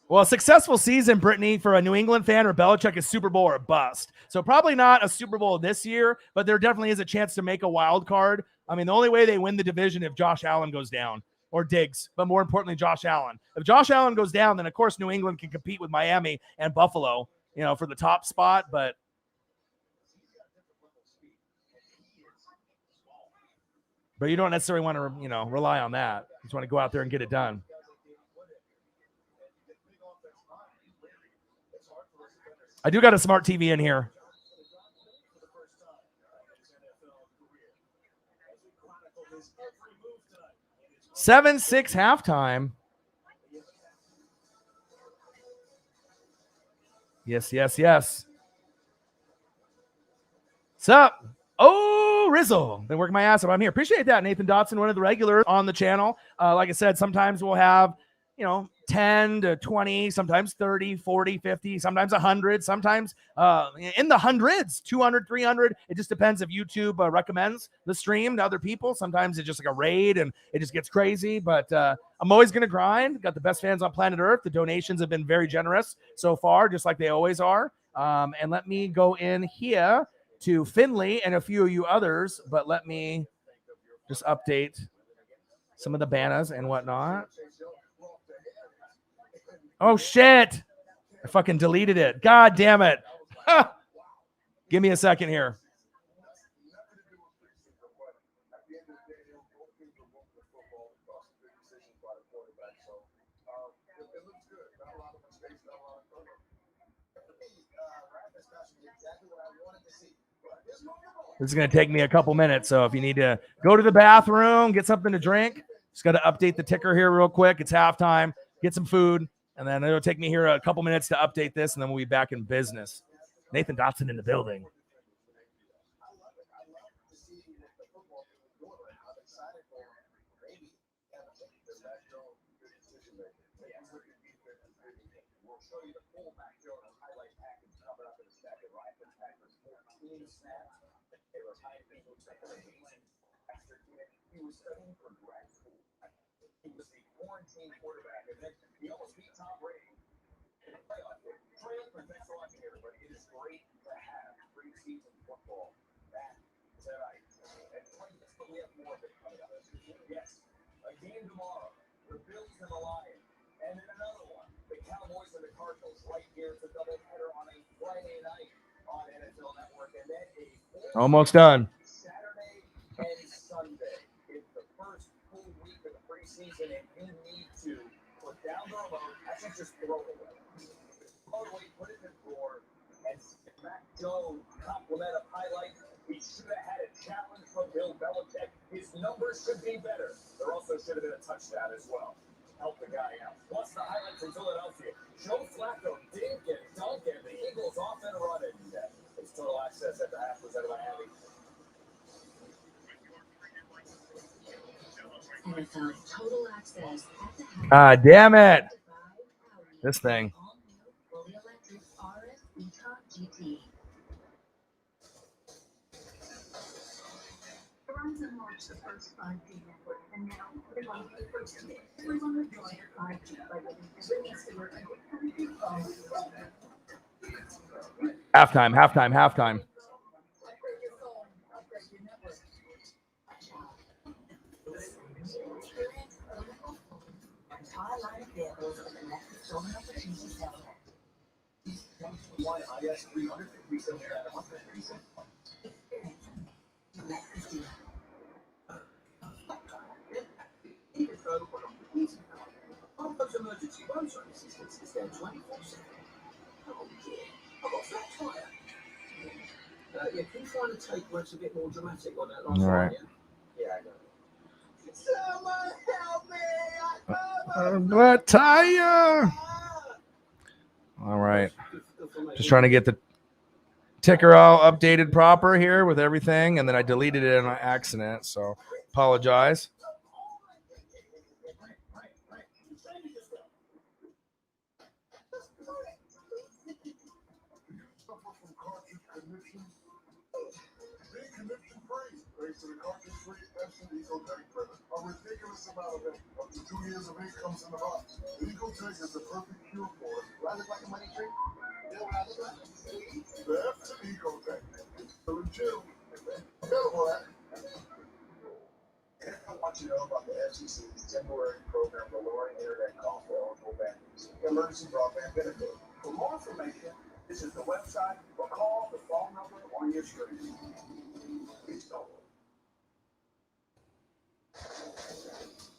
Well, a successful season, Brittany, for a New England fan or Belichick is Super Bowl or bust. So probably not a Super Bowl this year, but there definitely is a chance to make a wild card. I mean, the only way they win the division if Josh Allen goes down or Diggs, but more importantly, Josh Allen. If Josh Allen goes down, then of course New England can compete with Miami and Buffalo, for the top spot, but you don't necessarily want to, rely on that. You just want to go out there and get it done. I do got a smart TV in here. 7-6 halftime. Yes. What's up? Oh, Sizzle Rizzle. Been working my ass off. I'm here. Appreciate that, Nathan Dotson, one of the regulars on the channel. Like I said, sometimes we'll have, 10 to 20, sometimes 30, 40, 50, sometimes 100, sometimes in the hundreds, 200, 300. It just depends if YouTube recommends the stream to other people. Sometimes it's just like a raid and it just gets crazy. But I'm always going to grind. Got the best fans on planet Earth. The donations have been very generous so far, just like they always are. And let me go in here to Finley and a few of you others, but let me just update some of the banners and whatnot. Oh, shit. I fucking deleted it. God damn it. Give me a second here. This is going to take me a couple minutes, so if you need to go to the bathroom, get something to drink, just got to update the ticker here real quick. It's halftime. Get some food, and then it'll take me here a couple minutes to update this, and then we'll be back in business. Nathan Dotson in the building. Almost done. Saturday and Sunday is the first full week of the preseason, and you need to put down the remote. Actually, just throw it away. Totally put it in the drawer, and Mac Jones compliment of highlights. He should have had a challenge from Bill Belichick. His numbers should be better. There also should have been a touchdown as well. Help the guy out. Plus the highlights from Philadelphia. Joe Flacco dink and dunk, and the Eagles off and running. It's Total Access at the half presented by Abby. NFL Total Access at the half. God damn it. This thing. Fully electric RS e-tron GT. Verizon launched the first 5G network, and now they want to be the first to get everyone to join 5G by giving every customer a 100 phone. Halftime. Upgrade your phone, upgrade your network. Entire line of vehicles with electric stolen opportunities helmet. Why IS 300 resale at 100%? Electricity. Broncos emergency roadside assistance is there 24/7. Oh yeah, I've got flat tire. Yeah, can you find a take where it's a bit more dramatic on that last All right. line? Yeah, I got it. Someone help me! Flat tire. All right. Just trying to get the ticker all updated proper here with everything, and then I deleted it on accident, so apologize. Thanks to the cartridge-free Epson Ecotech printer. A ridiculous amount of ink. Up to 2 years of ink comes in the box. The Ecotech is the perfect cure for it. Do I look like a money tree? The Epson Ecotech. So chill. Available at. I want you to know about the FCC's temporary program for lowering internet costs for eligible families. Emergency broadband benefit. For more information, visit the website or call the phone number on your screen.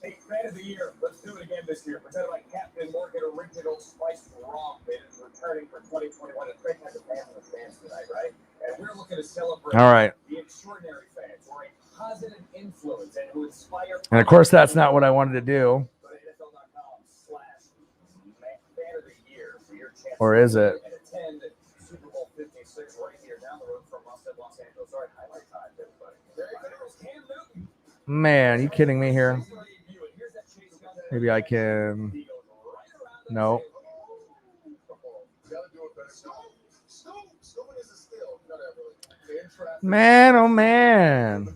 Hey, fan of the year. Let's do it again this year. Presented by Captain Morgan Original Spiced Raw. It is returning for 2021. It's great to have the fans and the fans tonight, right? And we're looking to celebrate All right. the extraordinary fans who are a positive influence and who inspire. And of course, that's not what I wanted to do. Go to NFL.com/fan of the year for your chance. Or is it? And attend Super Bowl 56 right here down the road from us in Los Angeles. All right, highlight time, everybody. Man, you kidding me here? Maybe I can. No. Man, oh man.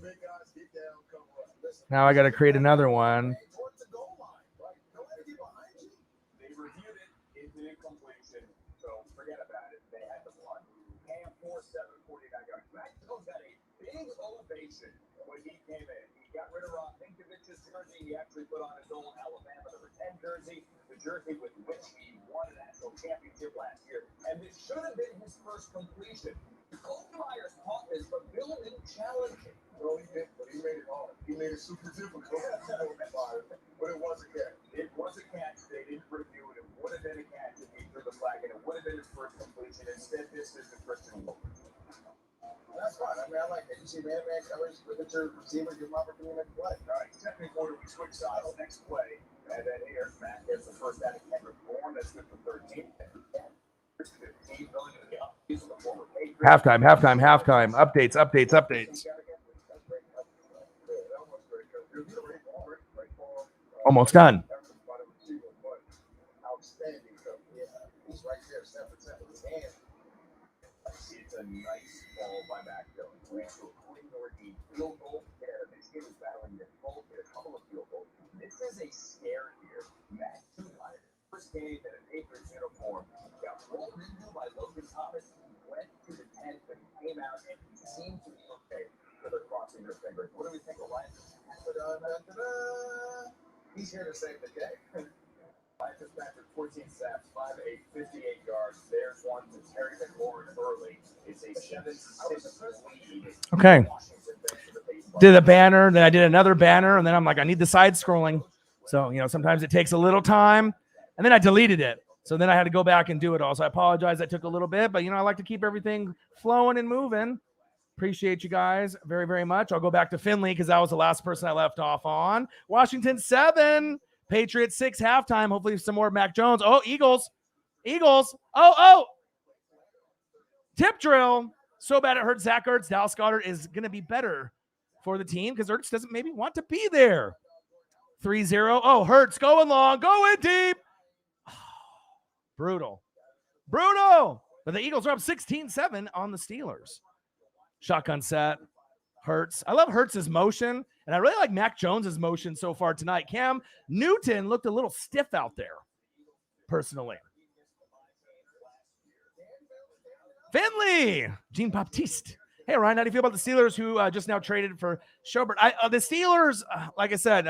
Now I got to create another one. They reviewed it, infinite completion, so forget about it. They had the blood. Cam 4-7, 49 yards. Mac Jones got a big ovation when he came in. He got rid of Rob Minkovic's jersey. He actually put on his old Alabama number 10 jersey, the jersey with which he won a national championship last year. And this should have been his first completion. Colton Myers caught this, but Bill didn't challenge him. No, he didn't, but he made it hard. He made it super difficult. But it was a catch. It was a catch. They didn't review it. It would have been a catch if he threw the flag, and it would have been his first completion. Instead, this is the Christian Wilkins. That's fine. I mean, I like that. You see man-man coverage, look at your receiver, give him opportunity to play. All right, second quarter, we switch sides. Next play, and then here's Matt. There's the first out of Kendrick Bourne. That's good for 13. 15 going to the up. These are the former Patriots. Halftime. Updates. Almost done. Outstanding. So, yeah, he's right there, step for step with his hand. It's a nice ball by Mac Jones. We have a minority field goal there. This game is battling the goal, get a couple of field goals. This is a scare here. Mac Jones, first game in a Patriots uniform, got rolled into by Logan Thomas. He went to the 10th, but he came out and he seemed to be okay. So they're crossing their fingers. What do we think of Ryan? He's here to save the day. Ryan Fitzpatrick, 14 sacks, 5'8", 58 yards. There's one to Terry McLaurin early. It's a 7-6 lead. Okay. Did a banner, then I did another banner, and then I'm like, I need the side scrolling. So, sometimes it takes a little time, and then I deleted it. So then I had to go back and do it all. So I apologize. That took a little bit, but, I like to keep everything flowing and moving. Appreciate you guys very, very much. I'll go back to Finley because that was the last person I left off on. Washington 7, Patriots 6 halftime. Hopefully some more Mac Jones. Oh, Eagles. Oh. Tip drill. So bad it hurt Zach Ertz. Dallas Goedert is going to be better for the team because Ertz doesn't maybe want to be there. 3-0. Oh, Hurts going long, going deep. Brutal. But the Eagles are up 16-7 on the Steelers. Shotgun set. Hurts. I love Hurts' motion, and I really like Mac Jones' motion so far tonight. Cam Newton looked a little stiff out there, personally. Finley. Jean-Baptiste. Hey, Ryan, how do you feel about the Steelers who just now traded for Schobert? The Steelers, like I said,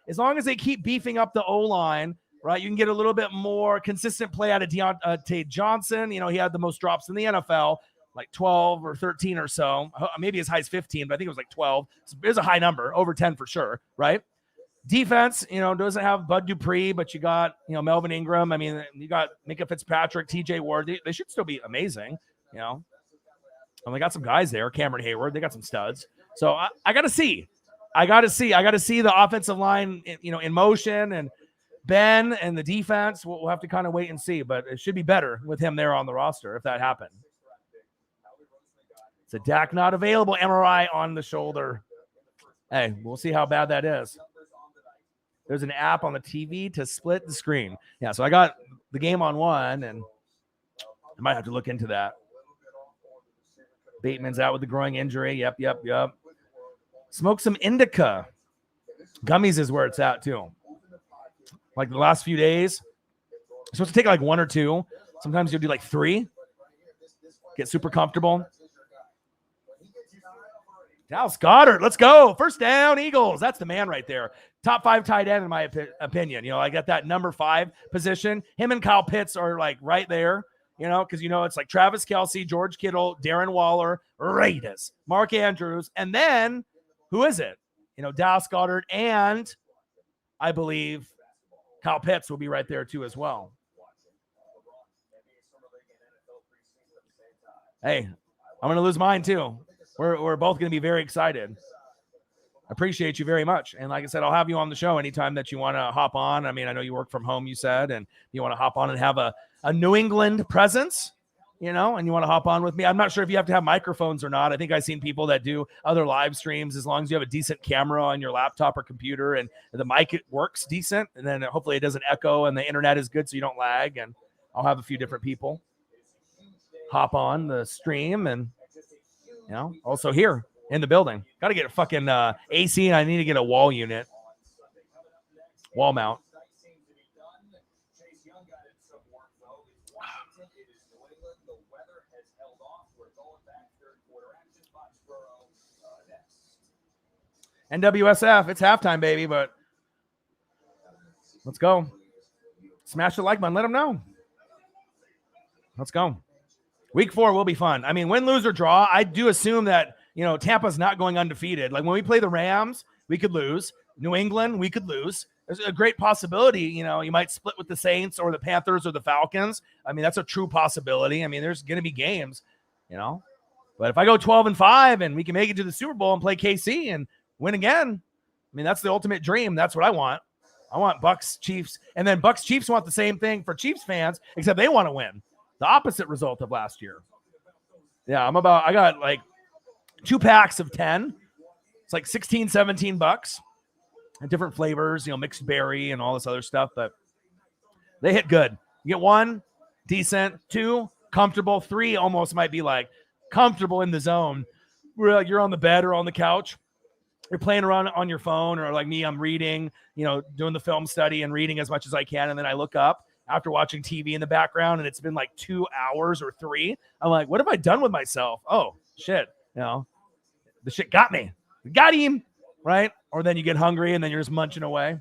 as long as they keep beefing up the O-line, right, you can get a little bit more consistent play out of Deontay Johnson. He had the most drops in the NFL, like 12 or 13 or so, maybe as high as 15, but I think it was like 12. It was a high number, over 10 for sure, right? Defense, doesn't have Bud Dupree, but you got, Melvin Ingram. You got Minka Fitzpatrick, TJ Ward. They should still be amazing, And they got some guys there, Cameron Hayward. They got some studs. So I got to see. I got to see the offensive line, in motion, and Ben and the defense. We'll have to kind of wait and see, but it should be better with him there on the roster if that happened. It's a Dak not available, MRI on the shoulder. Hey, we'll see how bad that is. There's an app on the TV to split the screen. Yeah, so I got the game on one, and I might have to look into that. Bateman's out with the groin injury. Yep. Smoke some indica. Gummies is where it's at, too. Like the last few days. You're supposed to take like 1 or 2. Sometimes you'll do like 3. Get super comfortable. Dallas Goedert, let's go. First down, Eagles. That's the man right there. Top 5 tight end, in my opinion. I got that number 5 position. Him and Kyle Pitts are like right there, because, it's like Travis Kelce, George Kittle, Darren Waller, Raiders, Mark Andrews. And then who is it? Dallas Goedert, and I believe Kyle Pitts will be right there too as well. Hey, I'm going to lose mine too. We're both going to be very excited. Appreciate you very much. And like I said, I'll have you on the show anytime that you want to hop on. I know you work from home, you said, and you want to hop on and have a New England presence. you know, and you want to hop on with me. I'm not sure if you have to have microphones or not. I think I've seen people that do other live streams as long as you have a decent camera on your laptop or computer and the mic works decent, and then hopefully it doesn't echo and the internet is good so you don't lag. And I'll have a few different people hop on the stream and, you know, also here in the building. Got to get a fucking AC, and I need to get a wall unit, wall mount. NWSF, it's halftime, baby, but let's go. Smash the like button. Let them know. Let's go. Week 4 will be fun. I mean, win, lose, or draw, I do assume that, you know, Tampa's not going undefeated. Like when we play the Rams, we could lose. New England, we could lose. There's a great possibility, you know, you might split with the Saints or the Panthers or the Falcons. I mean, that's a true possibility. I mean, there's going to be games, you know. But if I go 12-5 and we can make it to the Super Bowl and play KC and win again, I mean, that's the ultimate dream. That's what I want. I want Bucks, Chiefs, and then Bucks, Chiefs want the same thing for Chiefs fans, except they want to win. The opposite result of last year. Yeah, I got like 2 packs of 10. It's like $16-17 and different flavors, you know, mixed berry and all this other stuff, but they hit good. You get 1, decent, 2, comfortable, 3 almost might be like comfortable in the zone. Where you're on the bed or on the couch. You're playing around on your phone, or like me, I'm reading, you know, doing the film study and reading as much as I can. And then I look up after watching TV in the background and it's been like 2 hours or 3. I'm like, what have I done with myself? Oh, shit. You know, the shit got me. Got him. Right? Or then you get hungry and then you're just munching away.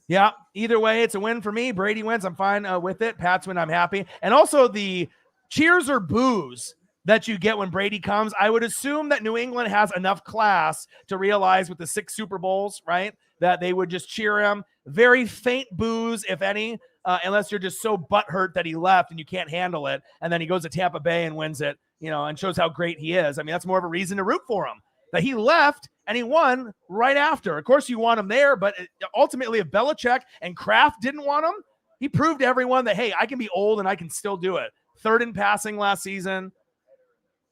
Yeah, either way, it's a win for me. Brady wins. I'm fine with it. Pats win. I'm happy. And also the cheers or boos that you get when Brady comes, I would assume that New England has enough class to realize with the 6 Super Bowls, right, that they would just cheer him. Very faint boos, if any, unless you're just so butthurt that he left and you can't handle it, and then he goes to Tampa Bay and wins it, you know, and shows how great he is. I mean, that's more of a reason to root for him, that he left and he won right after. Of course, you want him there, but ultimately, if Belichick and Kraft didn't want him, he proved to everyone that, hey, I can be old and I can still do it. 3rd in passing last season.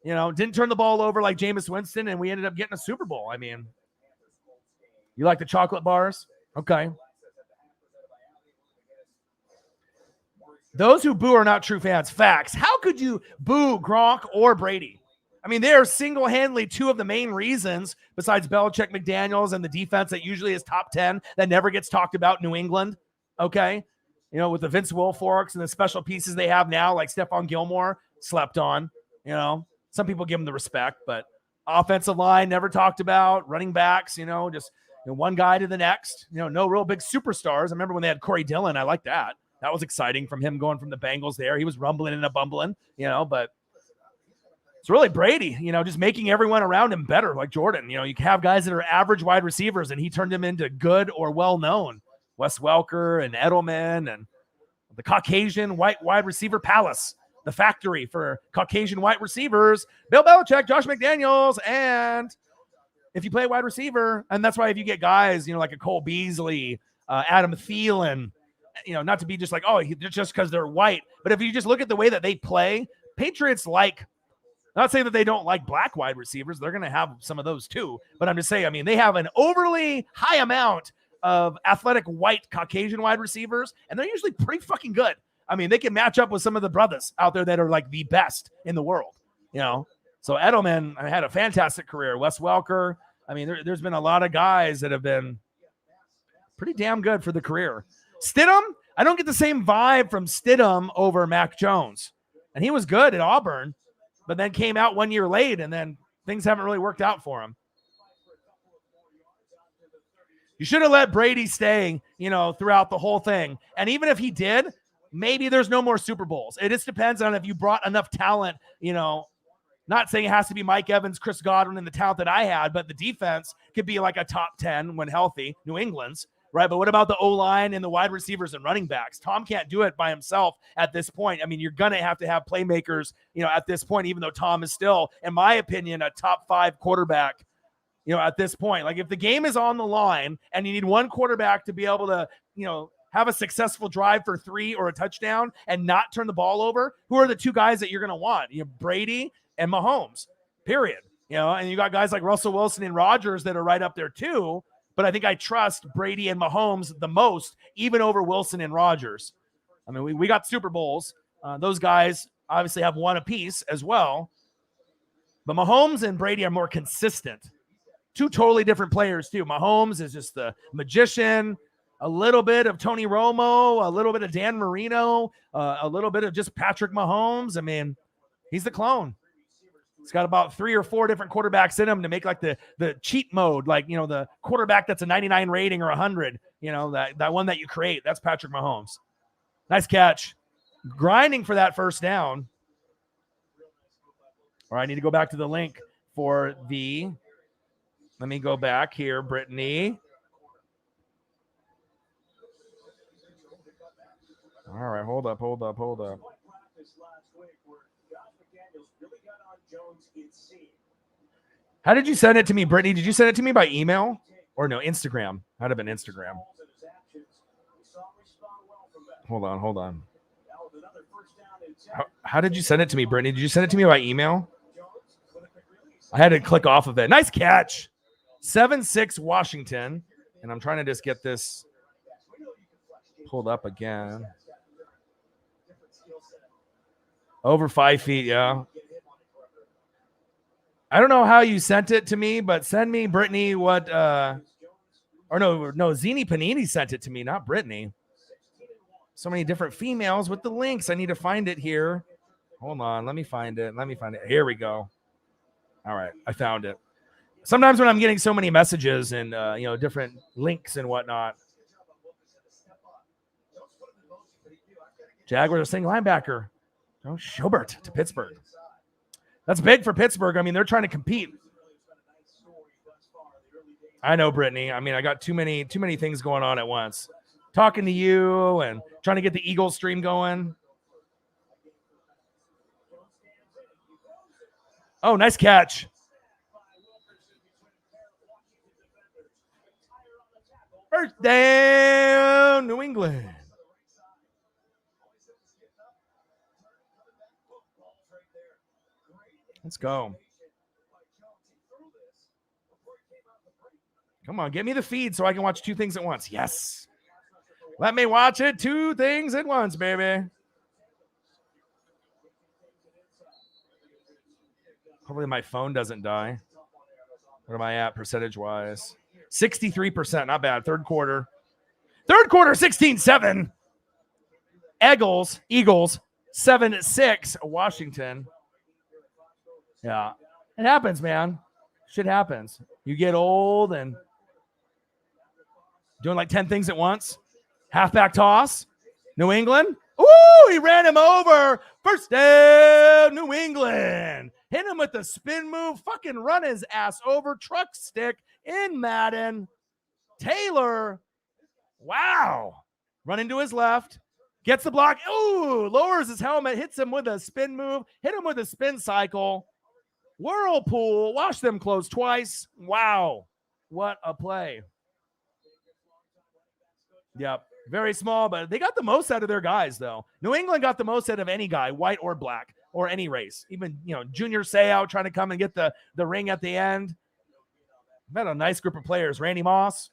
You know, didn't turn the ball over like Jameis Winston, and we ended up getting a Super Bowl. I mean, you like the chocolate bars? Okay. Those who boo are not true fans. Facts. How could you boo Gronk or Brady? I mean, they are single-handedly 2 of the main reasons, besides Belichick, McDaniels, and the defense that usually is top 10 that never gets talked about, New England. Okay. You know, with the Vince Wilforks and the special pieces they have now, like Stephon Gilmore, slept on, you know. Some people give them the respect, but offensive line never talked about. Running backs, you know, just one guy to the next. You know, no real big superstars. I remember when they had Corey Dillon. I like that. That was exciting from him going from the Bengals there. He was rumbling and a bumbling, you know, but it's really Brady, you know, just making everyone around him better, like Jordan. You know, you have guys that are average wide receivers, and he turned them into good or well-known. Wes Welker and Edelman and the Caucasian white wide receiver palace. The factory for Caucasian white receivers, Bill Belichick, Josh McDaniels, and if you play wide receiver, and that's why if you get guys, you know, like a Cole Beasley, Adam Thielen, you know, not to be just like, oh, just because they're white, but if you just look at the way that they play, Patriots like, not saying that they don't like black wide receivers, they're going to have some of those too, but I'm just saying, I mean, they have an overly high amount of athletic white Caucasian wide receivers, and they're usually pretty fucking good. I mean, they can match up with some of the brothers out there that are like the best in the world, you know? So Edelman had a fantastic career. Wes Welker. I mean, there's been a lot of guys that have been pretty damn good for the career. Stidham, I don't get the same vibe from Stidham over Mac Jones. And he was good at Auburn, but then came out 1 year late, and then things haven't really worked out for him. You should have let Brady stay, you know, throughout the whole thing. And even if he did, maybe there's no more Super Bowls. It just depends on if you brought enough talent, you know, not saying it has to be Mike Evans, Chris Godwin, and the talent that I had, but the defense could be like a top 10 when healthy, New England's, right? But what about the O-line and the wide receivers and running backs? Tom can't do it by himself at this point. I mean, you're going to have playmakers, you know, at this point, even though Tom is still, in my opinion, a top 5 quarterback, you know, at this point. Like if the game is on the line and you need one quarterback to be able to, you know, have a successful drive for 3 or a touchdown and not turn the ball over, who are the 2 guys that you're going to want? You have Brady and Mahomes, period. And you got guys like Russell Wilson and Rodgers that are right up there too. But I think I trust Brady and Mahomes the most, even over Wilson and Rodgers. I mean, we got Super Bowls. Those guys obviously have one apiece as well. But Mahomes and Brady are more consistent. 2 totally different players too. Mahomes is just the magician, a little bit of Tony Romo, a little bit of Dan Marino, a little bit of just Patrick Mahomes. I mean, he's the clone. He's got about 3 or 4 different quarterbacks in him to make like the cheat mode, like, the quarterback that's a 99 rating or 100, that one that you create. That's Patrick Mahomes. Nice catch. Grinding for that first down. All right, I need to go back to the link for let me go back here, Brittany. All right, hold up. How did you send it to me, Brittany? Did you send it to me by email? Or no, Instagram. Might have been Instagram. Hold on. How did you send it to me, Brittany? Did you send it to me by email? I had to click off of it. Nice catch. 7-6 Washington. And I'm trying to just get this pulled up again. Over 5 feet, yeah. I don't know how you sent it to me, but send me, Brittany, what Zini Panini sent it to me, not Brittany. So many different females with the links. I need to find it here. Hold on, let me find it. Here we go. All right, I found it. Sometimes when I'm getting so many messages and different links and whatnot. Jaguars are saying linebacker. Oh, Schobert to Pittsburgh. That's big for Pittsburgh. I mean, they're trying to compete. I know, Brittany. I mean, I got too many things going on at once. Talking to you and trying to get the Eagle stream going. Oh, nice catch. First down, New England. Let's go. Come on, get me the feed so I can watch 2 things at once. Yes. Let me watch it 2 things at once, baby. Hopefully my phone doesn't die. What am I at percentage-wise? 63%, not bad. Third quarter, 16-7. Eagles, 7-6, Washington. Yeah, it happens, man. Shit happens. You get old and doing like 10 things at once. Halfback toss. New England. Ooh, he ran him over. First down, New England. Hit him with the spin move. Fucking run his ass over. Truck stick in Madden. Taylor. Wow. Running to his left. Gets the block. Ooh, lowers his helmet. Hits him with a spin move. Hit him with a spin cycle. Whirlpool. Watch them close twice. Wow. What a play. Yep. Very small, but they got the most out of their guys, though. New England got the most out of any guy, white or black, or any race. Even, Junior Seau trying to come and get the ring at the end. Met a nice group of players. Randy Moss.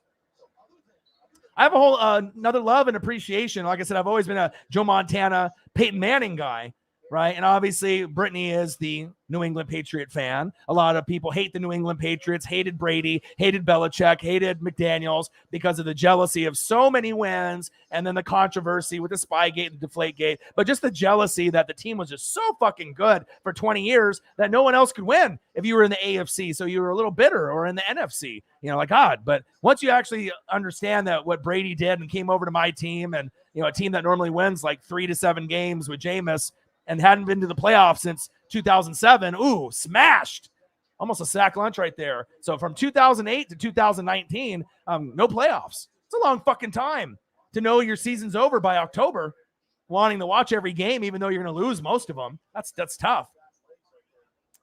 I have a whole another love and appreciation. Like I said, I've always been a Joe Montana, Peyton Manning guy, right? And obviously, Brittany is the New England Patriot fan. A lot of people hate the New England Patriots, hated Brady, hated Belichick, hated McDaniels because of the jealousy of so many wins and then the controversy with the Spygate and Deflategate. But just the jealousy that the team was just so fucking good for 20 years that no one else could win if you were in the AFC. So you were a little bitter, or in the NFC, like God. But once you actually understand that what Brady did and came over to my team, and, a team that normally wins like 3 to 7 games with Jameis and hadn't been to the playoffs since 2007. Ooh, smashed. Almost a sack lunch right there. So from 2008 to 2019, no playoffs. It's a long fucking time to know your season's over by October, wanting to watch every game, even though you're going to lose most of them. That's tough.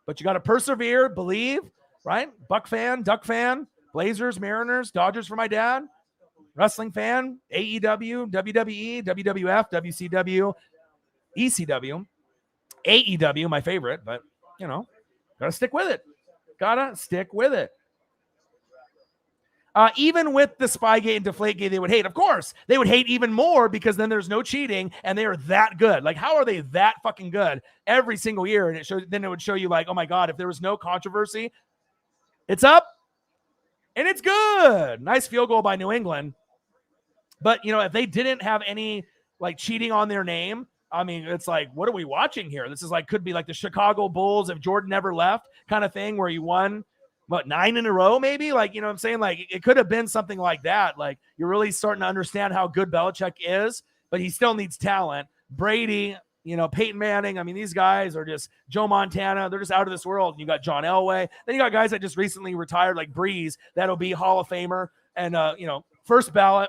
But you got to persevere, believe, right? Buck fan, Duck fan, Blazers, Mariners, Dodgers for my dad. wrestling fan, AEW, WWE, WWF, WCW, ECW, AEW, my favorite, but, you know, gotta stick with it. Gotta stick with it. Even with the Spygate and Deflategate, they would hate. Of course, they would hate even more because then there's no cheating and they are that good. Like, how are they that fucking good every single year? And then it would show you like, oh my God, if there was no controversy, it's up and it's good. Nice field goal by New England. But, you know, if they didn't have any like cheating on their name, I mean, it's like, what are we watching here? This is like, could be like the Chicago Bulls if Jordan never left kind of thing where you won, 9 in a row, maybe? Like, you know what I'm saying? Like, it could have been something like that. Like, you're really starting to understand how good Belichick is, but he still needs talent. Brady, you know, Peyton Manning. I mean, these guys are just Joe Montana. They're just out of this world. And you got John Elway. Then you got guys that just recently retired, like Breeze. That'll be Hall of Famer. And, you know, first ballot,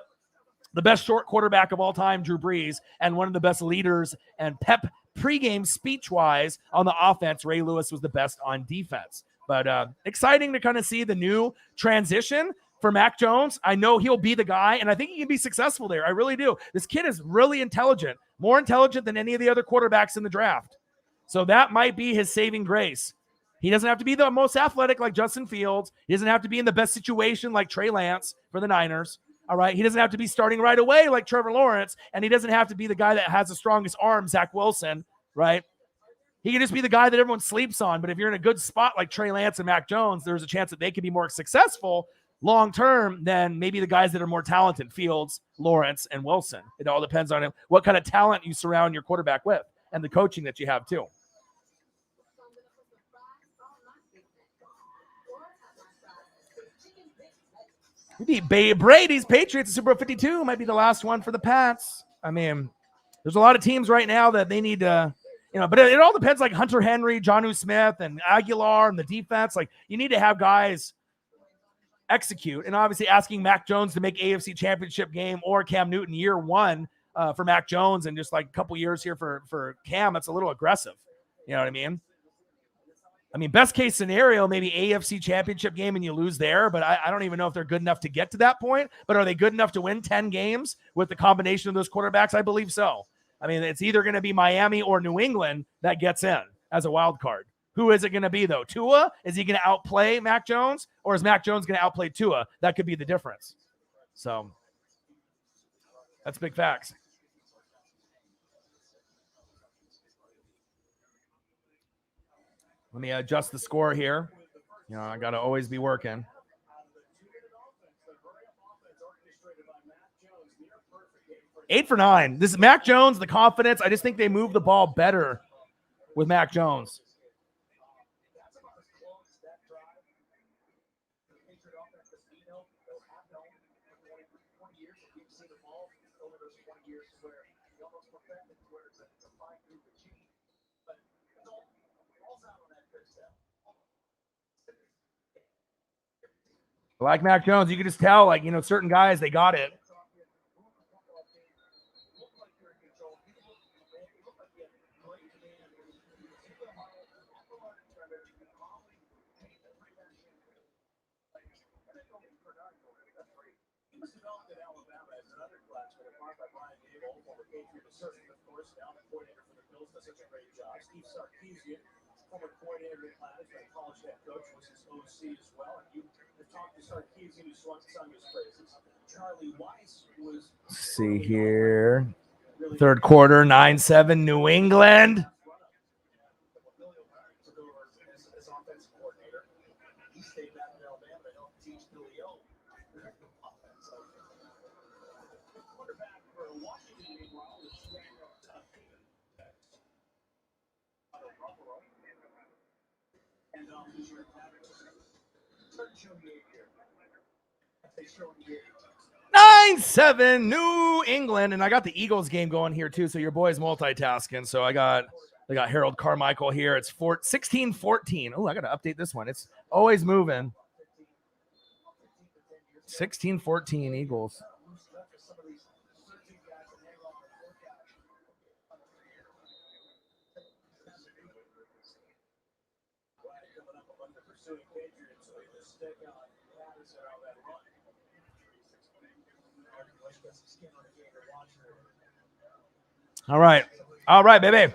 the best short quarterback of all time, Drew Brees, and one of the best leaders and pep pregame speech-wise on the offense. Ray Lewis was the best on defense. But exciting to kind of see the new transition for Mac Jones. I know he'll be the guy, and I think he can be successful there. I really do. This kid is really intelligent, more intelligent than any of the other quarterbacks in the draft. So that might be his saving grace. He doesn't have to be the most athletic like Justin Fields. He doesn't have to be in the best situation like Trey Lance for the Niners. All right. He doesn't have to be starting right away like Trevor Lawrence, and he doesn't have to be the guy that has the strongest arm, Zach Wilson, right? He can just be the guy that everyone sleeps on. But if you're in a good spot like Trey Lance and Mac Jones, there's a chance that they can be more successful long-term than maybe the guys that are more talented, Fields, Lawrence, and Wilson. It all depends on what kind of talent you surround your quarterback with and the coaching that you have too. We beat Brady's Patriots in Super Bowl 52. Might be the last one for the Pats. I mean, there's a lot of teams right now that they need to, you know, but it all depends, like Hunter Henry, Jonnu Smith, and Aguilar and the defense. Like, you need to have guys execute. And obviously asking Mac Jones to make AFC Championship game or Cam Newton year one for Mac Jones and just like a couple years here for Cam, that's a little aggressive. You know what I mean? I mean, best case scenario, maybe AFC Championship game and you lose there, but I don't even know if they're good enough to get to that point. But are they good enough to win 10 games with the combination of those quarterbacks? I believe so. I mean, it's either going to be Miami or New England that gets in as a wild card. Who is it going to be, though? Tua? Is he going to outplay Mac Jones? Or is Mac Jones going to outplay Tua? That could be the difference. So that's big facts. Let me adjust the score here. You know, I got to always be working. Eight for 9. This is Mac Jones, the confidence. I just think they move the ball better with Mac Jones. Like Mac Jones, you can just tell, like, you know, certain guys, they got it. Former coordinator in Fanatics, and college head coach, was his OC as well. And you have talked to Sarkisian, who sung his praises. Charlie Weiss was. See here. Third quarter, 9-7, New England. As offensive coordinator, he stayed back in Alabama to help teach Julio. Quarterback for Washington, meanwhile, is and your 9-7 New England, and I got the Eagles game going here too. So your boy's multitasking. So I got Harold Carmichael here. It's 16-14. Oh, I got to update this one. It's always moving. 16-14 Eagles. All right. All right, baby.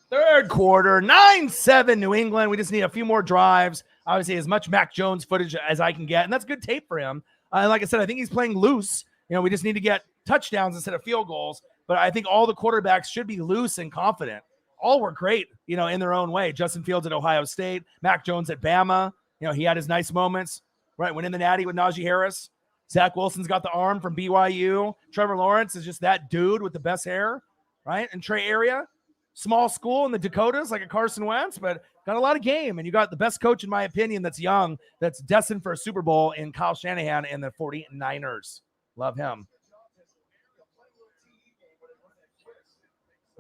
Third quarter, 9-7 New England. We just need a few more drives. Obviously, as much Mac Jones footage as I can get, and that's good tape for him. And like I said, I think he's playing loose. We just need to get touchdowns instead of field goals. But I think all the quarterbacks should be loose and confident. All were great, in their own way. Justin Fields at Ohio State, Mac Jones at Bama. He had his nice moments, right? Winning the Natty with Najee Harris. Zach Wilson's got the arm from BYU. Trevor Lawrence is just that dude with the best hair, right? And Trey Area, small school in the Dakotas, like a Carson Wentz, but got a lot of game. And you got the best coach, in my opinion, that's young, that's destined for a Super Bowl in Kyle Shanahan and the 49ers. Love him.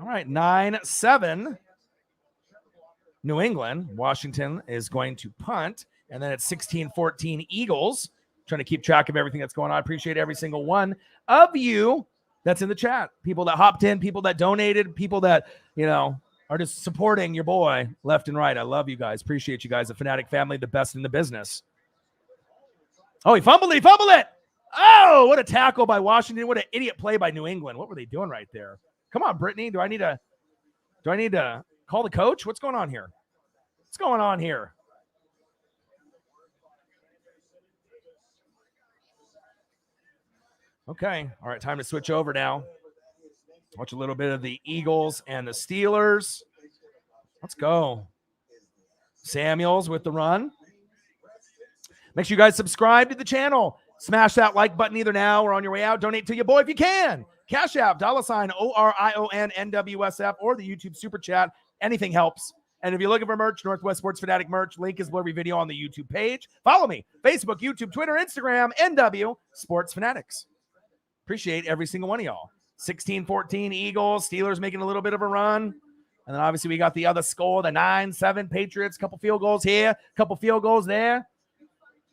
All right, 9-7. New England. Washington is going to punt. And then it's 16-14 Eagles. Trying to keep track of everything that's going on. I appreciate every single one of you that's in the chat. People that hopped in, people that donated, people that, are just supporting your boy left and right. I love you guys. Appreciate you guys. The Fanatic family, the best in the business. Oh, he fumbled it. Oh, what a tackle by Washington. What an idiot play by New England. What were they doing right there? Come on, Brittany. Do I need to call the coach? What's going on here? Okay. All right. Time to switch over now. Watch a little bit of the Eagles and the Steelers. Let's go. Samuels with the run. Make sure you guys subscribe to the channel. Smash that like button either now or on your way out. Donate to your boy if you can. Cash App, $, ORION-NWSF, or the YouTube Super Chat. Anything helps. And if you're looking for merch, Northwest Sports Fanatic merch, link is below every video on the YouTube page. Follow me. Facebook, YouTube, Twitter, Instagram, NW Sports Fanatics. Appreciate every single one of y'all. 16-14 Eagles. Steelers making a little bit of a run. And then obviously we got the other score, the 9-7 Patriots. Couple field goals here, couple field goals there.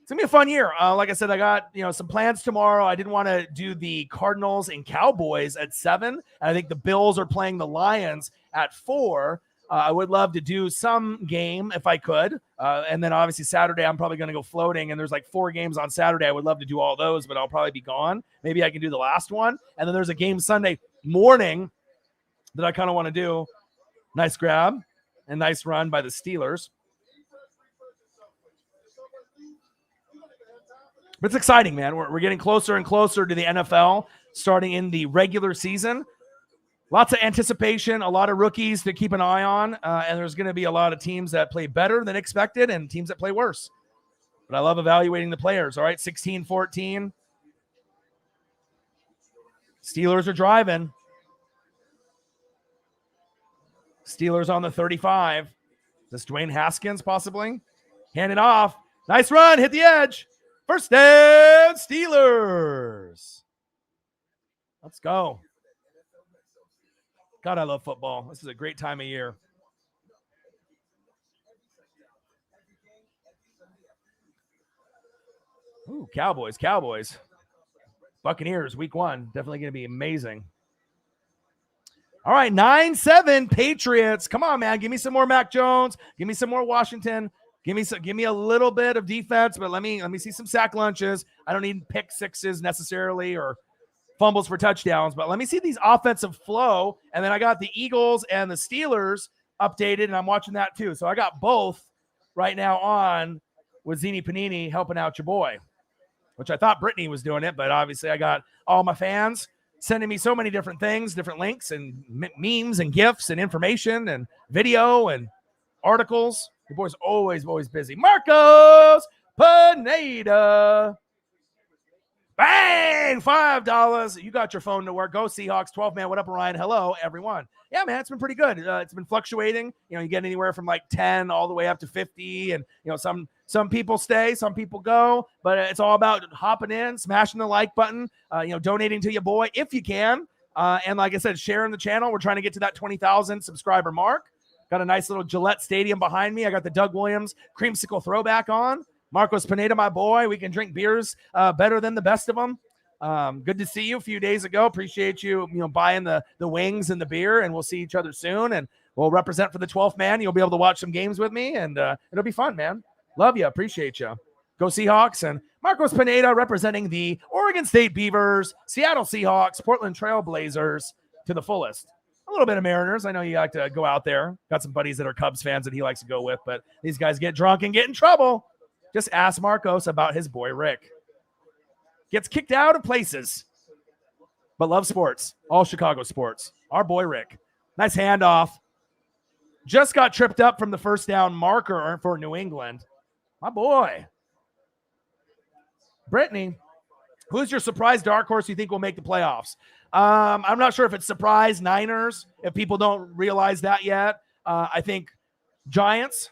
It's going to be a fun year. Like I said, I got some plans tomorrow. I didn't want to do the Cardinals and Cowboys at 7. And I think the Bills are playing the Lions at 4. I would love to do some game if I could. And then obviously Saturday, I'm probably going to go floating. And there's like 4 games on Saturday. I would love to do all those, but I'll probably be gone. Maybe I can do the last one. And then there's a game Sunday morning that I kind of want to do. Nice grab and nice run by the Steelers. But it's exciting, man. We're getting closer and closer to the NFL starting in the regular season. Lots of anticipation, a lot of rookies to keep an eye on, and there's going to be a lot of teams that play better than expected and teams that play worse. But I love evaluating the players. All right, 16-14. Steelers are driving. Steelers on the 35. Is this Dwayne Haskins possibly? Hand it off. Nice run, hit the edge. First down, Steelers. Let's go. God, I love football. This is a great time of year. Ooh, Cowboys. Buccaneers, week 1. Definitely going to be amazing. All right, 9-7 Patriots. Come on, man. Give me some more Mac Jones. Give me some more Washington. Give me a little bit of defense, but let me see some sack lunches. I don't need pick sixes necessarily or fumbles for touchdowns, but let me see these offensive flow. And then I got the Eagles and the Steelers updated, and I'm watching that too. So I got both right now on with Zini Panini helping out your boy, which I thought Brittany was doing it, but obviously I got all my fans sending me so many different things, different links and memes and GIFs and information and video and articles. Your boy's always busy. Marcos Pineda. Bang! $5. You got your phone to work. Go Seahawks. 12 man. What up, Ryan? Hello, everyone. Yeah, man, it's been pretty good. It's been fluctuating. You get anywhere from like 10 all the way up to 50. And, some people stay, some people go. But it's all about hopping in, smashing the like button, donating to your boy if you can. And like I said, sharing the channel. We're trying to get to that 20,000 subscriber mark. Got a nice little Gillette Stadium behind me. I got the Doug Williams creamsicle throwback on. Marcos Pineda, my boy. We can drink beers better than the best of them. Good to see you a few days ago. Appreciate you, buying the wings and the beer, and we'll see each other soon. And we'll represent for the 12th man. You'll be able to watch some games with me, and it'll be fun, man. Love you. Appreciate you. Go Seahawks. And Marcos Pineda representing the Oregon State Beavers, Seattle Seahawks, Portland Trail Blazers to the fullest. A little bit of Mariners. I know you like to go out there. Got some buddies that are Cubs fans that he likes to go with, but these guys get drunk and get in trouble. Just ask Marcos about his boy Rick. Gets kicked out of places, but loves sports. All Chicago sports. Our boy Rick. Nice handoff. Just got tripped up from the first down marker for New England. My boy. Brittany, who's your surprise dark horse you think will make the playoffs? I'm not sure if it's surprise Niners, if people don't realize that yet. I think Giants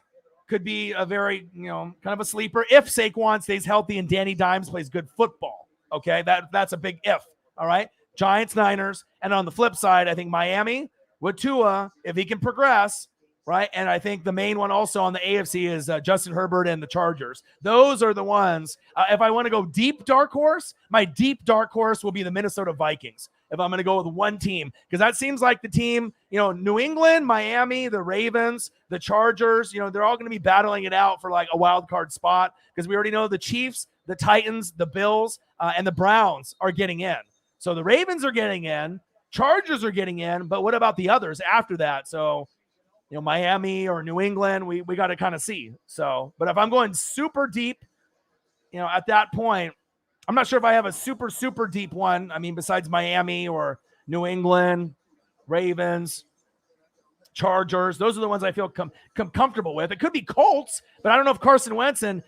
could be a very, kind of a sleeper if Saquon stays healthy and Danny Dimes plays good football. Okay, that's a big if. All right, Giants, Niners, and on the flip side, I think Miami with Tua, if he can progress, right? And I think the main one also on the AFC is Justin Herbert and the Chargers. Those are the ones. If I want to go deep dark horse, my deep dark horse will be the Minnesota Vikings. If I'm going to go with one team, because that seems like the team, New England, Miami, the Ravens, the Chargers, they're all going to be battling it out for like a wild card spot, because we already know the Chiefs, the Titans, the Bills, and the Browns are getting in. So the Ravens are getting in, Chargers are getting in, but what about the others after that? So, Miami or New England, we got to kind of see. So, but if I'm going super deep, at that point, I'm not sure if I have a super, super deep one. I mean, besides Miami or New England, Ravens, Chargers, those are the ones I feel comfortable with. It could be Colts, but I don't know if Carson Wentz and,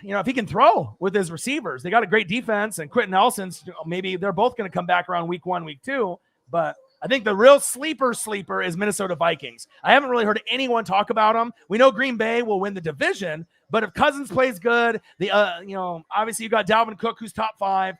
if he can throw with his receivers. They got a great defense, and Quentin Nelson's, maybe they're both going to come back around week 1, week 2, but I think the real sleeper is Minnesota Vikings. I haven't really heard anyone talk about them. We know Green Bay will win the division, but if Cousins plays good, obviously you got Dalvin Cook, who's top 5,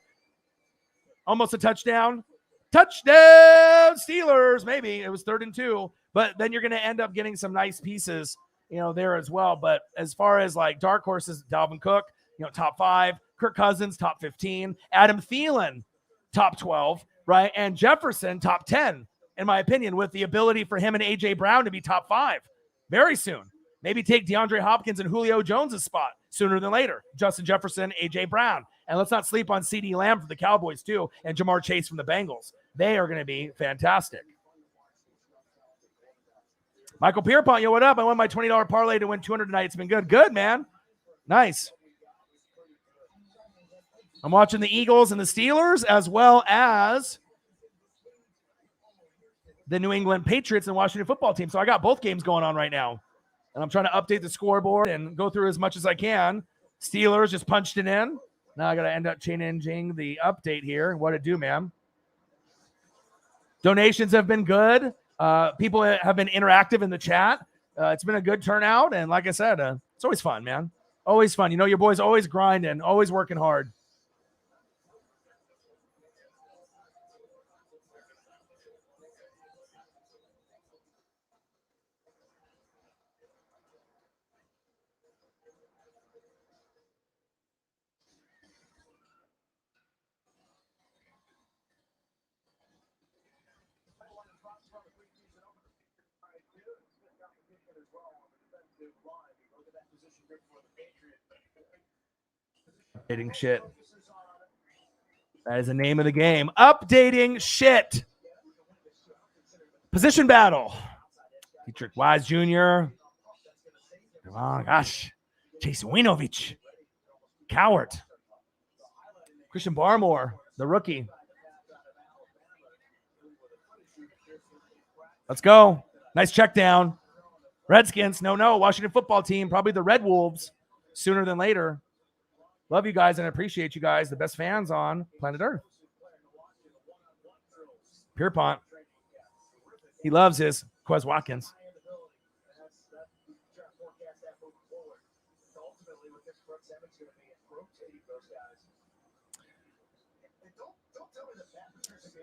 almost a touchdown. Touchdown Steelers, maybe. It was 3rd and 2, but then you're going to end up getting some nice pieces, there as well. But as far as like dark horses, Dalvin Cook, top 5, Kirk Cousins, top 15, Adam Thielen, top 12, right? And Jefferson, top 10, in my opinion, with the ability for him and A.J. Brown to be top 5 very soon. Maybe take DeAndre Hopkins and Julio Jones' spot sooner than later. Justin Jefferson, A.J. Brown. And let's not sleep on CeeDee Lamb for the Cowboys, too, and Jamar Chase from the Bengals. They are going to be fantastic. Michael Pierpont, what up? I won my $20 parlay to win $200 tonight. It's been good. Good, man. Nice. I'm watching the Eagles and the Steelers, as well as the New England Patriots and Washington football team. So I got both games going on right now. And I'm trying to update the scoreboard and go through as much as I can. Steelers just punched it in. Now I got to end up changing the update here. What it do, man? Donations have been good. People have been interactive in the chat. It's been a good turnout. And like I said, it's always fun, man. Always fun. Your boy's always grinding, always working hard. Updating shit. That is the name of the game. Updating shit. Position battle. Dietrich Wise Jr. Oh, gosh. Jason Winovich. Cowart. Christian Barmore, the rookie. Let's go. Nice check down. Redskins. No. Washington football team. Probably the Red Wolves sooner than later. Love you guys and appreciate you guys. The best fans on planet Earth. Pierpont. He loves his Quez Watkins.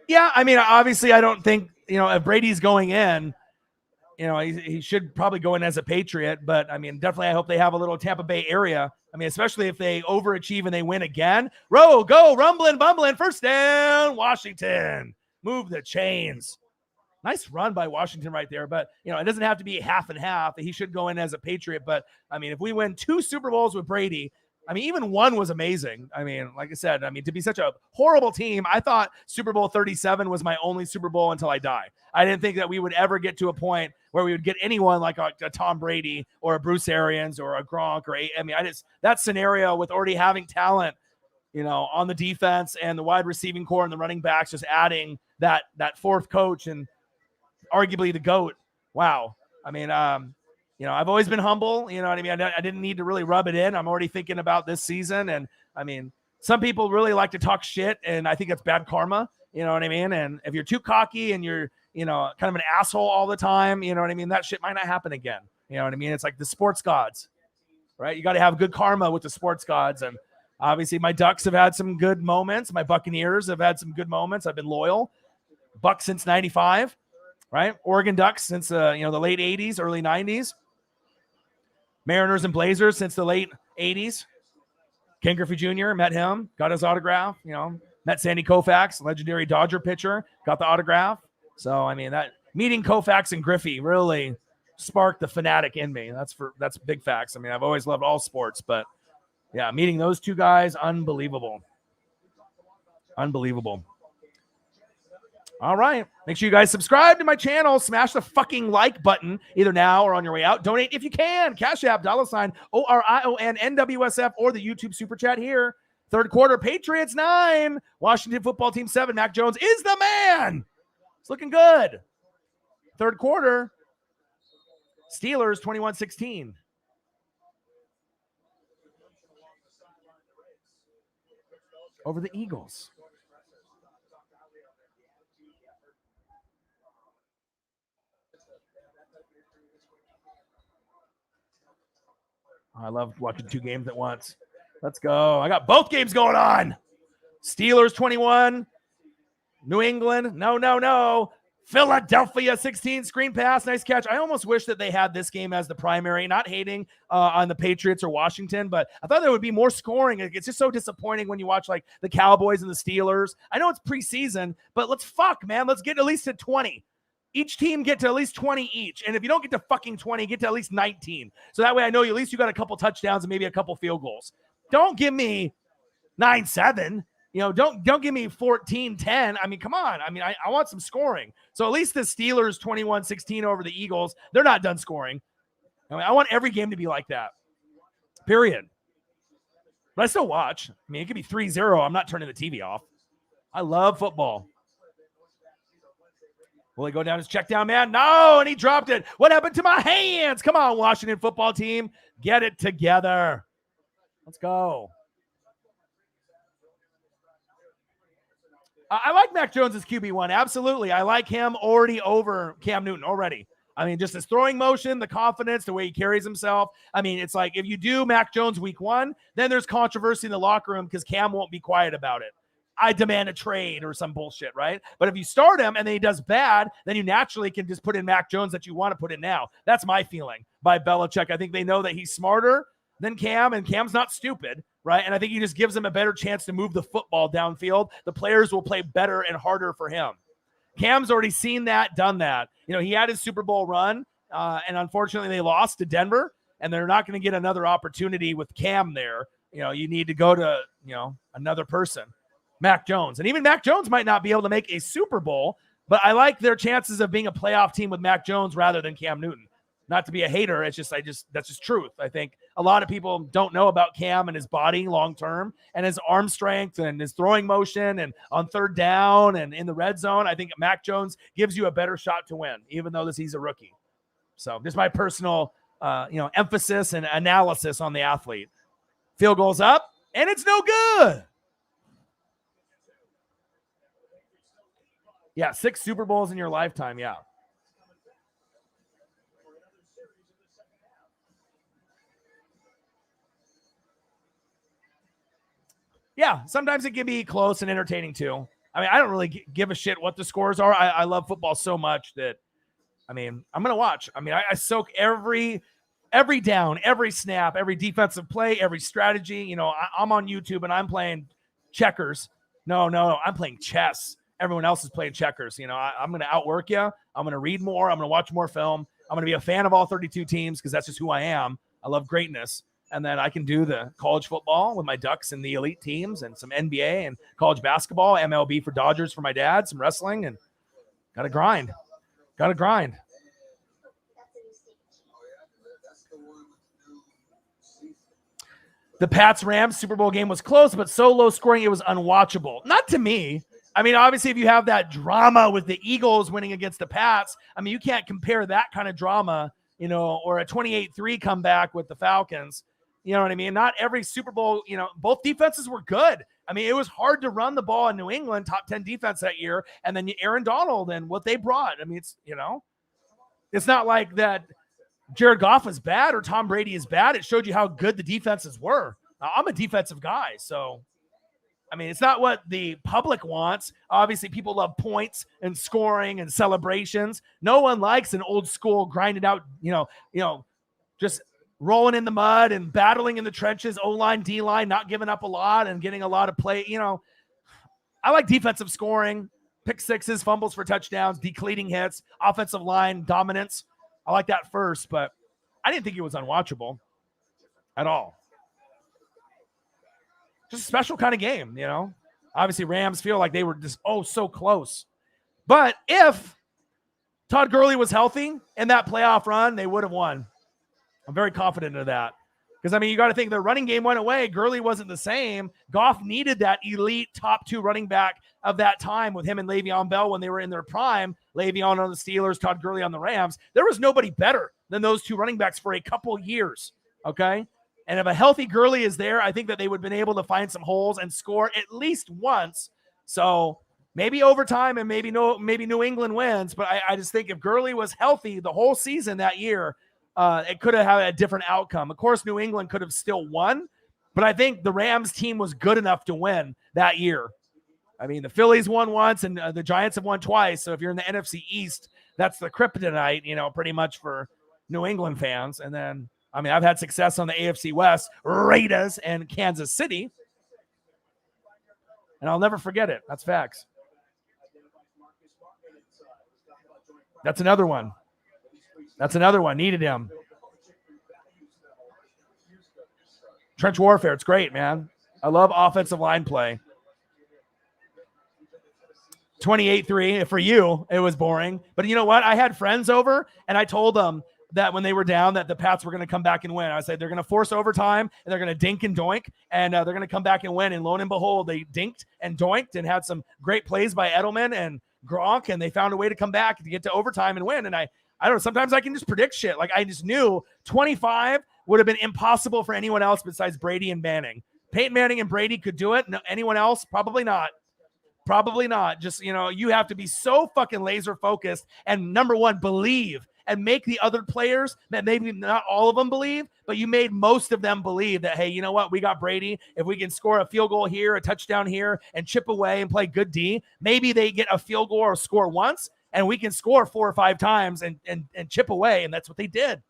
Yeah, I mean, obviously, I don't think, if Brady's going in, he should probably go in as a Patriot. But, I mean, definitely I hope they have a little Tampa Bay area. I mean, especially if they overachieve and they win again. Go, rumbling, bumbling, first down, Washington. Move the chains. Nice run by Washington right there. But, it doesn't have to be half and half. He should go in as a Patriot. But, I mean, if we win 2 Super Bowls with Brady, I mean, even one was amazing. I mean, like I said, I mean, to be such a horrible team, I thought Super Bowl 37 was my only Super Bowl until I die. I didn't think that we would ever get to a point where we would get anyone like a Tom Brady or a Bruce Arians or a Gronk that scenario with already having talent, on the defense and the wide receiving core and the running backs, just adding that fourth coach and arguably the GOAT. Wow. I mean, I've always been humble. You know what I mean? I didn't need to really rub it in. I'm already thinking about this season. And I mean, some people really like to talk shit, and I think that's bad karma. You know what I mean? And if you're too cocky and you're, kind of an asshole all the time, you know what I mean? That shit might not happen again. You know what I mean? It's like the sports gods, right? You got to have good karma with the sports gods. And obviously my Ducks have had some good moments. My Buccaneers have had some good moments. I've been loyal. Bucks since 95, right? Oregon Ducks since, the late 80s, early 90s. Mariners and Blazers since the late 80s. Ken Griffey Jr., met him, got his autograph, met Sandy Koufax, legendary Dodger pitcher, got the autograph. So, I mean, that meeting Koufax and Griffey really sparked the fanatic in me. That's big facts. I mean, I've always loved all sports, but yeah, meeting those two guys, unbelievable. Unbelievable. All right. Make sure you guys subscribe to my channel. Smash the fucking like button either now or on your way out. Donate if you can. Cash App, $ORION, NWSF, or the YouTube Super Chat here. Third quarter, Patriots 9. Washington football team 7. Mac Jones is the man. It's looking good. Third quarter, Steelers 21-16. Over the Eagles. I love watching two games at once. Let's go. I got both games going on. Steelers 21. New England. No. Philadelphia 16. Screen pass. Nice catch. I almost wish that they had this game as the primary. Not hating on the Patriots or Washington, but I thought there would be more scoring. It's just so disappointing when you watch like the Cowboys and the Steelers. I know it's preseason, but let's get at least to 20. Each team get to at least 20 each. And if you don't get to fucking 20, get to at least 19. So that way I know at least you got a couple touchdowns and maybe a couple field goals. Don't give me 9-7. Don't give me 14-10. I mean, come on. I mean, I want some scoring. So at least the Steelers 21-16 over the Eagles, they're not done scoring. I mean, I want every game to be like that. Period. But I still watch. I mean, it could be 3-0. I'm not turning the TV off. I love football. Will he go down his check down, man? No, and he dropped it. What happened to my hands? Come on, Washington football team. Get it together. Let's go. I like Mac Jones as QB1. Absolutely. I like him already over Cam Newton already. I mean, just his throwing motion, the confidence, the way he carries himself. I mean, it's like if you do Mac Jones week 1, then there's controversy in the locker room because Cam won't be quiet about it. I demand a trade or some bullshit, right? But if you start him and then he does bad, then you naturally can just put in Mac Jones that you want to put in now. That's my feeling by Belichick. I think they know that he's smarter than Cam, and Cam's not stupid, right? And I think he just gives him a better chance to move the football downfield. The players will play better and harder for him. Cam's already seen that, done that. He had his Super Bowl run, and unfortunately they lost to Denver, and they're not going to get another opportunity with Cam there. You need to go to, another person. Mac Jones. And even Mac Jones might not be able to make a Super Bowl, but I like their chances of being a playoff team with Mac Jones rather than Cam Newton. Not to be a hater, that's just truth. I think a lot of people don't know about Cam and his body long term and his arm strength and his throwing motion and on third down and in the red zone. I think Mac Jones gives you a better shot to win, even though he's a rookie. So just my personal emphasis and analysis on the athlete. Field goals up, and it's no good. Yeah, 6 Super Bowls in your lifetime, yeah. Yeah, sometimes it can be close and entertaining too. I mean, I don't really give a shit what the scores are. I love football so much that, I mean, I'm going to watch. I mean, I soak every down, every snap, every defensive play, every strategy. I'm on YouTube and I'm playing checkers. No, I'm playing chess. Everyone else is playing checkers. I'm going to outwork you. I'm going to read more. I'm going to watch more film. I'm going to be a fan of all 32 teams because that's just who I am. I love greatness. And then I can do the college football with my Ducks and the elite teams and some NBA and college basketball, MLB for Dodgers for my dad, some wrestling, and got to grind. The Pats-Rams Super Bowl game was close, but so low scoring it was unwatchable. Not to me. I mean, obviously, if you have that drama with the Eagles winning against the Pats, I mean, you can't compare that kind of drama, or a 28-3 comeback with the Falcons. You know what I mean? Not every Super Bowl, both defenses were good. I mean, it was hard to run the ball in New England, top 10 defense that year, and then Aaron Donald and what they brought. I mean, it's not like that Jared Goff is bad or Tom Brady is bad. It showed you how good the defenses were. I'm a defensive guy, so I mean, it's not what the public wants. Obviously, people love points and scoring and celebrations. No one likes an old school grinded out, just rolling in the mud and battling in the trenches, O-line, D-line, not giving up a lot and getting a lot of play. I like defensive scoring, pick sixes, fumbles for touchdowns, decleating hits, offensive line dominance. I like that first, but I didn't think it was unwatchable at all. Just a special kind of game, Obviously, Rams feel like they were just, so close. But if Todd Gurley was healthy in that playoff run, they would have won. I'm very confident of that. Because, I mean, you got to think the running game went away. Gurley wasn't the same. Goff needed that elite top 2 running back of that time with him and Le'Veon Bell when they were in their prime. Le'Veon on the Steelers, Todd Gurley on the Rams. There was nobody better than those 2 running backs for a couple years, okay? And if a healthy Gurley is there, I think that they would have been able to find some holes and score at least once. So maybe overtime and maybe New England wins. But I just think if Gurley was healthy the whole season that year, it could have had a different outcome. Of course, New England could have still won, but I think the Rams team was good enough to win that year. I mean, the Phillies won once and the Giants have won twice. So if you're in the NFC East, that's the kryptonite, pretty much for New England fans. And then, I mean, I've had success on the AFC West, Raiders and Kansas City. And I'll never forget it. That's facts. That's another one. Needed him. Trench warfare. It's great, man. I love offensive line play. 28-3. For you, it was boring. But you know what? I had friends over, and I told them that when they were down that the Pats were going to come back and win. I said they're going to force overtime, and they're going to dink and doink, and they're going to come back and win. And lo and behold, they dinked and doinked and had some great plays by Edelman and Gronk, and they found a way to come back to get to overtime and win. And I don't know, sometimes I can just predict shit. Like I just knew 25 would have been impossible for anyone else besides Brady and Manning. Peyton Manning and Brady could do it. No, anyone else? Probably not. Just, you have to be so fucking laser focused and number one, believe and make the other players that maybe not all of them believe, but you made most of them believe that, hey, you know what? We got Brady. If we can score a field goal here, a touchdown here, and chip away and play good D, maybe they get a field goal or score once, and we can score 4 or 5 times and chip away. And that's what they did.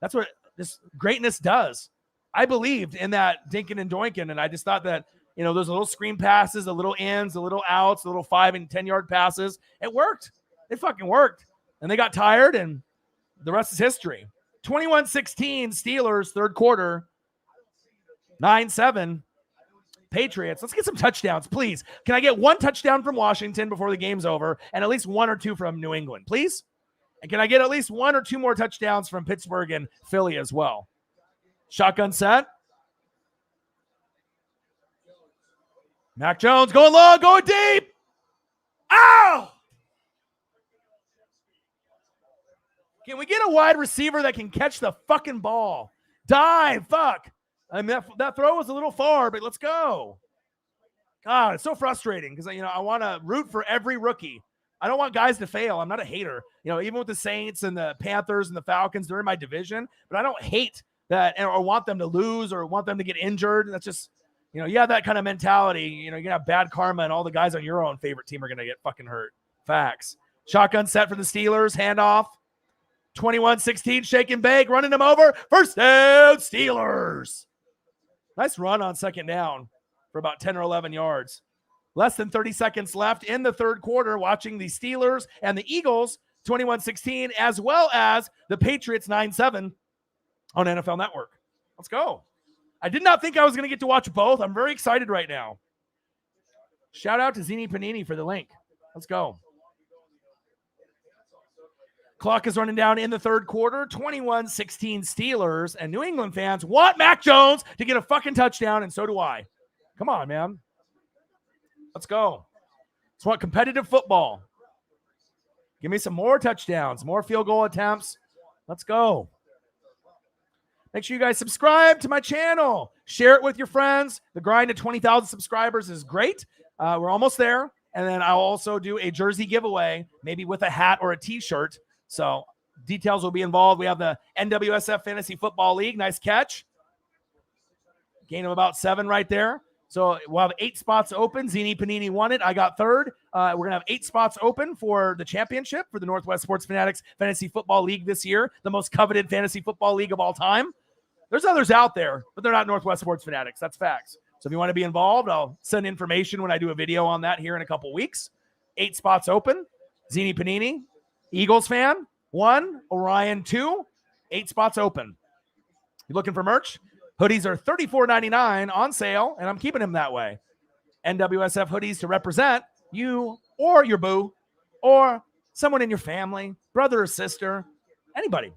That's what this greatness does. I believed in that dinking and doinking, and I just thought that, those little screen passes, the little ins, the little outs, the little 5 and 10 yard passes, it worked. It fucking worked. And they got tired, and the rest is history. 21-16 Steelers, third quarter. 9-7 Patriots. Let's get some touchdowns, please. Can I get 1 touchdown from Washington before the game's over and at least 1 or 2 from New England, please? And can I get at least 1 or 2 more touchdowns from Pittsburgh and Philly as well? Shotgun set. Mac Jones going long, going deep. Ow! Can we get a wide receiver that can catch the fucking ball? Dive, fuck. I mean, that throw was a little far, but let's go. God, it's so frustrating because, I want to root for every rookie. I don't want guys to fail. I'm not a hater. Even with the Saints and the Panthers and the Falcons, they're in my division, but I don't hate that or want them to lose or want them to get injured. That's just, you have that kind of mentality. You're going to have bad karma and all the guys on your own favorite team are going to get fucking hurt. Facts. Shotgun set for the Steelers. Handoff. 21-16, shake and bake, running them over. First down, Steelers. Nice run on second down for about 10 or 11 yards. Less than 30 seconds left in the third quarter, watching the Steelers and the Eagles 21-16, as well as the Patriots 9-7 on NFL Network. Let's go. I did not think I was going to get to watch both. I'm very excited right now. Shout out to Zini Panini for the link. Let's go. Clock is running down in the third quarter. 21-16 Steelers, and New England fans want Mac Jones to get a fucking touchdown, and so do I. Come on, man. Let's go. Let's want competitive football. Give me some more touchdowns, more field goal attempts. Let's go. Make sure you guys subscribe to my channel. Share it with your friends. The grind to 20,000 subscribers is great. We're almost there. And then I'll also do a jersey giveaway, maybe with a hat or a t-shirt. So details will be involved. We have the NWSF Fantasy Football League. Nice catch. Gain of about 7 right there. So we'll have 8 spots open. Zini Panini won it. I got third. We're going to have 8 spots open for the championship for the Northwest Sports Fanatics Fantasy Football League this year, the most coveted fantasy football league of all time. There's others out there, but they're not Northwest Sports Fanatics. That's facts. So if you want to be involved, I'll send information when I do a video on that here in a couple weeks. 8 spots open. Zini Panini, Eagles fan, 1. Orion, 2. 8 spots open. You looking for merch? Hoodies are $34.99 on sale, and I'm keeping them that way. NWSF hoodies to represent you or your boo or someone in your family, brother or sister, anybody,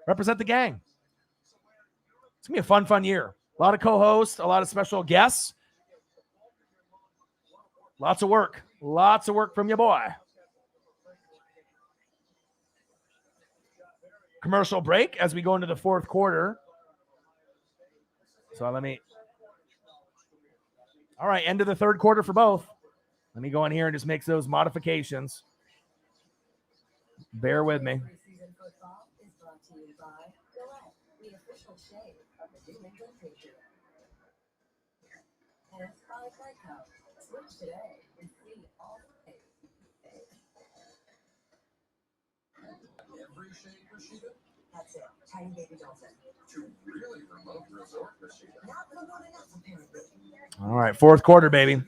represent the gang. It's going to be a fun year. A lot of co-hosts, a lot of special guests. Lots of work. Lots of work from your boy. Commercial break as we go into the fourth quarter. So all right, end of the third quarter for both. Let me go in here and just make those modifications. Bear with me. Preseason football is brought to you by Gillette, the official shave of the New England Patriots. And by Geico. Switch today and see all the things. Every shade, Rashida? That's it. Tiny baby Dalton. To really remote resort, Rashida. Not remote enough, apparently. All right, fourth quarter, baby.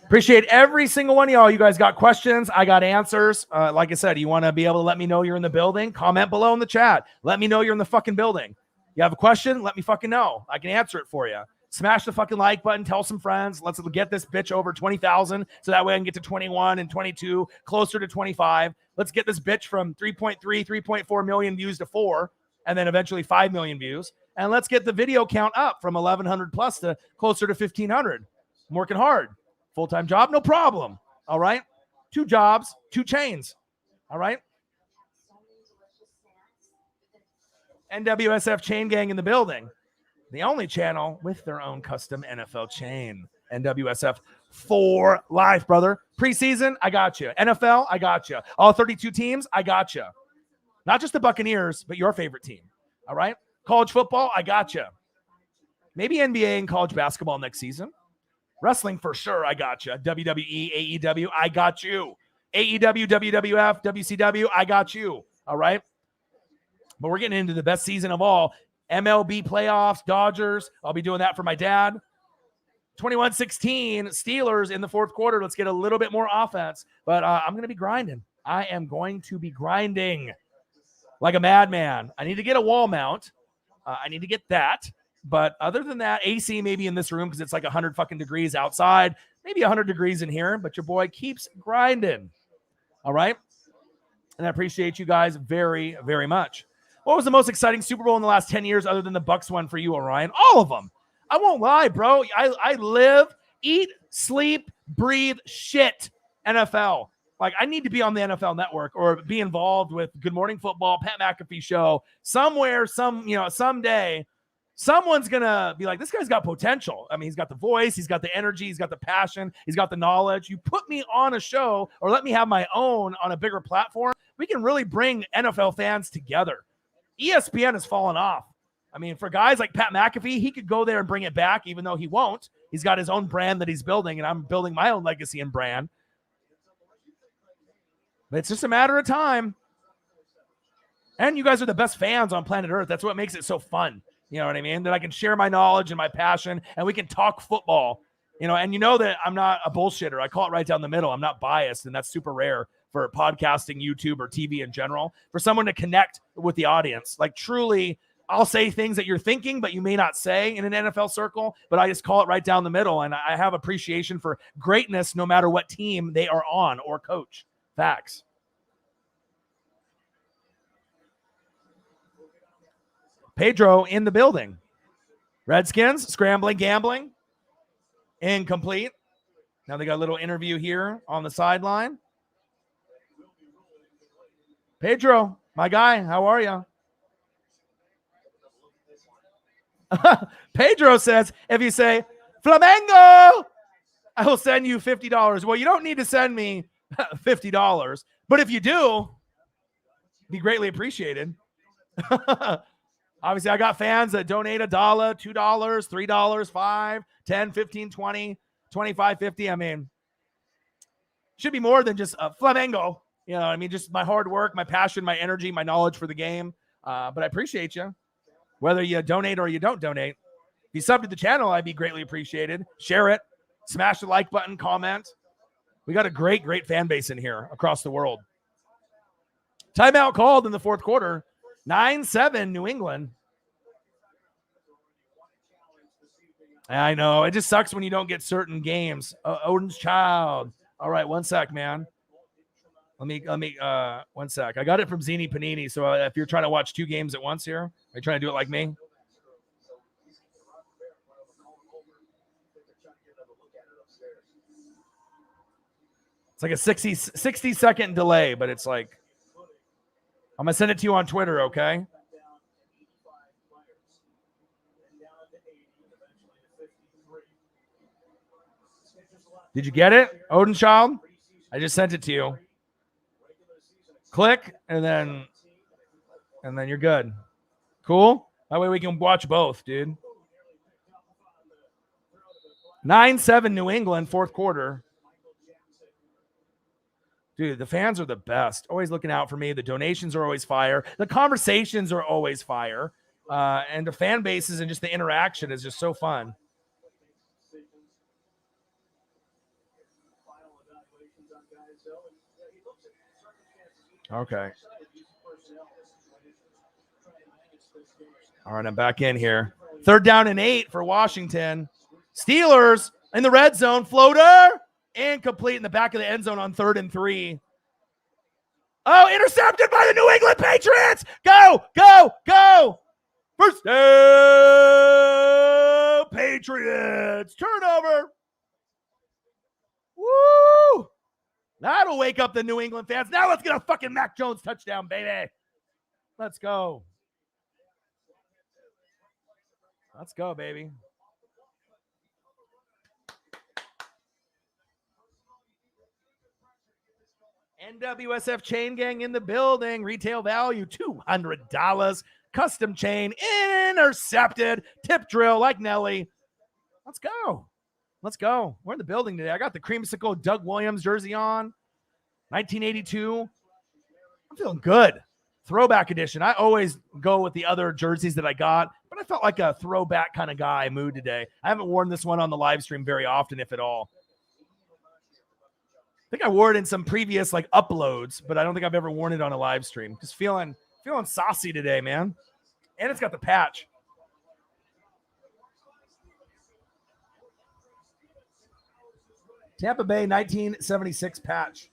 Appreciate every single one of y'all. You guys got questions. I got answers. Like I said, you want to be able to let me know you're in the building? Comment below in the chat. Let me know you're in the fucking building. You have a question? Let me fucking know. I can answer it for you. Smash the fucking like button. Tell some friends. Let's get this bitch over 20,000 so that way I can get to 21 and 22, closer to 25. Let's get this bitch from 3.3, 3.4 million views to 4, and then eventually 5 million views. And let's get the video count up from 1,100 plus to closer to 1,500. I'm working hard. Full-time job, no problem. All right? 2 jobs, 2 chains. All right? NWSF Chain Gang in the building. The only channel with their own custom NFL chain. NWSF for life, brother. Preseason, I got you. NFL, I got you. All 32 teams, I got you. Not just the Buccaneers, but your favorite team. All right? College football, I got you. Maybe NBA and college basketball next season. Wrestling for sure, I got you. WWE, AEW, I got you. AEW, WWF, WCW, I got you. All right? But we're getting into the best season of all. MLB playoffs, Dodgers. I'll be doing that for my dad. 21-16 Steelers in the fourth quarter. Let's get a little bit more offense. But I'm going to be grinding. I am going to be grinding like a madman. I need to get a wall mount. I need to get that. But other than that, AC maybe in this room because it's like 100 fucking degrees outside. Maybe 100 degrees in here. But your boy keeps grinding. All right? And I appreciate you guys very, very much. What was the most exciting Super Bowl in the last 10 years other than the Bucs one for you, Orion? All of them. I won't lie, bro. I live, eat, sleep, breathe shit NFL. Like, I need to be on the NFL Network or be involved with Good Morning Football, Pat McAfee show. Somewhere, someday, someone's going to be like, this guy's got potential. I mean, he's got the voice. He's got the energy. He's got the passion. He's got the knowledge. You put me on a show or let me have my own on a bigger platform. We can really bring NFL fans together. ESPN has fallen off. I mean, for guys like Pat McAfee, he could go there and bring it back, even though he won't. He's got his own brand that he's building, and I'm building my own legacy and brand. But it's just a matter of time. And you guys are the best fans on planet Earth. That's what makes it so fun. You know what I mean? That I can share my knowledge and my passion, and we can talk football. And you know that I'm not a bullshitter. I call it right down the middle. I'm not biased, and that's super rare for podcasting, YouTube, or TV in general. For someone to connect with the audience, like truly I'll say things that you're thinking, but you may not say in an NFL circle, but I just call it right down the middle. And I have appreciation for greatness no matter what team they are on or coach. Facts. Pedro in the building. Redskins, scrambling, gambling. Incomplete. Now they got a little interview here on the sideline. Pedro, my guy, how are you? Pedro says, if you say, Flamengo, I will send you $50. Well, you don't need to send me $50, but if you do, be greatly appreciated. Obviously, I got fans that donate $1, $2, $3, $5, $10, $15, $20, $25, $50. I mean, should be more than just a Flamengo. You know what I mean? Just my hard work, my passion, my energy, my knowledge for the game. But I appreciate you. Whether you donate or you don't donate. If you sub to the channel, I'd be greatly appreciated. Share it. Smash the like button, comment. We got a great, great fan base in here across the world. Timeout called in the fourth quarter. 9-7 New England. I know. It just sucks when you don't get certain games. Odin's Child. All right, one sec, man. Let me, 1 sec. I got it from Zini Panini. So if you're trying to watch 2 games at once here, are you trying to do it like me? It's like a 60-second delay, but it's like, I'm going to send it to you on Twitter, okay? Did you get it, Odin Child? I just sent it to you. Click, and then you're good. Cool? That way we can watch both, dude. 9-7 New England, fourth quarter. Dude, the fans are the best. Always looking out for me. The donations are always fire. The conversations are always fire. And the fan bases and just the interaction is just so fun. Okay. All right, I'm back in here. 3rd down and 8 for Washington. Steelers in the red zone. Floater. Incomplete in the back of the end zone on 3rd and 3. Oh, intercepted by the New England Patriots. Go, go, go. First down, Patriots. Turnover. Woo. That'll wake up the New England fans. Now let's get a fucking Mac Jones touchdown, baby. Let's go. Let's go, baby. NWSF Chain Gang in the building. Retail value, $200. Custom chain, intercepted. Tip drill like Nelly. Let's go. Let's go. We're in the building today. I got the creamsicle Doug Williams jersey on. 1982. I'm feeling good. Throwback edition. I always go with the other jerseys that I got, but I felt like a throwback kind of guy mood today. I haven't worn this one on the live stream very often, if at all. I think I wore it in some previous like uploads, but I don't think I've ever worn it on a live stream. Just feeling saucy today, man. And it's got the patch. Tampa Bay 1976 patch.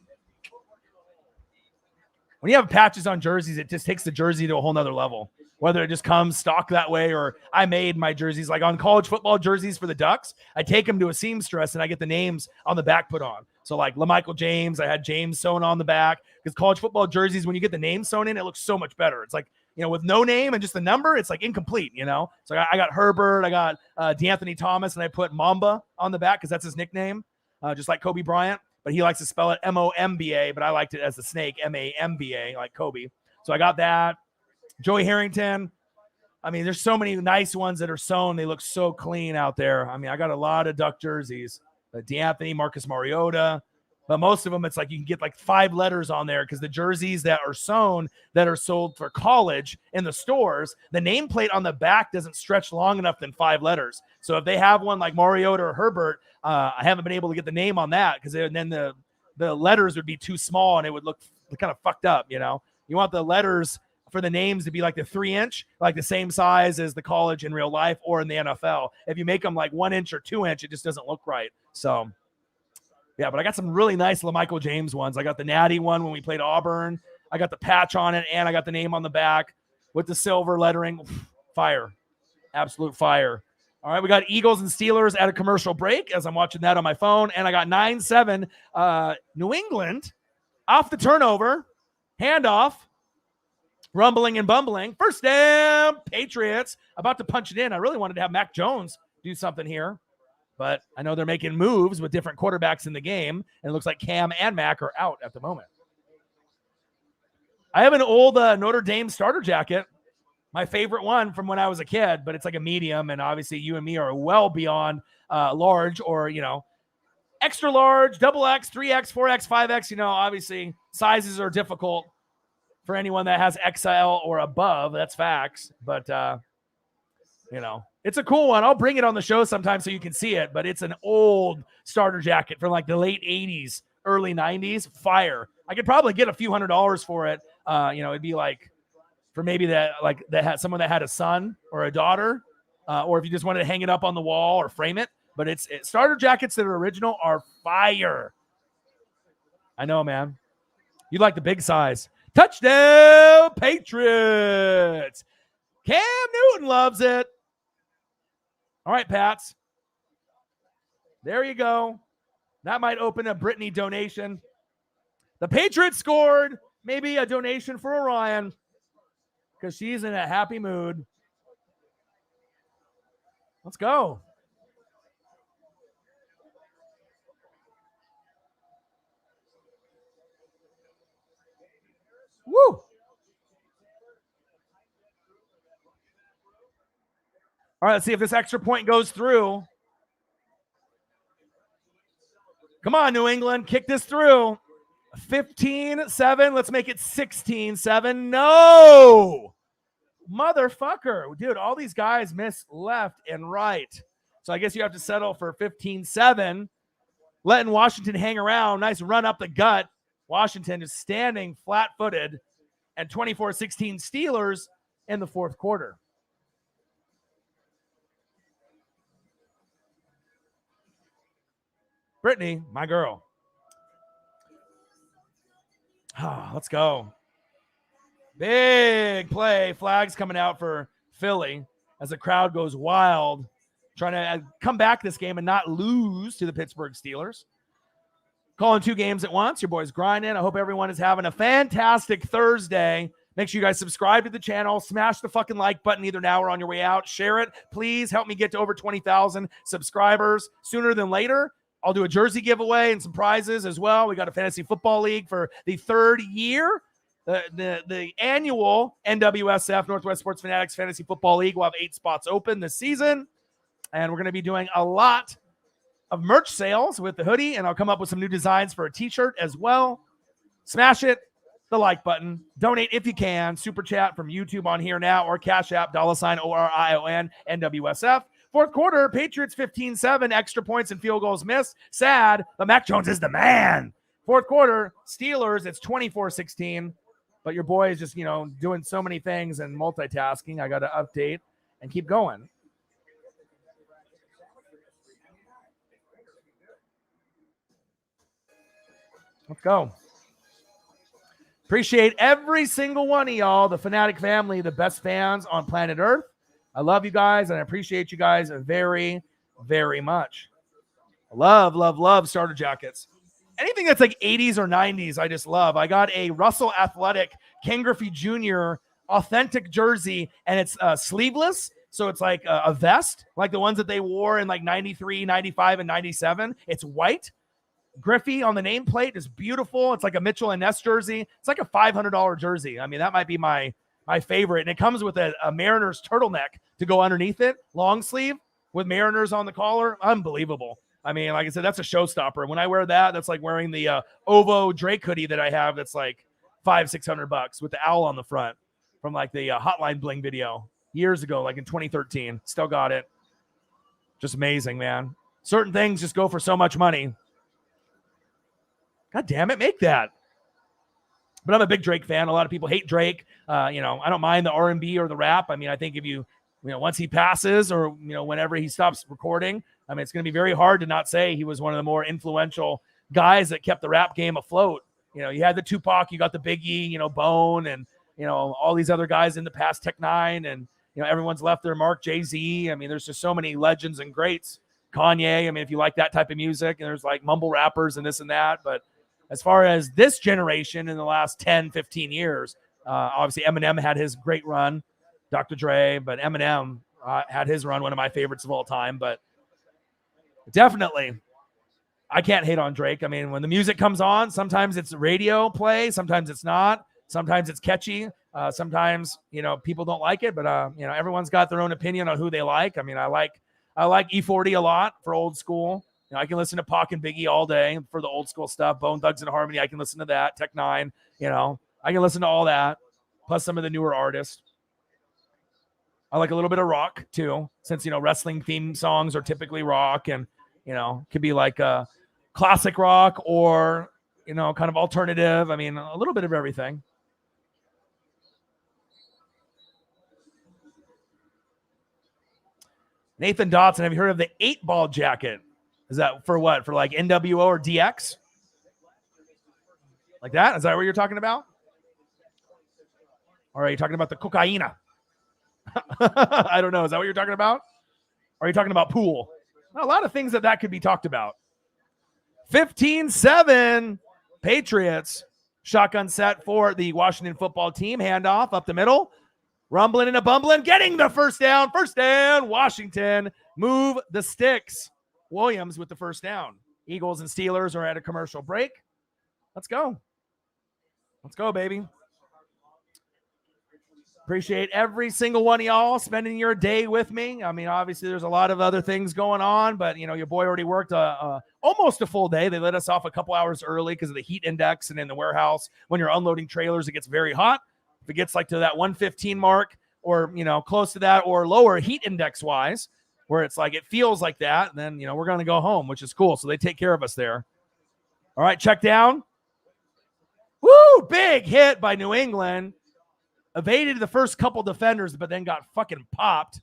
When you have patches on jerseys, it just takes the jersey to a whole nother level. Whether it just comes stock that way or I made my jerseys. Like on college football jerseys for the Ducks, I take them to a seamstress and I get the names on the back put on. So like LaMichael James, I had James sewn on the back. Because college football jerseys, when you get the name sewn in, it looks so much better. It's like, you know, with no name and just the number, it's like incomplete, you know? So I got Herbert, I got D'Anthony Thomas, and I put Mamba on the back because that's his nickname, just like Kobe Bryant. But he likes to spell it M-O-M-B-A, but I liked it as the snake, M-A-M-B-A, like Kobe. So I got that. Joey Harrington. I mean, there's so many nice ones that are sewn. They look so clean out there. I mean, I got a lot of Duck jerseys. D'Anthony, Marcus Mariota. But most of them, it's like you can get like 5 letters on there because the jerseys that are sewn that are sold for college in the stores, the nameplate on the back doesn't stretch long enough than 5 letters. So if they have one like Mariota or Herbert, I haven't been able to get the name on that because then the letters would be too small and it would look kind of fucked up, you know? You want the letters for the names to be like the 3-inch, like the same size as the college in real life or in the NFL. If you make them like 1 inch or 2 inch, it just doesn't look right. So, yeah, but I got some really nice LaMichael James ones. I got the Natty one when we played Auburn. I got the patch on it, and I got the name on the back with the silver lettering. Fire. Absolute fire. All right, we got Eagles and Steelers at a commercial break as I'm watching that on my phone. And I got 9-7 New England off the turnover, handoff, rumbling and bumbling. First down, Patriots. About to punch it in. I really wanted to have Mac Jones do something here, but I know they're making moves with different quarterbacks in the game, and it looks like Cam and Mac are out at the moment. I have an old Notre Dame starter jacket. My favorite one from when I was a kid, but it's like a medium, and obviously you and me are well beyond large or, extra large, double X, 3X, 4X, 5X. Obviously sizes are difficult for anyone that has XL or above. That's facts. But, it's a cool one. I'll bring it on the show sometime so you can see it, but it's an old starter jacket from like the late 80s, early 90s. Fire. I could probably get a few $100s for it. It'd be like, for maybe that had someone that had a son or a daughter, or if you just wanted to hang it up on the wall or frame it. But it's starter jackets that are original are fire. I know, man. You like the big size. Touchdown, Patriots. Cam Newton loves it. All right, Pats. There you go. That might open a Brittany donation. The Patriots scored. Maybe a donation for Orion, because she's in a happy mood. Let's go. Woo! All right, let's see if this extra point goes through. Come on, New England. Kick this through. 15-7. Let's make it 16-7. No! Motherfucker. Dude, all these guys miss left and right. So I guess you have to settle for 15-7. Letting Washington hang around. Nice run up the gut. Washington is standing flat-footed. And 24-16 Steelers in the fourth quarter. Brittany, my girl. Let's go. Big play. Flags coming out for Philly as the crowd goes wild, trying to come back this game and not lose to the Pittsburgh Steelers. Calling 2 games at once. Your boy's grinding. I hope everyone is having a fantastic Thursday. Make sure you guys subscribe to the channel. Smash the fucking like button either now or on your way out. Share it. Please help me get to over 20,000 subscribers sooner than later. I'll do a jersey giveaway and some prizes as well. We got a fantasy football league for the 3rd year. The annual NWSF, Northwest Sports Fanatics Fantasy Football League, will have 8 spots open this season. And we're going to be doing a lot of merch sales with the hoodie, and I'll come up with some new designs for a t-shirt as well. Smash it, the like button. Donate if you can. Super chat from YouTube on here now, or Cash App, $ORION, NWSF. Fourth quarter, Patriots 15-7, extra points and field goals missed. Sad, but Mac Jones is the man. Fourth quarter, Steelers, it's 24-16. But your boy is just, doing so many things and multitasking. I got to update and keep going. Let's go. Appreciate every single one of y'all, the Fanatic family, the best fans on planet Earth. I love you guys, and I appreciate you guys very, very much. I love, love, love starter jackets. Anything that's like 80s or 90s, I just love. I got a Russell Athletic Ken Griffey Jr. authentic jersey, and it's sleeveless, so it's like a vest, like the ones that they wore in like 93, 95, and 97. It's white. Griffey on the nameplate is beautiful. It's like a Mitchell and Ness jersey. It's like a $500 jersey. I mean, that might be my favorite. And it comes with a Mariners turtleneck to go underneath it, long sleeve with Mariners on the collar. Unbelievable. I mean, like I said, that's a showstopper. When I wear that, that's like wearing the Ovo Drake hoodie that I have. That's like $500-$600 with the owl on the front from like the Hotline Bling video years ago, like in 2013. Still got it. Just amazing, man. Certain things just go for so much money. God damn it, make that. But I'm a big Drake fan. A lot of people hate Drake. I don't mind the R&B or the rap. I mean, I think if once he passes or, whenever he stops recording, I mean, it's going to be very hard to not say he was one of the more influential guys that kept the rap game afloat. You had the Tupac, you got the Biggie, Bone, and, all these other guys in the past, Tech Nine, and, everyone's left their mark, Jay-Z. I mean, there's just so many legends and greats. Kanye, I mean, if you like that type of music, and there's like mumble rappers and this and that, but as far as this generation in the last 10, 15 years, obviously Eminem had his great run, Dr. Dre, but Eminem had his run, one of my favorites of all time. But definitely, I can't hate on Drake. I mean, when the music comes on, sometimes it's radio play, sometimes it's not, sometimes it's catchy, sometimes, people don't like it, but, everyone's got their own opinion on who they like. I mean, I like E40 a lot for old school. I can listen to Pac and Biggie all day for the old school stuff. Bone Thugs and Harmony, I can listen to that. Tech Nine, I can listen to all that, plus some of the newer artists. I like a little bit of rock too, since wrestling theme songs are typically rock, and could be like a classic rock or kind of alternative. I mean, a little bit of everything. Nathan Dotson, have you heard of the 8-ball jacket? Is that for what? For like NWO or DX? Like that? Is that what you're talking about? Or are you talking about the cocaina? I don't know. Is that what you're talking about? Or are you talking about pool? A lot of things that could be talked about. 15-7 Patriots. Shotgun set for the Washington football team. Handoff up the middle. Rumbling and a bumbling. Getting the first down. First down. Washington. Move the sticks. Williams with the first down. Eagles and Steelers are at a commercial break. Let's go. Let's go, baby. Appreciate every single one of y'all spending your day with me. I mean, obviously, there's a lot of other things going on, but, your boy already worked almost a full day. They let us off a couple hours early because of the heat index, and in the warehouse, when you're unloading trailers, it gets very hot. If it gets like to that 115 mark or, close to that or lower heat index-wise, where it's like it feels like that, then, we're going to go home, which is cool. So they take care of us there. All right, check down. Woo! Big hit by New England. Evaded the first couple defenders, but then got fucking popped.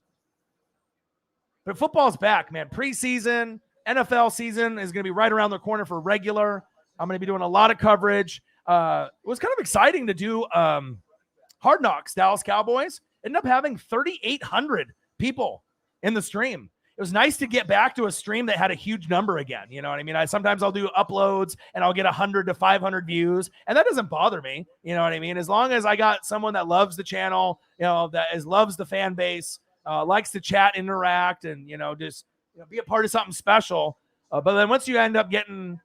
But football's back, man. Preseason, NFL season is going to be right around the corner for regular. I'm going to be doing a lot of coverage. It was kind of exciting to do Hard Knocks, Dallas Cowboys. Ended up having 3,800 people in the stream. It was nice to get back to a stream that had a huge number again. You know what I mean? Sometimes I'll do uploads and I'll get 100 to 500 views, and that doesn't bother me. You know what I mean? As long as I got someone that loves the channel, loves the fan base, likes to chat, interact, and, just be a part of something special. But then once you end up getting,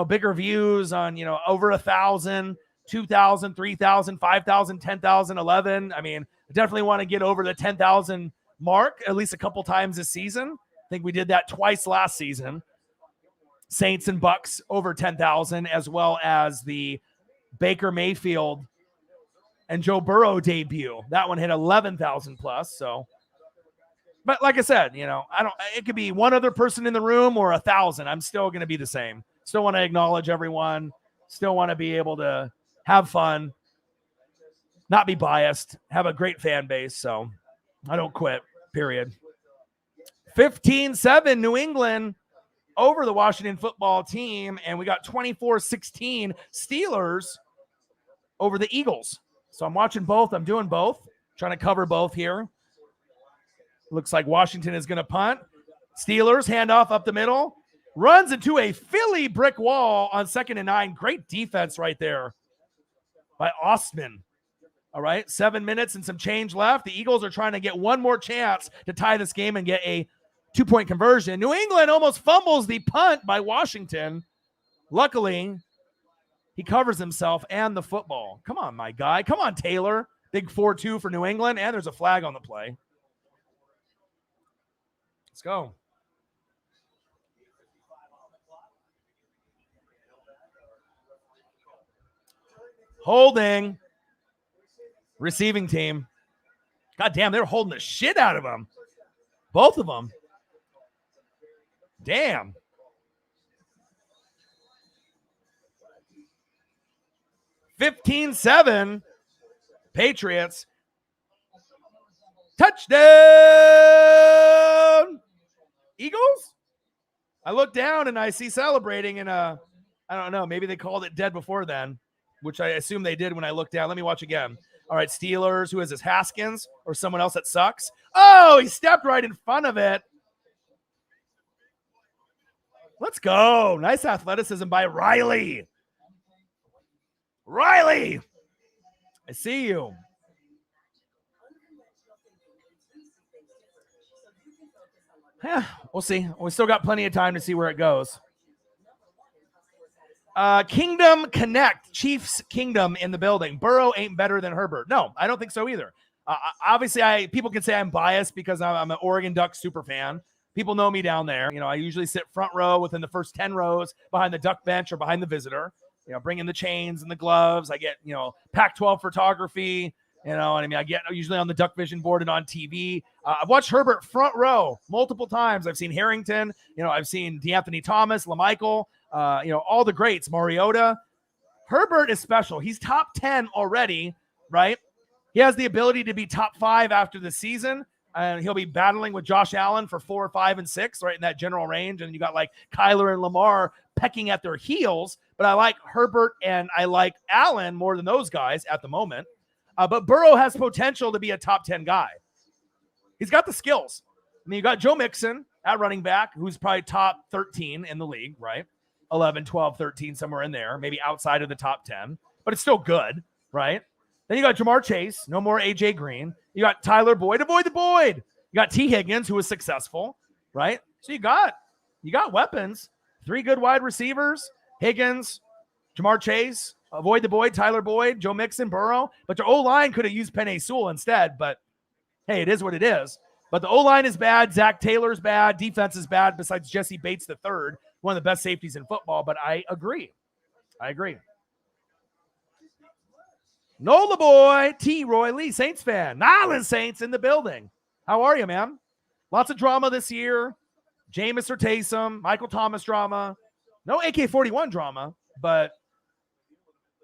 bigger views on, over 1,000, 2,000, 3,000, 5,000, 10,000, 11. I mean, I definitely want to get over the 10,000 mark at least a couple times this season. I think we did that twice last season. Saints and Bucks over 10,000, as well as the Baker Mayfield and Joe Burrow debut. That one hit 11,000 plus. So, but like I said, it could be one other person in the room or 1,000. I'm still going to be the same. Still want to acknowledge everyone. Still want to be able to have fun, not be biased, have a great fan base. So I don't quit, period. 15-7 New England over the Washington football team, and we got 24-16 Steelers over the Eagles. So I'm watching both. I'm doing both, trying to cover both here. Looks like Washington is going to punt. Steelers handoff up the middle. Runs into a Philly brick wall on 2nd and 9. Great defense right there by Ostman. All right, 7 minutes and some change left. The Eagles are trying to get one more chance to tie this game and get a 2-point conversion. New England almost fumbles the punt by Washington. Luckily, he covers himself and the football. Come on, my guy. Come on, Taylor. Big 4-2 for New England, and there's a flag on the play. Let's go. Holding. Receiving team. God damn, they're holding the shit out of them. Both of them. Damn. 15-7. Patriots. Touchdown. Eagles? I look down and I see celebrating, and I don't know, maybe they called it dead before then, which I assume they did when I looked down. Let me watch again. All right, Steelers. Who is this, Haskins or someone else that sucks? Oh, he stepped right in front of it. Let's go. Nice athleticism by Riley. Riley, I see you. Yeah, we'll see. We still got plenty of time to see where it goes. Kingdom Connect, Chiefs Kingdom in the building. Burrow ain't better than Herbert. No, I don't think so either. Obviously, people can say I'm biased because I'm an Oregon Ducks super fan. People know me down there. You know, I usually sit front row within the first 10 rows behind the Duck bench or behind the visitor. You know, bring in the chains and the gloves. I get, Pac-12 photography. You know what I mean? I get usually on the Duck Vision board and on TV. I've watched Herbert front row multiple times. I've seen Harrington. I've seen DeAnthony Thomas, LaMichael, all the greats, Mariota. Herbert is special. He's top 10 already, right? He has the ability to be top 5 after the season. And he'll be battling with Josh Allen for 4, 5, and 6, right in that general range. And you got like Kyler and Lamar pecking at their heels. But I like Herbert and I like Allen more than those guys at the moment. But Burrow has potential to be a top 10 guy. He's got the skills. I mean, you got Joe Mixon at running back, who's probably top 13 in the league, right? 11, 12, 13, somewhere in there, maybe outside of the top 10. But it's still good, right? Then you got Jamar Chase, no more A.J. Green. You got Tyler Boyd, avoid the Boyd. You got T. Higgins, who was successful, right? So you got weapons. 3 good wide receivers, Higgins, Jamar Chase, avoid the Boyd, Tyler Boyd, Joe Mixon, Burrow. But your O-line could have used Penei Sewell instead, but hey, it is what it is. But the O-line is bad. Zach Taylor's bad. Defense is bad besides Jesse Bates III, one of the best safeties in football. But I agree. Nola boy, T. Roy Lee, Saints fan. Nyland Saints in the building. How are you, man? Lots of drama this year. Jameis or Taysom, Michael Thomas drama. No AK-41 drama, but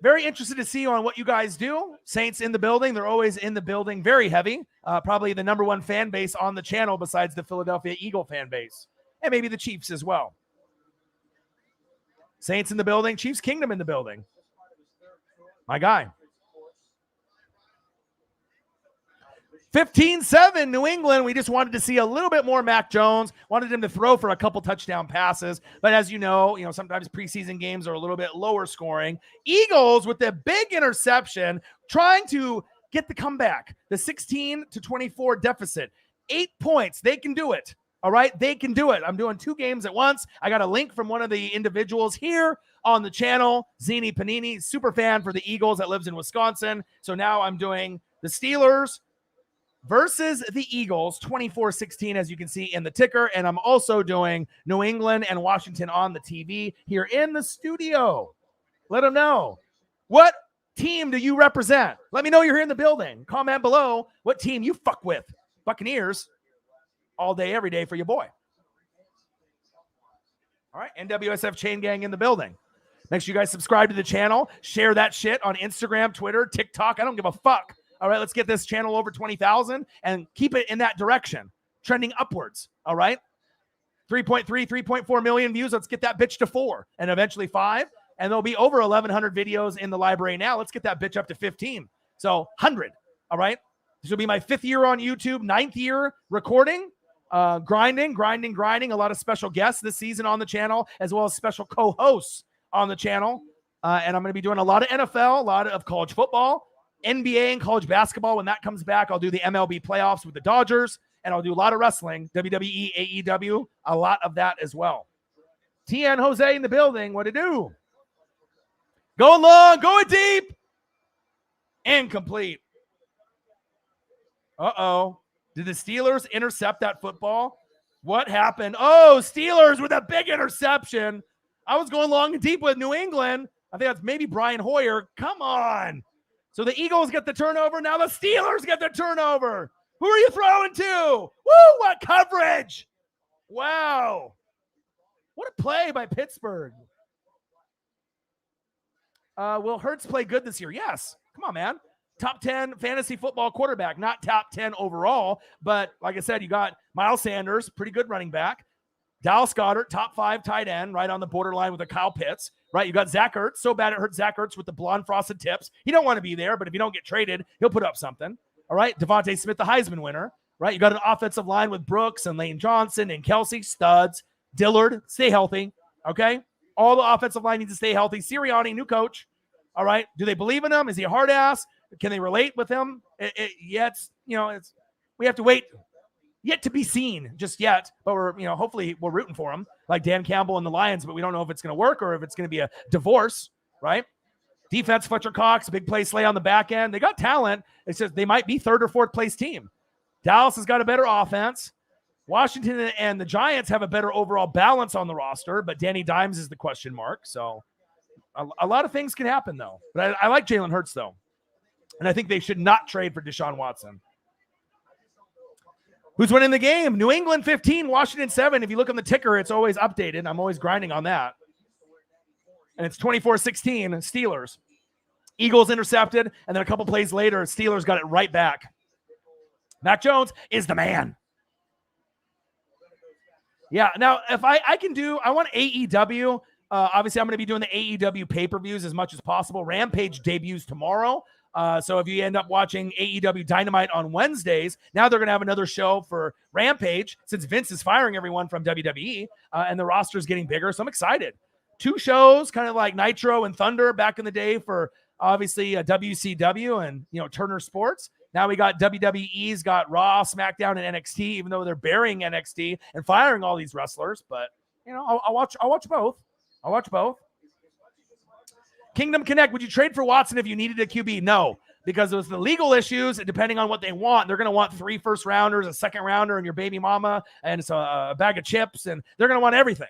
very interested to see on what you guys do. Saints in the building. They're always in the building. Very heavy. Probably the number 1 fan base on the channel besides the Philadelphia Eagle fan base. And maybe the Chiefs as well. Saints in the building. Chiefs Kingdom in the building. My guy. 15-7 New England. We just wanted to see a little bit more Mac Jones. Wanted him to throw for a couple touchdown passes. But as you know, sometimes preseason games are a little bit lower scoring. Eagles with the big interception, trying to get the comeback. The 16-24 deficit. 8 points. They can do it. All right? They can do it. I'm doing 2 games at once. I got a link from one of the individuals here on the channel, Zini Panini, super fan for the Eagles that lives in Wisconsin. So now I'm doing the Steelers versus the Eagles, 24-16, as you can see in the ticker. And I'm also doing New England and Washington on the TV here in the studio. Let them know. What team do you represent? Let me know you're here in the building. Comment below what team you fuck with. Buccaneers all day, every day for your boy. All right, NWSF Chain Gang in the building. Make sure you guys subscribe to the channel. Share that shit on Instagram, Twitter, TikTok. I don't give a fuck. All right, let's get this channel over 20,000 and keep it in that direction, trending upwards. All right, 3.3, 3.4 million views. Let's get that bitch to 4 and eventually 5. And there'll be over 1,100 videos in the library now. Let's get that bitch up to 15. So 100. All right, this will be my 5th year on YouTube, 9th year recording, grinding. A lot of special guests this season on the channel, as well as special co-hosts on the channel. And I'm going to be doing a lot of NFL, a lot of college football, NBA and college basketball. When that comes back, I'll do the MLB playoffs with the Dodgers, and I'll do a lot of wrestling, WWE, AEW, a lot of that as well. TN Jose in the building. What to do? Going long, going deep. Incomplete. Uh-oh. Did the Steelers intercept that football? What happened? Oh, Steelers with a big interception. I was going long and deep with New England. I think that's maybe Brian Hoyer. Come on. So the Eagles get the turnover. Now the Steelers get the turnover. Who are you throwing to? Woo, what coverage. Wow. What a play by Pittsburgh. Will Hurts play good this year? Yes. Come on, man. Top 10 fantasy football quarterback, not top 10 overall. But like I said, you got Miles Sanders, pretty good running back. Dallas Goedert, top 5 tight end, right on the borderline with a Kyle Pitts, right? You got Zach Ertz, so bad it hurt Zach Ertz with the blonde frosted tips. He don't want to be there, but if you don't get traded, he'll put up something. All right, Devontae Smith, the Heisman winner, right? You got an offensive line with Brooks and Lane Johnson and Kelsey, studs. Dillard, stay healthy, okay? All the offensive line needs to stay healthy. Sirianni, new coach, all right? Do they believe in him? Is he a hard ass? Can they relate with him? We have to wait. Yet to be seen, just yet. But hopefully we're rooting for him, like Dan Campbell and the Lions. But we don't know if it's going to work or if it's going to be a divorce, right? Defense, Fletcher Cox, big play Slay on the back end. They got talent. It's just they might be 3rd or 4th place team. Dallas has got a better offense. Washington and the Giants have a better overall balance on the roster, but Danny Dimes is the question mark. So a lot of things can happen, though. But I like Jalen Hurts, though. And I think they should not trade for Deshaun Watson. Who's winning the game? New England 15, Washington 7. If you look on the ticker, it's always updated. I'm always grinding on that. And it's 24-16, Steelers. Eagles intercepted, and then a couple plays later, Steelers got it right back. Mac Jones is the man. Yeah, now if I want AEW. Obviously, I'm going to be doing the AEW pay-per-views as much as possible. Rampage debuts tomorrow. So if you end up watching AEW Dynamite on Wednesdays, now they're going to have another show for Rampage since Vince is firing everyone from WWE and the roster is getting bigger. So I'm excited. 2 shows, kind of like Nitro and Thunder back in the day for obviously WCW and Turner Sports. Now we got WWE's got Raw, SmackDown, and NXT, even though they're burying NXT and firing all these wrestlers. But I'll watch both. I'll watch both. Kingdom Connect, would you trade for Watson if you needed a QB? No, because there's the legal issues, and depending on what they want, they're going to want 3 first-rounders, a second-rounder, and your baby mama, and it's a bag of chips, and they're going to want everything.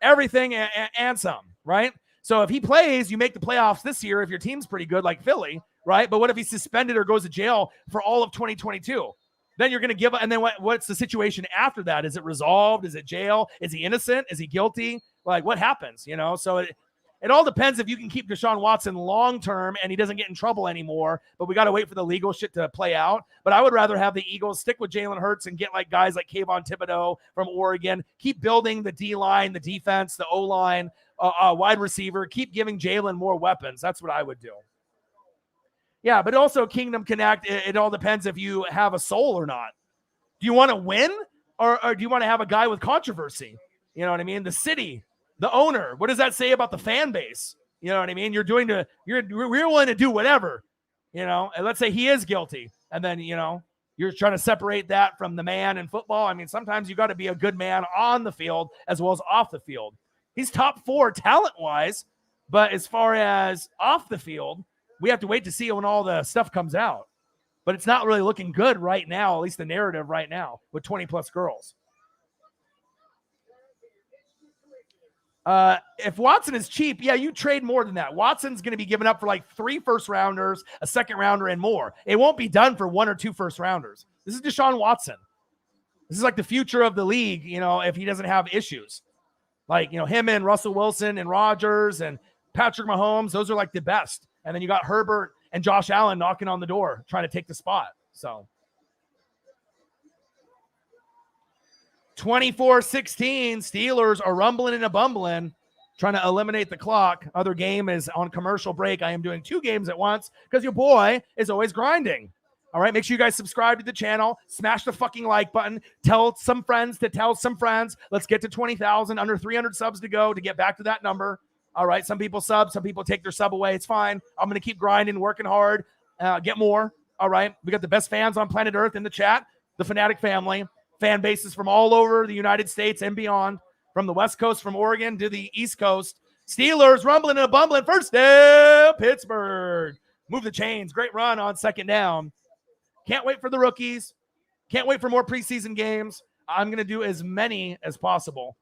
Everything and some, right? So if he plays, you make the playoffs this year if your team's pretty good, like Philly, right? But what if he's suspended or goes to jail for all of 2022? Then you're going to give – and then what's the situation after that? Is it resolved? Is it jail? Is he innocent? Is he guilty? Like, what happens, So it all depends if you can keep Deshaun Watson long-term and he doesn't get in trouble anymore, but we got to wait for the legal shit to play out. But I would rather have the Eagles stick with Jalen Hurts and get like guys like Kayvon Thibodeau from Oregon, keep building the D-line, the defense, the O-line, wide receiver, keep giving Jalen more weapons. That's what I would do. Yeah, but also Kingdom Connect, it all depends if you have a soul or not. Do you want to win or do you want to have a guy with controversy? You know what I mean? The city. The owner, what does that say about the fan base? You know what I mean? You're willing to do whatever, and let's say he is guilty. And then, you're trying to separate that from the man in football. I mean, sometimes you got to be a good man on the field as well as off the field. He's top 4 talent-wise, but as far as off the field, we have to wait to see when all the stuff comes out. But it's not really looking good right now, at least the narrative right now, with 20-plus girls. If Watson is cheap, yeah, you trade more than that. Watson's going to be given up for like 3 first-rounders, a second-rounder, and more. It won't be done for 1 or 2 first-rounders. This is Deshaun Watson. This is like the future of the league, if he doesn't have issues. Like, him and Russell Wilson and Rodgers and Patrick Mahomes, those are like the best. And then you got Herbert and Josh Allen knocking on the door, trying to take the spot. So 24-16, Steelers are rumbling and a bumbling, trying to eliminate the clock. Other game is on commercial break. I am doing 2 games at once because your boy is always grinding. All right, make sure you guys subscribe to the channel. Smash the fucking like button. Tell some friends to tell some friends. Let's get to 20,000, under 300 subs to go to get back to that number. All right, some people sub, some people take their sub away. It's fine. I'm going to keep grinding, working hard, get more. All right, we got the best fans on planet Earth in the chat, the Fanatic family. Fan bases from all over the United States and beyond, from the West Coast, from Oregon to the East Coast. Steelers rumbling and a bumbling. First down, Pittsburgh. Move the chains. Great run on second down. Can't wait for the rookies. Can't wait for more preseason games. I'm going to do as many as possible.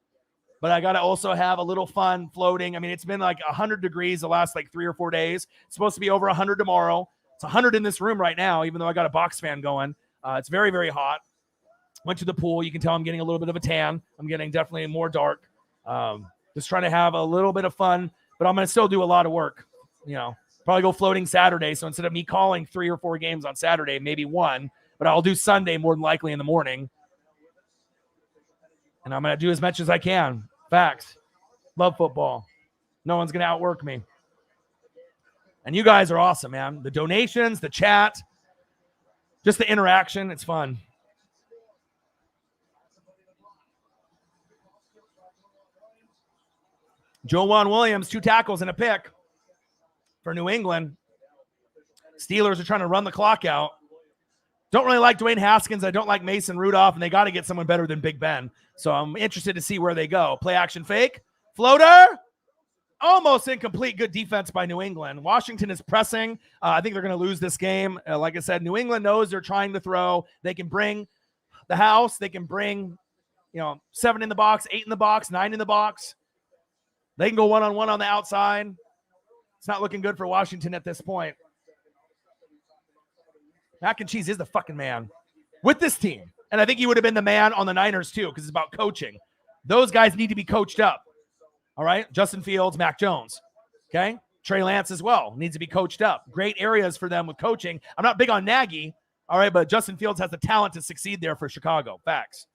But I got to also have a little fun floating. I mean, it's been like 100 degrees the last like 3 or 4 days. It's supposed to be over 100 tomorrow. It's 100 in this room right now, even though I got a box fan going. It's very, very hot. Went to the pool. You can tell I'm getting a little bit of a tan. I'm getting definitely more dark. Just trying to have a little bit of fun, but I'm going to still do a lot of work. probably go floating Saturday. So instead of me calling 3 or 4 games on Saturday, maybe 1, but I'll do Sunday more than likely in the morning. And I'm going to do as much as I can. Facts. Love football. No one's going to outwork me. And you guys are awesome, man. The donations, the chat, just the interaction. It's fun. Joejuan Williams, 2 tackles and a pick for New England. Steelers are trying to run the clock out. Don't really like Dwayne Haskins. I don't like Mason Rudolph, and they got to get someone better than Big Ben. So I'm interested to see where they go. Play action fake. Floater. Almost incomplete. Good defense by New England. Washington is pressing. I think they're going to lose this game. Like I said, New England knows they're trying to throw. They can bring the house. They can bring, 7 in the box, 8 in the box, 9 in the box. They can go one-on-one on the outside. It's not looking good for Washington at this point. Mac and Cheese is the fucking man with this team. And I think he would have been the man on the Niners too, because it's about coaching. Those guys need to be coached up. All right? Justin Fields, Mac Jones. Okay? Trey Lance as well needs to be coached up. Great areas for them with coaching. I'm not big on Nagy. All right, but Justin Fields has the talent to succeed there for Chicago. Facts.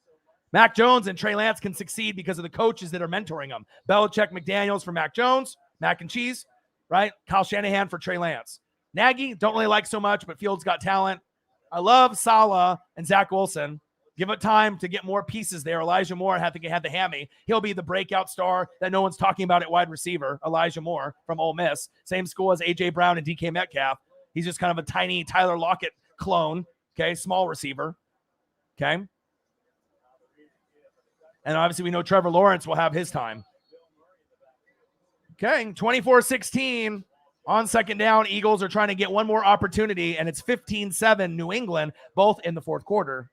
Mac Jones and Trey Lance can succeed because of the coaches that are mentoring them. Belichick, McDaniels for Mac Jones, Mac and Cheese, right? Kyle Shanahan for Trey Lance. Nagy, don't really like so much, but Fields got talent. I love Saleh and Zach Wilson. Give it time to get more pieces there. Elijah Moore had the hammy. He'll be the breakout star that no one's talking about at wide receiver. Elijah Moore from Ole Miss. Same school as A.J. Brown and DK Metcalf. He's just kind of a tiny Tyler Lockett clone. Okay, small receiver. Okay. And obviously we know Trevor Lawrence will have his time. Okay, 24-16 on second down. Eagles are trying to get one more opportunity, and it's 15-7 New England, both in the fourth quarter.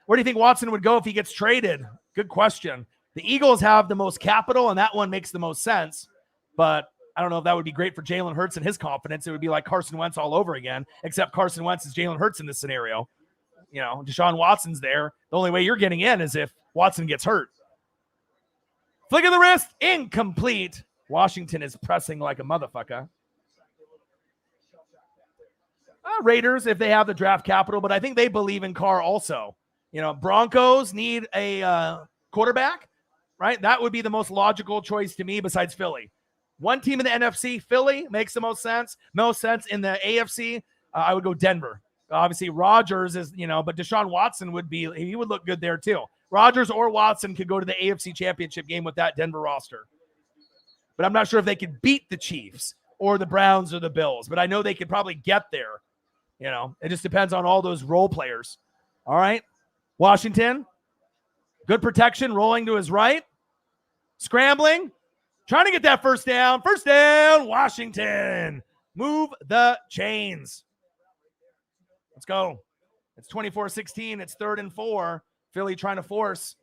Where do you think Watson would go if he gets traded? Good question. The Eagles have the most capital, and that one makes the most sense. But I don't know if that would be great for Jalen Hurts and his confidence. It would be like Carson Wentz all over again, except Carson Wentz is Jalen Hurts in this scenario. Deshaun Watson's there. The only way you're getting in is if Watson gets hurt. Flick of the wrist, incomplete. Washington is pressing like a motherfucker. Raiders, if they have the draft capital, but I think they believe in Carr also. Broncos need a quarterback, right? That would be the most logical choice to me besides Philly. One team in the NFC, Philly, makes the most sense. Most sense in the AFC, I would go Denver. Obviously, Rodgers is, but Deshaun Watson he would look good there too. Rodgers or Watson could go to the AFC Championship game with that Denver roster. But I'm not sure if they could beat the Chiefs or the Browns or the Bills. But I know they could probably get there. It just depends on all those role players. All right. Washington, good protection, rolling to his right. Scrambling, trying to get that first down. First down, Washington. Move the chains. Let's go. It's 24-16. It's 3rd and 4. Philly trying to force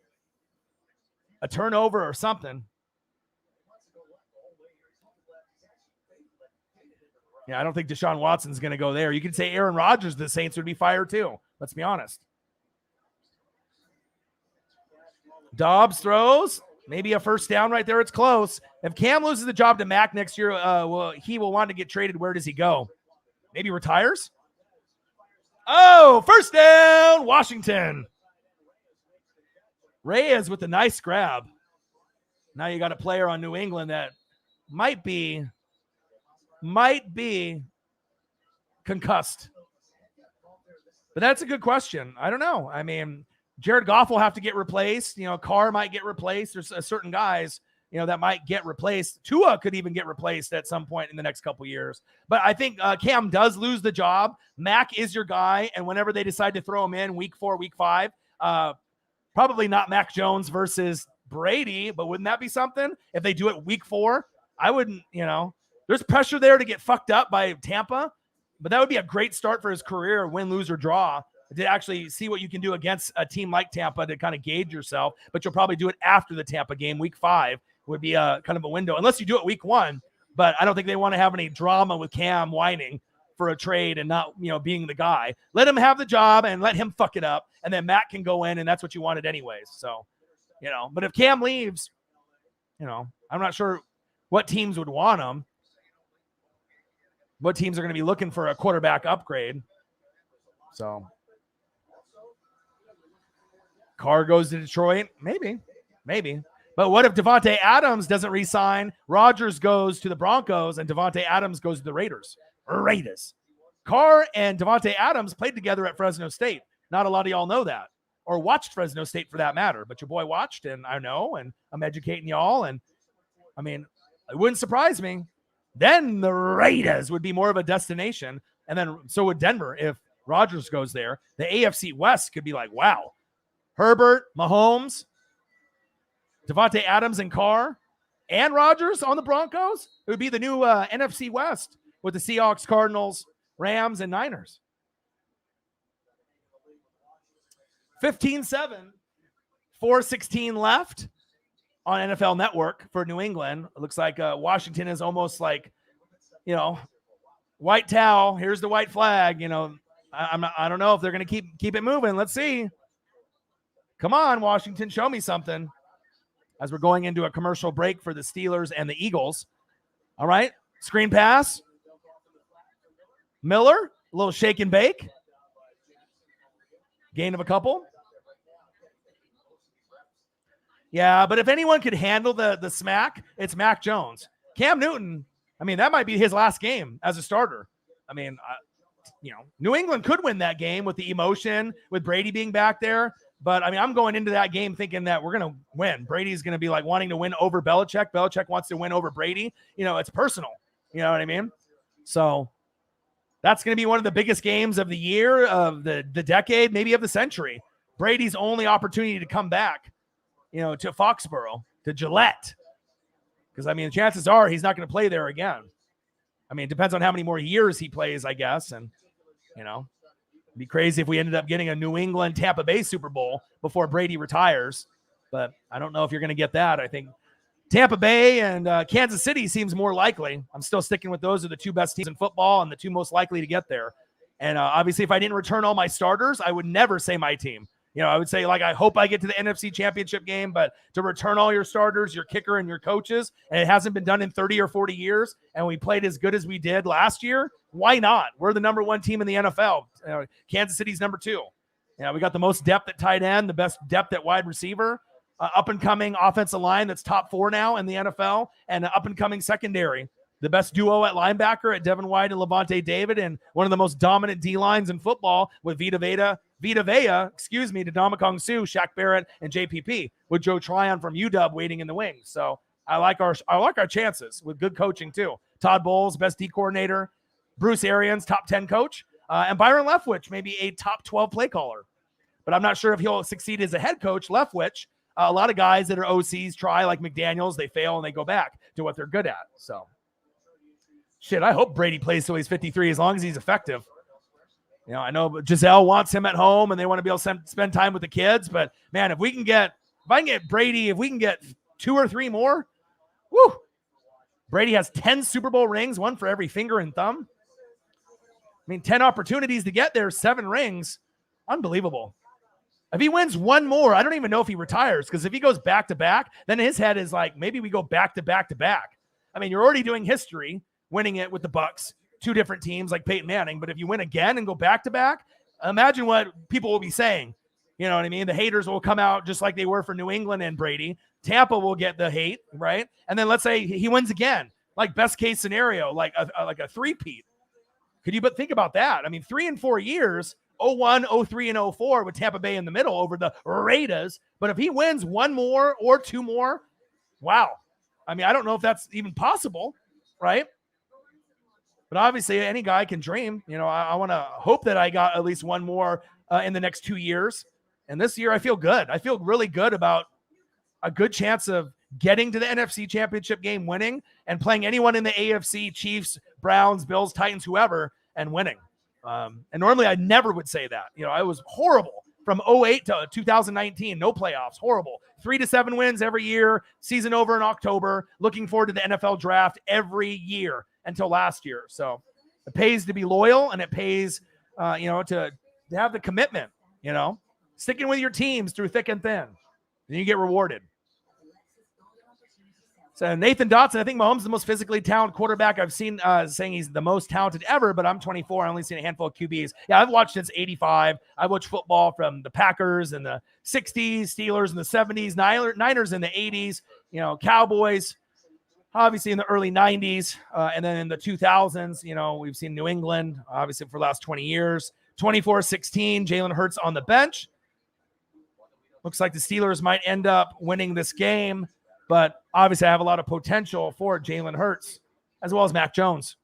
a turnover or something. Yeah, I don't think Deshaun Watson's going to go there. You could say Aaron Rodgers, the Saints would be fired too. Let's be honest. Dobbs throws. Maybe a first down right there. It's close. If Cam loses the job to Mac next year, he will want to get traded. Where does he go? Maybe retires? Oh, first down, Washington. Reyes with a nice grab. Now you got a player on New England that might be concussed. But that's a good question. I don't know. I mean, Jared Goff will have to get replaced. Carr might get replaced. There's certain guys, that might get replaced. Tua could even get replaced at some point in the next couple years. But I think Cam does lose the job. Mac is your guy. And whenever they decide to throw him in week 4, week 5, probably not Mac Jones versus Brady, but wouldn't that be something? If they do it week 4, I wouldn't, there's pressure there to get fucked up by Tampa, but that would be a great start for his career, win, lose, or draw, to actually see what you can do against a team like Tampa to kind of gauge yourself. But you'll probably do it after the Tampa game. Week 5 would be a kind of a window, unless you do it week 1. But I don't think they want to have any drama with Cam whining for a trade and not, being the guy. Let him have the job and let him fuck it up. And then Matt can go in, and that's what you wanted anyways. So, but if Cam leaves, I'm not sure what teams would want him. What teams are going to be looking for a quarterback upgrade. So Carr goes to Detroit. Maybe. But what if Devontae Adams doesn't re-sign? Rodgers goes to the Broncos and Devontae Adams goes to the Raiders. Carr and Devontae Adams played together at Fresno State. Not a lot of y'all know that or watched Fresno State for that matter. But your boy watched, and I know, and I'm educating y'all. And I mean, it wouldn't surprise me. Then the Raiders would be more of a destination. And then so would Denver if Rodgers goes there. The AFC West could be like, wow. Herbert, Mahomes, Devontae Adams and Carr, and Rodgers on the Broncos. It would be the new NFC West with the Seahawks, Cardinals, Rams, and Niners. 15-7, 4:16 left on NFL Network for New England. It looks like Washington is almost like, white towel. Here's the white flag. I don't know if they're going to keep it moving. Let's see. Come on, Washington, show me something. As we're going into a commercial break for the Steelers and the Eagles. All right, screen pass. Miller, a little shake and bake. Gain of a couple. Yeah, but if anyone could handle the smack, it's Mac Jones. Cam Newton, that might be his last game as a starter. New England could win that game with the emotion, with Brady being back there. But, I'm going into that game thinking that we're going to win. Brady's going to be like wanting to win over Belichick. Belichick wants to win over Brady. It's personal. You know what I mean? So that's going to be one of the biggest games of the year, of the decade, maybe of the century. Brady's only opportunity to come back, to Foxborough, to Gillette. Because, chances are he's not going to play there again. It depends on how many more years he plays, I guess. And, it'd be crazy if we ended up getting a New England Tampa Bay Super Bowl before Brady retires. But I don't know if you're going to get that. I think Tampa Bay and Kansas City seems more likely. I'm still sticking with those are the two best teams in football and the two most likely to get there. And obviously, if I didn't return all my starters, I would never say my team. I would say, I hope I get to the NFC Championship game, but to return all your starters, your kicker, and your coaches, and it hasn't been done in 30 or 40 years, and we played as good as we did last year, why not? We're the number one team in the NFL. Kansas City's number two. We got the most depth at tight end, the best depth at wide receiver, up-and-coming offensive line that's top 4 now in the NFL, and up-and-coming secondary. The best duo at linebacker at Devin White and Levante David, and one of the most dominant D-lines in football with Vita Vea, to Ndamukong Suh, Shaq Barrett, and JPP, with Joe Tryon from UW waiting in the wings. So I like our chances with good coaching too. Todd Bowles, best D coordinator. Bruce Arians, top 10 coach. And Byron Leftwich, maybe a top 12 play caller. But I'm not sure if he'll succeed as a head coach. Leftwich, a lot of guys that are OCs try, like McDaniels, they fail and they go back to what they're good at. So I hope Brady plays till he's 53 as long as he's effective. I know Giselle wants him at home and they want to be able to spend time with the kids. But, man, if I can get Brady, if we can get 2 or 3 more, woo. Brady has 10 Super Bowl rings, 1 for every finger and thumb. 10 opportunities to get there, 7 rings. Unbelievable. If he wins 1 more, I don't even know if he retires, because if he goes back-to-back, then his head is like, maybe we go back-to-back-to-back. You're already doing history, winning it with the Bucs, 2 different teams like Peyton Manning. But if you win again and go back-to-back, imagine what people will be saying. You know what I mean? The haters will come out just like they were for New England and Brady. Tampa will get the hate, right? And then let's say he wins again, like best case scenario, like a three-peat. Could you but think about that? 3 and 4 years, 01, 03, and 04 with Tampa Bay in the middle over the Raiders. But if he wins 1 more or 2 more, wow. I don't know if that's even possible, right? But obviously, any guy can dream. I want to hope that I got at least 1 more in the next 2 years. And this year, I feel good. I feel really good about a good chance of getting to the NFC Championship game, winning, and playing anyone in the AFC, Chiefs, Browns, Bills, Titans, whoever, and winning. And normally, I never would say that. I was horrible from 08 to 2019, no playoffs, horrible. 3 to 7 wins every year, season over in October, looking forward to the NFL draft every year until last year. So it pays to be loyal, and it pays, to have the commitment, sticking with your teams through thick and thin. Then you get rewarded. So Nathan Dotson, I think Mahomes is the most physically talented quarterback I've seen, saying he's the most talented ever, but I'm 24. I only seen a handful of QBs. Yeah, I've watched since 85. I watched football from the Packers in the 60s, Steelers in the 70s, Niners in the 80s, Cowboys, obviously in the early 90s. And then in the 2000s, we've seen New England, obviously for the last 20 years. 24-16, Jalen Hurts on the bench. Looks like the Steelers might end up winning this game. But obviously, I have a lot of potential for Jalen Hurts, as well as Mac Jones.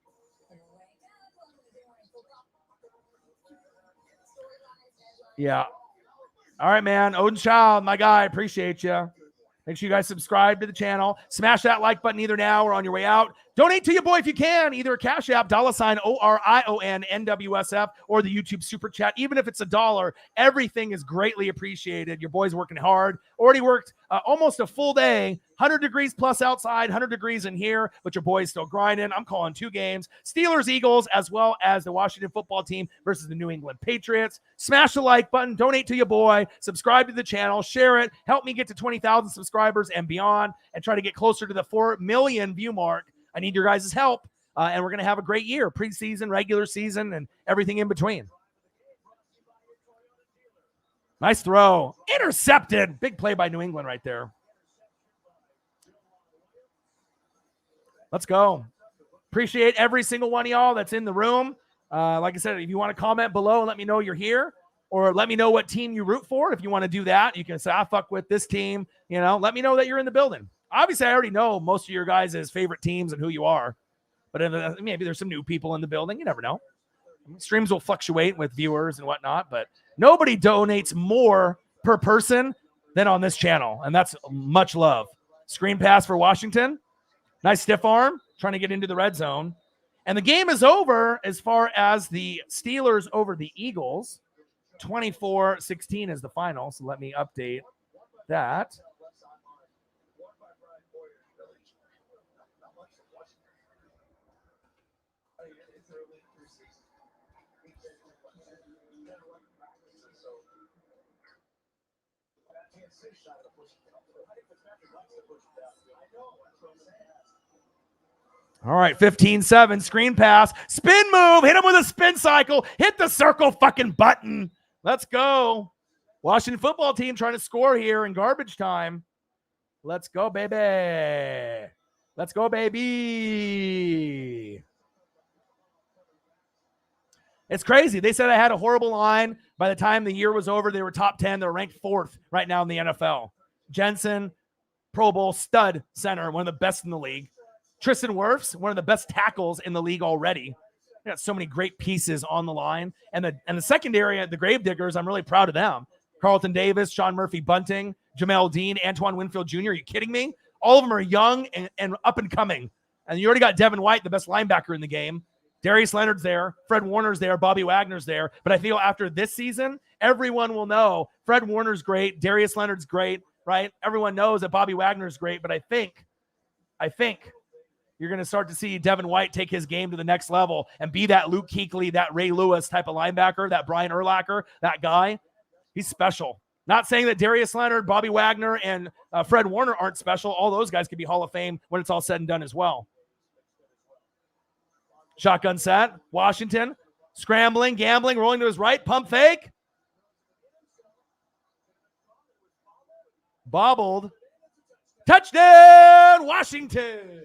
Yeah. All right, man. Odin Child, my guy, appreciate you. Make sure you guys subscribe to the channel. Smash that like button either now or on your way out. Donate to your boy if you can. Either Cash App, $ORION-NWSF, or the YouTube Super Chat. Even if it's $1, everything is greatly appreciated. Your boy's working hard. Already worked almost a full day. 100 degrees plus outside, 100 degrees in here, but your boy's still grinding. I'm calling 2 games. Steelers, Eagles, as well as the Washington football team versus the New England Patriots. Smash the like button. Donate to your boy. Subscribe to the channel. Share it. Help me get to 20,000 subscribers and beyond and try to get closer to the 4 million view mark. I need your guys' help, and we're going to have a great year, preseason, regular season, and everything in between. Nice throw. Intercepted. Big play by New England right there. Let's go. Appreciate every single one of y'all that's in the room. Like I said, if you want to comment below and let me know you're here, or let me know what team you root for. If you want to do that, you can say, I fuck with this team. Let me know that you're in the building. Obviously, I already know most of your guys' favorite teams and who you are. But maybe there's some new people in the building. You never know. Streams will fluctuate with viewers and whatnot, but nobody donates more per person than on this channel, and that's much love. Screen pass for Washington. Nice stiff arm, trying to get into the red zone. And the game is over as far as the Steelers over the Eagles. 24-16 is the final, so let me update that. All right, 15-7, screen pass, spin move, hit him with a spin cycle, hit the circle fucking button. Let's go. Washington football team trying to score here in garbage time. Let's go, baby. Let's go, baby. It's crazy. They said I had a horrible line. By the time the year was over, they were top 10. They're ranked 4th right now in the NFL. Jensen, Pro Bowl stud center, one of the best in the league. Tristan Wirfs, one of the best tackles in the league already. They got so many great pieces on the line. And the secondary, the Gravediggers, I'm really proud of them. Carlton Davis, Sean Murphy Bunting, Jamel Dean, Antoine Winfield Jr. Are you kidding me? All of them are young and up and coming. And you already got Devin White, the best linebacker in the game. Darius Leonard's there. Fred Warner's there. Bobby Wagner's there. But I feel after this season, everyone will know Fred Warner's great. Darius Leonard's great, right? Everyone knows that Bobby Wagner's great. But I think you're going to start to see Devin White take his game to the next level and be that Luke Kuechly, that Ray Lewis type of linebacker, that Brian Urlacher, that guy. He's special. Not saying that Darius Leonard, Bobby Wagner, and Fred Warner aren't special. All those guys could be Hall of Fame when it's all said and done as well. Shotgun set. Washington. Scrambling, gambling, rolling to his right. Pump fake. Bobbled. Touchdown, Washington.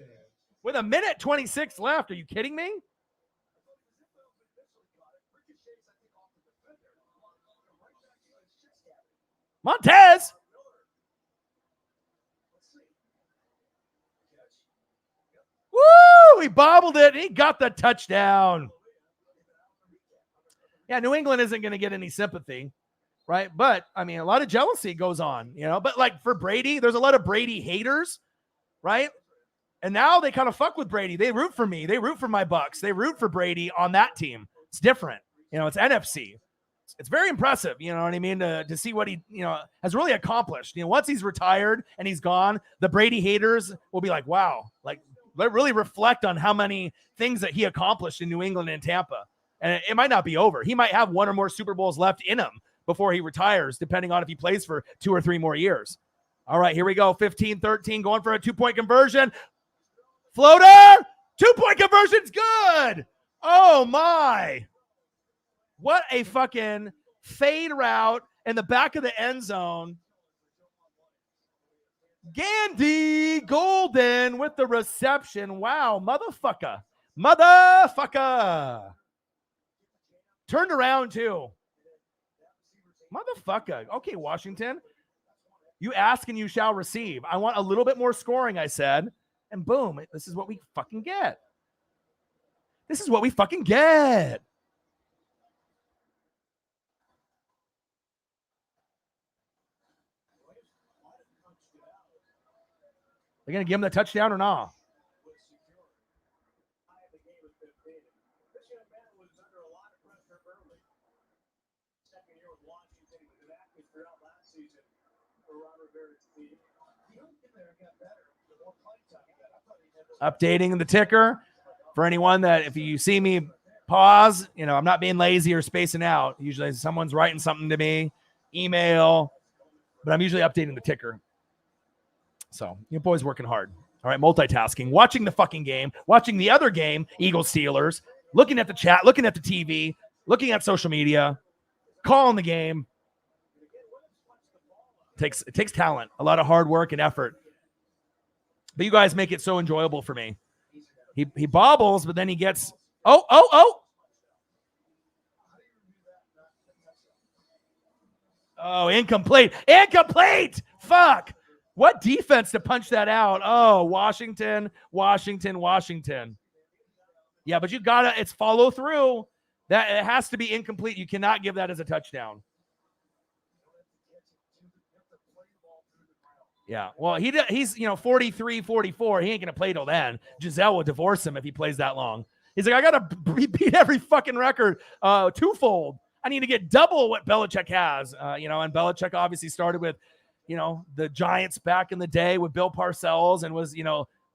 With 1:26 left. Are you kidding me? Montez. Woo! He bobbled it. He got the touchdown. Yeah, New England isn't going to get any sympathy, right? But, I mean, a lot of jealousy goes on, But, like, for Brady, there's a lot of Brady haters, right? And now they kind of fuck with Brady. They root for me. They root for my Bucks. They root for Brady on that team. It's different. It's NFC. It's very impressive, you know what I mean, to see what he, has really accomplished. Once he's retired and he's gone, the Brady haters will be like, wow, like, really reflect on how many things that he accomplished in New England and Tampa. And it might not be over. He might have 1 or more Super Bowls left in him before he retires, depending on if he plays for 2 or 3 more years. All right, here we go. 15-13, going for a 2-point conversion. Floater! 2-point conversion's good! Oh, my. What a fucking fade route in the back of the end zone. Gandy Golden with the reception. Wow, motherfucker. Motherfucker. Turned around, too. Motherfucker. Okay, Washington. You ask and you shall receive. I want a little bit more scoring, I said. And boom, this is what we fucking get. This is what we fucking get. They're going to give him the touchdown or not? Updating the ticker for anyone that if you see me pause, I'm not being lazy or spacing out. Usually someone's writing something to me, email, but I'm usually updating the ticker. So your boy's working hard. All right, multitasking, watching the fucking game, watching the other game, Eagles Steelers, looking at the chat, looking at the TV, looking at social media, calling the game. It takes talent, a lot of hard work and effort. But you guys make it so enjoyable for me. He bobbles, but then he gets oh, incomplete. Fuck. What defense to punch that out? Oh, Washington. Yeah, but it's follow through. That it has to be incomplete. You cannot give that as a touchdown. Yeah, well, he's 43, 44. He ain't going to play till then. Giselle will divorce him if he plays that long. He's like, I got to beat every fucking record twofold. I need to get double what Belichick has. And Belichick obviously started with, the Giants back in the day with Bill Parcells and was,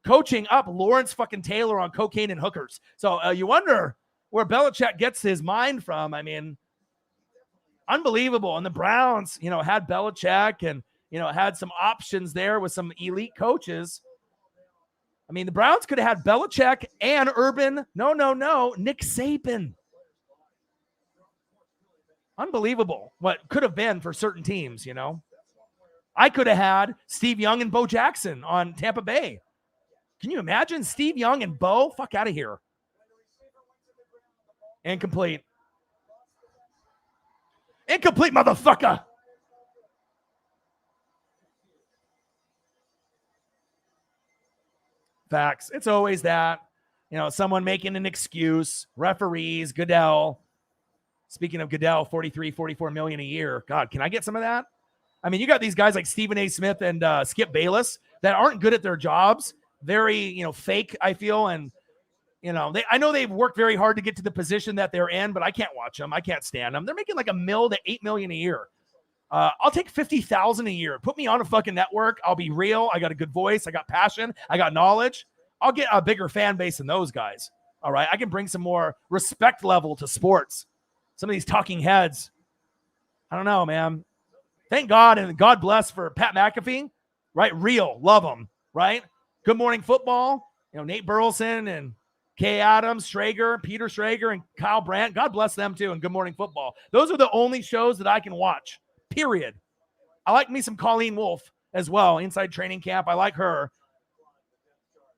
coaching up Lawrence fucking Taylor on cocaine and hookers. So you wonder where Belichick gets his mind from. I mean, unbelievable. And the Browns, had Belichick and, had some options there with some elite coaches. I mean, the Browns could have had Belichick and Urban. No, Nick Saban. Unbelievable what could have been for certain teams, I could have had Steve Young and Bo Jackson on Tampa Bay. Can you imagine Steve Young and Bo? Fuck out of here. Incomplete, motherfucker. Facts. It's always that. Someone making an excuse. Referees, Goodell. Speaking of Goodell, 43, 44 million a year. God, can I get some of that? I mean, you got these guys like Stephen A. Smith and Skip Bayless that aren't good at their jobs. Very, fake, I feel. And, I know they've worked very hard to get to the position that they're in, but I can't watch them. I can't stand them. They're making like $1 million to $8 million a year. I'll take $50,000 a year. Put me on a fucking network. I'll be real. I got a good voice. I got passion. I got knowledge. I'll get a bigger fan base than those guys. All right. I can bring some more respect level to sports. Some of these talking heads. I don't know, man. Thank God and God bless for Pat McAfee, right? Real. Love him, right? Good Morning Football. Nate Burleson and Kay Adams, Schrager, Peter Schrager, and Kyle Brandt. God bless them too. And Good Morning Football. Those are the only shows that I can watch. Period. I like me some Colleen Wolfe as well. Inside Training Camp. I like her.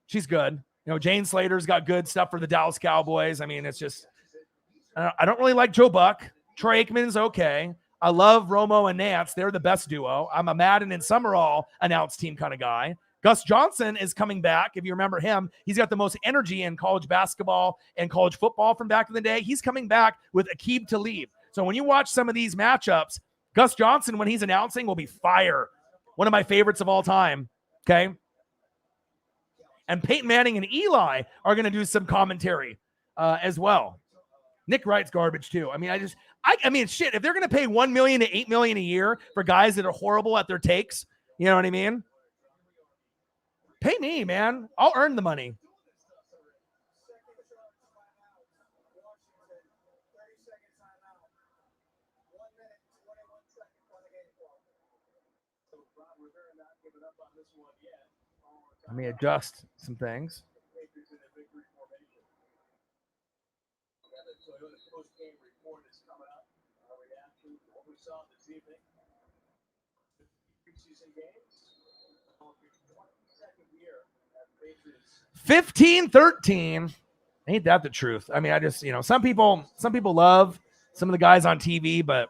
She's good. Jane Slater's got good stuff for the Dallas Cowboys. I mean, it's just, I don't really like Joe Buck. Troy Aikman's okay. I love Romo and Nance. They're the best duo. I'm a Madden and Summerall announced team kind of guy. Gus Johnson is coming back. If you remember him, he's got the most energy in college basketball and college football from back in the day. He's coming back with Aqib Talib. So when you watch some of these matchups, Gus Johnson, when he's announcing, will be fire. One of my favorites of all time. Okay. And Peyton Manning and Eli are going to do some commentary as well. Nick Wright's garbage too. I mean, shit, if they're going to pay $1 million to $8 million a year for guys that are horrible at their takes, you know what I mean? Pay me, man. I'll earn the money. Let me adjust some things. Saw this evening. Preseason games. 22nd year at Patriots. 15-13. Ain't that the truth? I mean, I just, some people love some of the guys on TV, but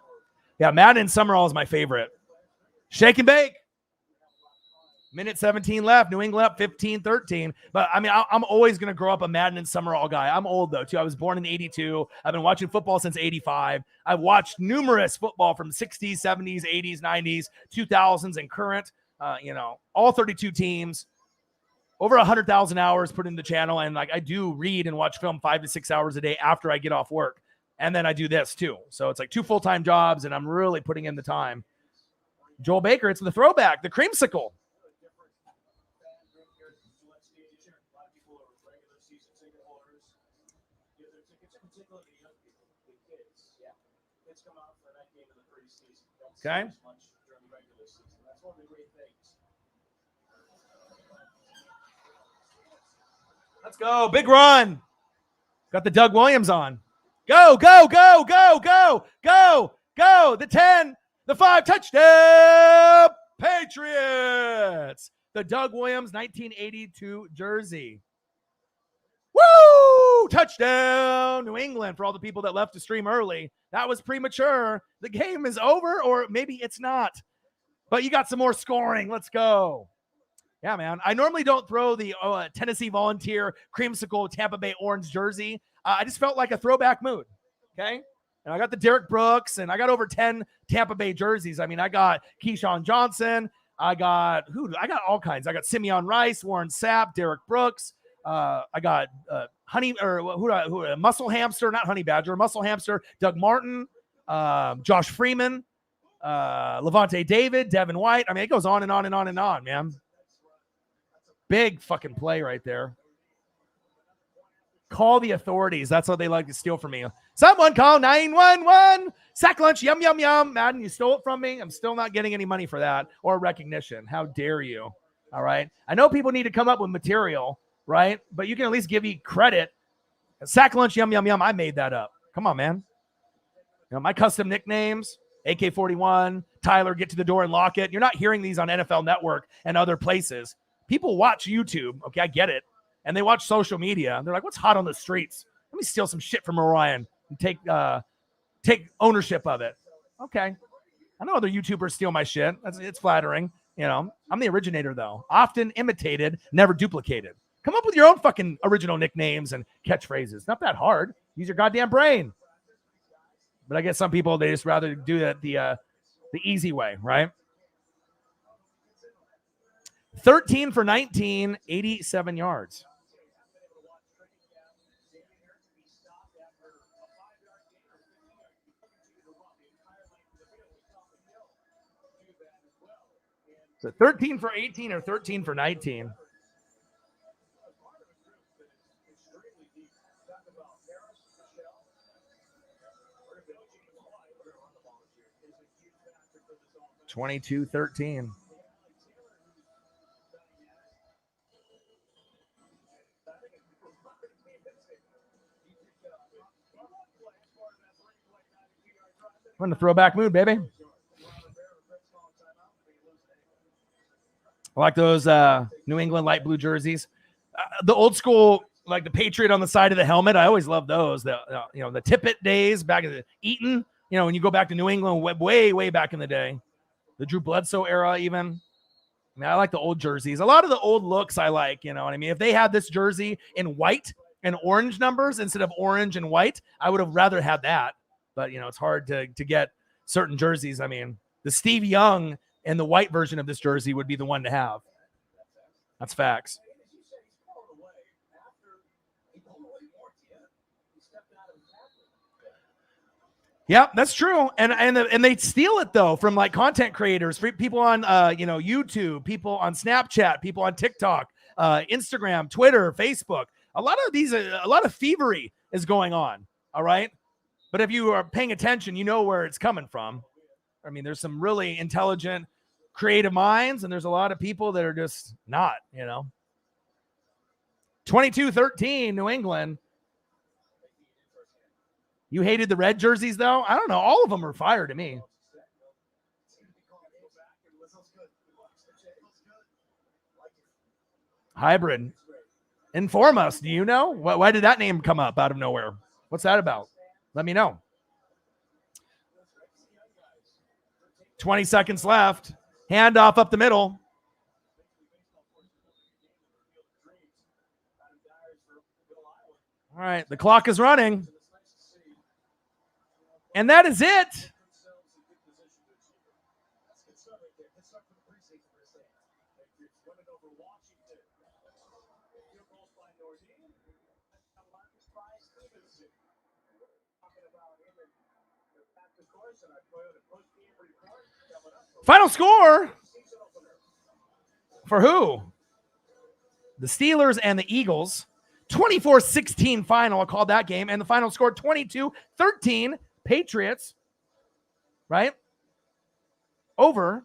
yeah, Madden and Summerall is my favorite. Shake and bake. Minute 17 left. New England up 15-13. But I mean, I'm always going to grow up a Madden and Summerall guy. I'm old though, too. I was born in 82. I've been watching football since 85. I've watched numerous football from 60s, 70s, 80s, 90s, 2000s, and current. All 32 teams. Over 100,000 hours put in the channel. And I do read and watch film 5 to 6 hours a day after I get off work. And then I do this too. So it's like 2 full-time jobs, and I'm really putting in the time. Joel Baker, it's the throwback, the creamsicle. Okay. Let's go. Big run. Got the Doug Williams on. Go, go, go, go, go, go, go. The 10, the 5, touchdown, Patriots. The Doug Williams 1982 jersey. Woo! Touchdown, New England. For all the people that left the stream early, that was premature. The game is over, or maybe it's not. But you got some more scoring. Let's go. Yeah, man. I normally don't throw the Tennessee Volunteer creamsicle Tampa Bay orange jersey. I just felt like a throwback mood. Okay. And I got the Derek Brooks, and I got over 10 Tampa Bay jerseys. I mean, I got Keyshawn Johnson. I got all kinds. I got Simeon Rice, Warren Sapp, Derek Brooks. I got Muscle Hamster, not Honey Badger, Muscle Hamster, Doug Martin, Josh Freeman, Levante David, Devin White. I mean, it goes on and on and on and on, man. Big fucking play right there. Call the authorities. That's what they like to steal from me. Someone call 911. Sack lunch. Yum, yum, yum. Madden, you stole it from me. I'm still not getting any money for that or recognition. How dare you? All right. I know people need to come up with material, right? But you can at least give me credit. Sack lunch. Yum, yum, yum. I made that up. Come on, man. My custom nicknames, AK-41, Tyler, get to the door and lock it. You're not hearing these on NFL Network and other places. People watch YouTube. Okay, I get it. And they watch social media. They're like, what's hot on the streets? Let me steal some shit from Orion and take ownership of it. Okay. I know other YouTubers steal my shit. It's flattering. I'm the originator, though. Often imitated, never duplicated. Come up with your own fucking original nicknames and catchphrases. Not that hard. Use your goddamn brain. But I guess some people, they just rather do that the easy way, right? 13 for 19, 87 yards. So 13 for 18 or 13 for 19. $22-13. We're in the throwback mood, baby. I like those New England light blue jerseys. The old school, like the Patriot on the side of the helmet. I always love those. The Tippett days back in the Eaton. When you go back to New England, way, way back in the day. The Drew Bledsoe era, even. I like the old jerseys. A lot of the old looks I like, you know what I mean? If they had this jersey in white and orange numbers instead of orange and white, I would have rather had that. But, it's hard to get certain jerseys. I mean, the Steve Young and the white version of this jersey would be the one to have. That's facts. Yeah, that's true. And they steal it though from like content creators, people on YouTube, people on Snapchat, people on TikTok, Instagram, Twitter, Facebook. A lot of thievery is going on. All right. But if you are paying attention, you know where it's coming from. I mean, there's some really intelligent creative minds, and there's a lot of people that are just not, 22-13, New England. You hated the red jerseys, though? I don't know. All of them are fire to me. Hybrid. Inform us. Do you know? Why did that name come up out of nowhere? What's that about? Let me know. 20 seconds left. Handoff up the middle. All right, the clock is running. And that is it. Final score for who? The Steelers and the Eagles. 24-16 final. I called that game. And the final score 22-13 Patriots, right? Over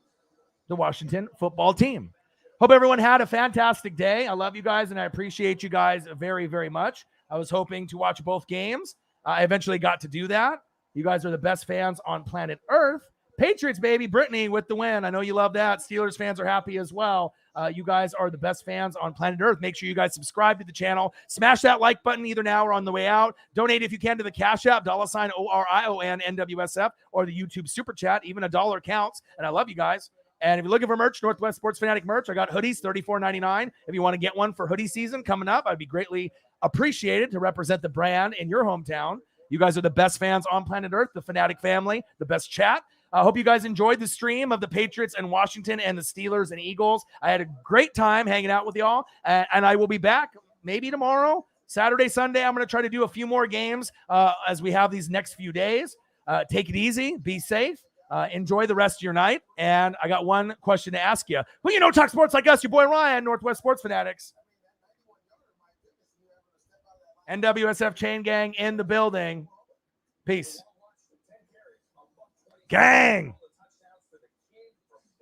the Washington football team. Hope everyone had a fantastic day. I love you guys and I appreciate you guys very, very much. I was hoping to watch both games. I eventually got to do that. You guys are the best fans on planet Earth. Patriots, baby. Brittany with the win. I know you love that. Steelers fans are happy as well. You guys are the best fans on planet Earth. Make sure you guys subscribe to the channel. Smash that like button either now or on the way out. Donate if you can to the Cash App, $ORION NWSF, or the YouTube Super Chat. Even $1 counts. And I love you guys. And if you're looking for merch, Northwest Sports Fanatic merch, I got hoodies, $34.99. If you want to get one for hoodie season coming up, I'd be greatly appreciated to represent the brand in your hometown. You guys are the best fans on planet Earth, the Fanatic family, the best chat. I hope you guys enjoyed the stream of the Patriots and Washington and the Steelers and Eagles. I had a great time hanging out with y'all, and I will be back maybe tomorrow, Saturday, Sunday. I'm going to try to do a few more games as we have these next few days. Take it easy. Be safe. Enjoy the rest of your night. And I got one question to ask you. Well, you know, talk sports like us, your boy Ryan, Northwest Sports Fanatics. NWSF Chain Gang in the building. Peace. Gang.